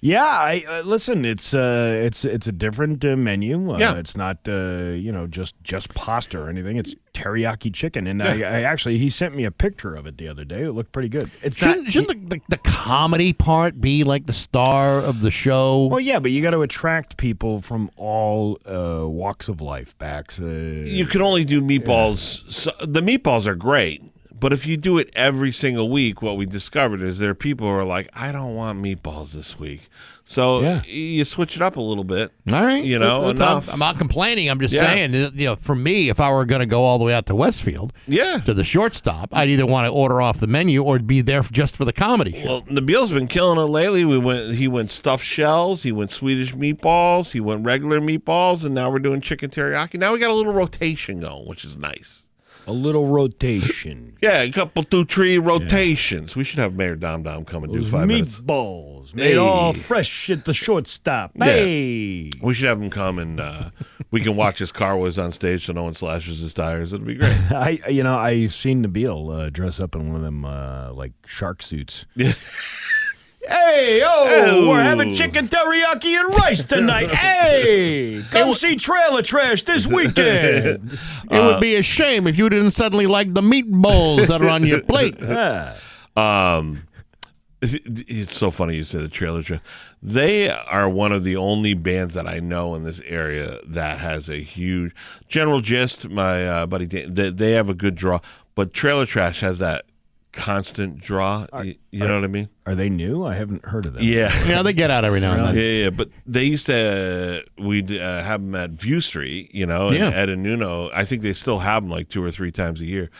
Yeah, listen. It's a different menu. It's not just pasta or anything. It's teriyaki chicken, and I actually he sent me a picture of it the other day. It looked pretty good. Shouldn't the comedy part be like the star of the show? Well, yeah, but you got to attract people from all walks of life. Bax. You can only do meatballs. Yeah. So the meatballs are great. But if you do it every single week, what we discovered is there are people who are like, I don't want meatballs this week. So you switch it up a little bit. All right. Enough. I'm not complaining. I'm just saying, for me, if I were going to go all the way out to Westfield to the Shortstop, I'd either want to order off the menu or be there just for the comedy show. Well, Nabil's been killing it lately. He went stuffed shells. He went Swedish meatballs. He went regular meatballs. And now we're doing chicken teriyaki. Now we got a little rotation going, which is nice. A little rotation. Yeah, a couple, 2-3 rotations. We should have Mayor Dom come and do 5 minutes. Meatballs made all fresh at the Shortstop. Hey! Yeah. We should have him come and we can watch his car was on stage so no one slashes his tires. It'll be great. I've seen Nabil dress up in one of them like shark suits. Yeah. Hey, we're having chicken teriyaki and rice tonight. Hey, come see Trailer Trash this weekend. It would be a shame if you didn't suddenly like the meatballs that are on your plate. It's so funny you say the Trailer Trash. They are one of the only bands that I know in this area that has a huge General Gist. My buddy Dan, they have a good draw, but Trailer Trash has that constant draw. You know what I mean? Are they new? I haven't heard of them. Yeah, they get out every now and then. Yeah, but they used to we'd have them at View Street, and Ed and Nuno. I think they still have them like 2 or 3 times a year.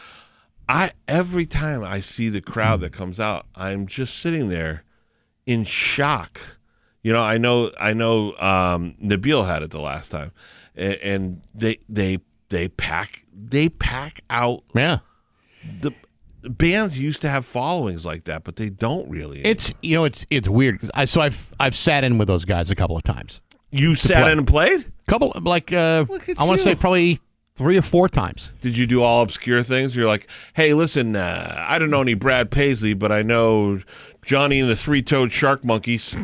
Every time I see the crowd that comes out, I'm just sitting there in shock. I know Nabil had it the last time, and they pack out. Yeah. The bands used to have followings like that, but they don't really. It's weird. So I've sat in with those guys a couple of times. You sat in and played? Couple I want to say probably 3 or 4 times. Did you do all obscure things? You're like, hey, listen, I don't know any Brad Paisley, but I know Johnny and the Three-Toed Shark Monkeys.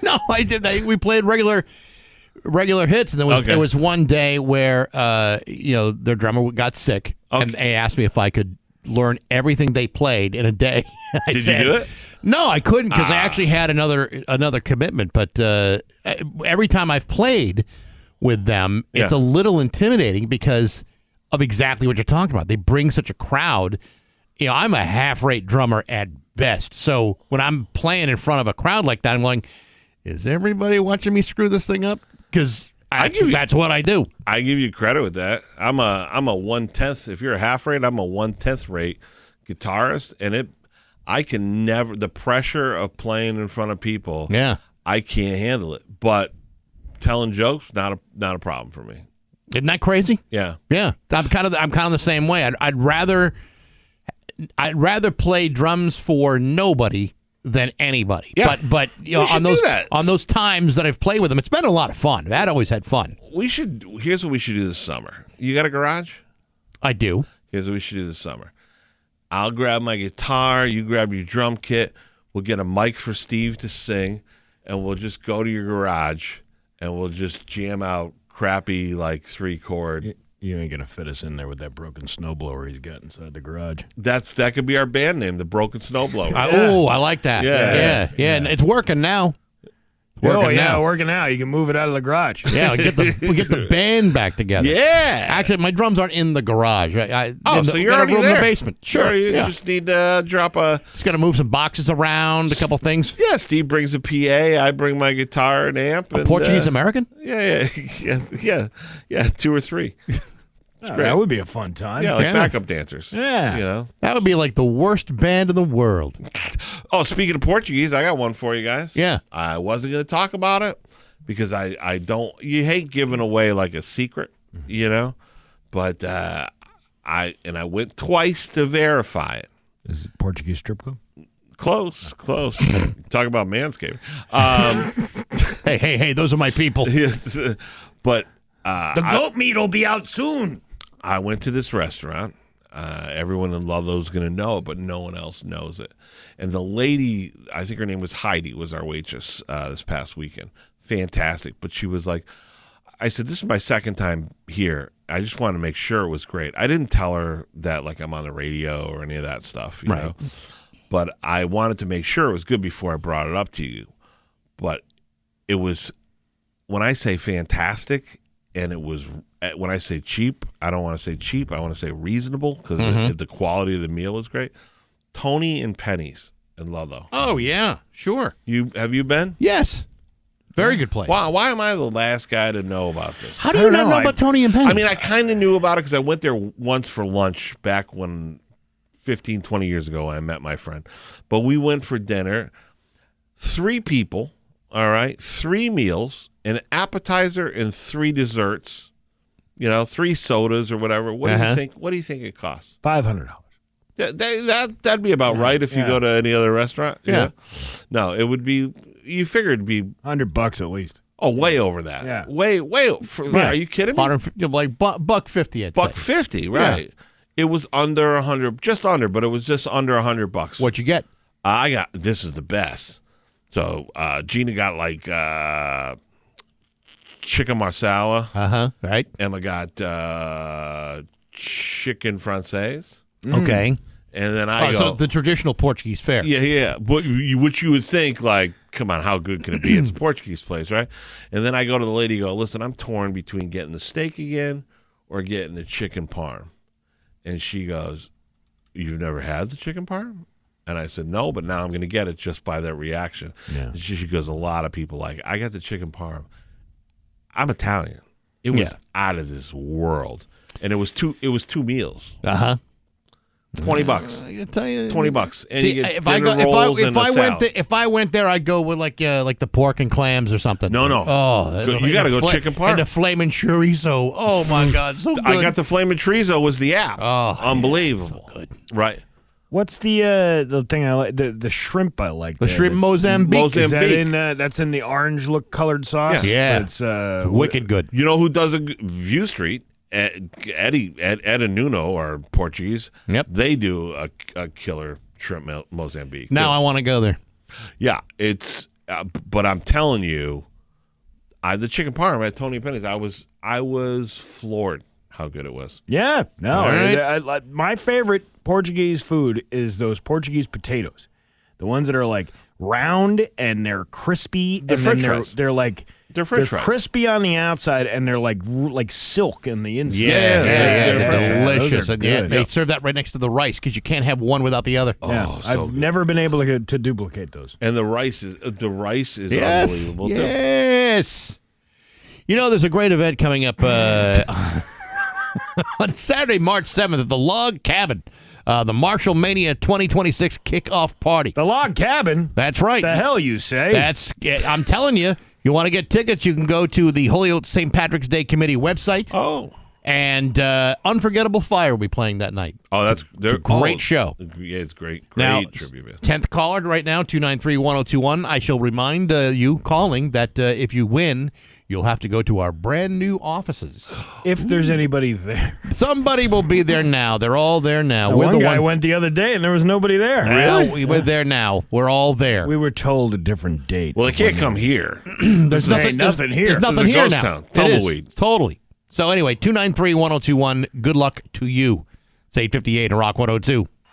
No, I did. We played regular hits, and there was one day where their drummer got sick, and they asked me if I could learn everything they played in a day. Did you do it? No, I couldn't because I actually had another commitment. But every time I've played with them, it's a little intimidating because of exactly what you're talking about. They bring such a crowd. I'm a half-rate drummer at best. So when I'm playing in front of a crowd like that, I'm going, is everybody watching me screw this thing up? Because that's what I do. I give you credit with that. I'm a 1/10. If you're a half rate, I'm a 1/10 rate guitarist, and I can never, the pressure of playing in front of people. Yeah, I can't handle it. But telling jokes, not a problem for me. Isn't that crazy? Yeah. I'm kind of the same way. I'd rather play drums for nobody than anybody. Yeah. But on those times that I've played with them, it's been a lot of fun. I'd always had fun. Here's what we should do this summer. You got a garage? I do. Here's what we should do this summer. I'll grab my guitar, you grab your drum kit, we'll get a mic for Steve to sing, and we'll just go to your garage and we'll just jam out crappy 3-chord. You ain't gonna fit us in there with that broken snowblower he's got inside the garage. That could be our band name, the Broken Snowblower. I like that. Yeah. And it's working now. working out. You can move it out of the garage. Yeah, we get the band back together. Yeah. Actually, my drums aren't in the garage. So you're got a already room there. in the basement. Sure. You just need to drop a... Just got to move some boxes around, a couple things. Yeah, Steve brings a PA. I bring my guitar and amp. A Portuguese American? Yeah, 2 or 3. It's great. That would be a fun time. Yeah, backup dancers. Yeah. That would be like the worst band in the world. Oh, speaking of Portuguese, I got one for you guys. Yeah. I wasn't going to talk about it because I don't. You hate giving away like a secret, But I went twice to verify it. Is it Portuguese strip club? Close. Talk about manscaping. Hey, those are my people. But the goat meat will be out soon. I went to this restaurant. Everyone in Ludlow's going to know it, but no one else knows it. And the lady, I think her name was Heidi, was our waitress this past weekend. Fantastic. But she was like, I said, this is my second time here. I just wanted to make sure it was great. I didn't tell her that like I'm on the radio or any of that stuff, you know. But I wanted to make sure it was good before I brought it up to you. But it was, when I say fantastic, and it was, when I say cheap, I don't want to say cheap. I want to say reasonable because the quality of the meal was great. Tony and Penny's in Ludlow. Oh, yeah, sure. Have you been? Yes. Very good place. Why am I the last guy to know about this? How do you not know about Tony and Penny's? I mean, I kind of knew about it because I went there once for lunch back when 15, 20 years ago I met my friend. But we went for dinner. 3 people, all right, 3 meals, an appetizer and 3 desserts, 3 sodas or whatever. What do you think? What do you think it costs? $500. That'd be about right if you go to any other restaurant. Yeah. No, it would be. You figure it'd be $100 at least. Oh, way over that. Yeah. Way. Are you kidding me? Like $1.50. I'd say. $1.50, right? Yeah. It was under 100, just under, but it was just under $100. What'd you get? I got. This is the best. So Gina got like chicken marsala. Right. Emma got chicken française. Okay. And then I go. So the traditional Portuguese fare. Yeah. But which you would think, like, come on, how good can it be? It's a Portuguese place, right? And then I go to the lady and go, listen, I'm torn between getting the steak again or getting the chicken parm. And she goes, you've never had the chicken parm? And I said, no, but now I'm going to get it just by that reaction. Yeah. And she goes, a lot of people like it. I got the chicken parm. I'm Italian. It was out of this world. And it was 2 meals. $20. I tell you, $20, and see, you get if I went there, I'd go with like the pork and clams or something. No. Oh, you got to go chicken parm and the flaming chorizo. Oh my God, so good. I got the flaming chorizo was the app. Oh, unbelievable. So good. Right. What's the thing I like? The shrimp I like. The shrimp Mozambique. Is that that's in the orange colored sauce? Yeah. It's wicked good. You know who does a View Street? Ed and Nuno are Portuguese. Yep. They do a killer shrimp Mozambique. Now I want to go there. Yeah, it's. But I'm telling you, the chicken parm at Tony Penny's, I was floored how good it was. Yeah. No. Right. My favorite Portuguese food is those Portuguese potatoes, the ones that are like round and they're crispy. They're French fries. They're like. They're French fries. Crispy on the outside, and they're like silk in the inside. They're delicious. Those are good. They serve that right next to the rice because you can't have one without the other. Yeah, I've never been able to duplicate those. And the rice is unbelievable too. Yes. There's a great event coming up on Saturday, March 7th at the Log Cabin. The Marshall Mania 2026 kickoff party. The Log Cabin? That's right. The hell you say? I'm telling you. You want to get tickets, you can go to the Holyoke St. Patrick's Day Committee website. Oh. And Unforgettable Fire will be playing that night. Oh, it's a great show. Yeah, it's great. Now, tribute band. 10th caller right now, 293-1021. I shall remind you calling that if you win, you'll have to go to our brand new offices. If there's anybody there. Somebody will be there now. They're all there now. One guy went the other day and there was nobody there. Really? We're there now. We're all there. We were told a different date. Well, they can't come here. There's nothing here. There's nothing here now. Town. Tumbleweed. Totally. So anyway, 293-1021. Good luck to you. It's 8:58 on Rock 102.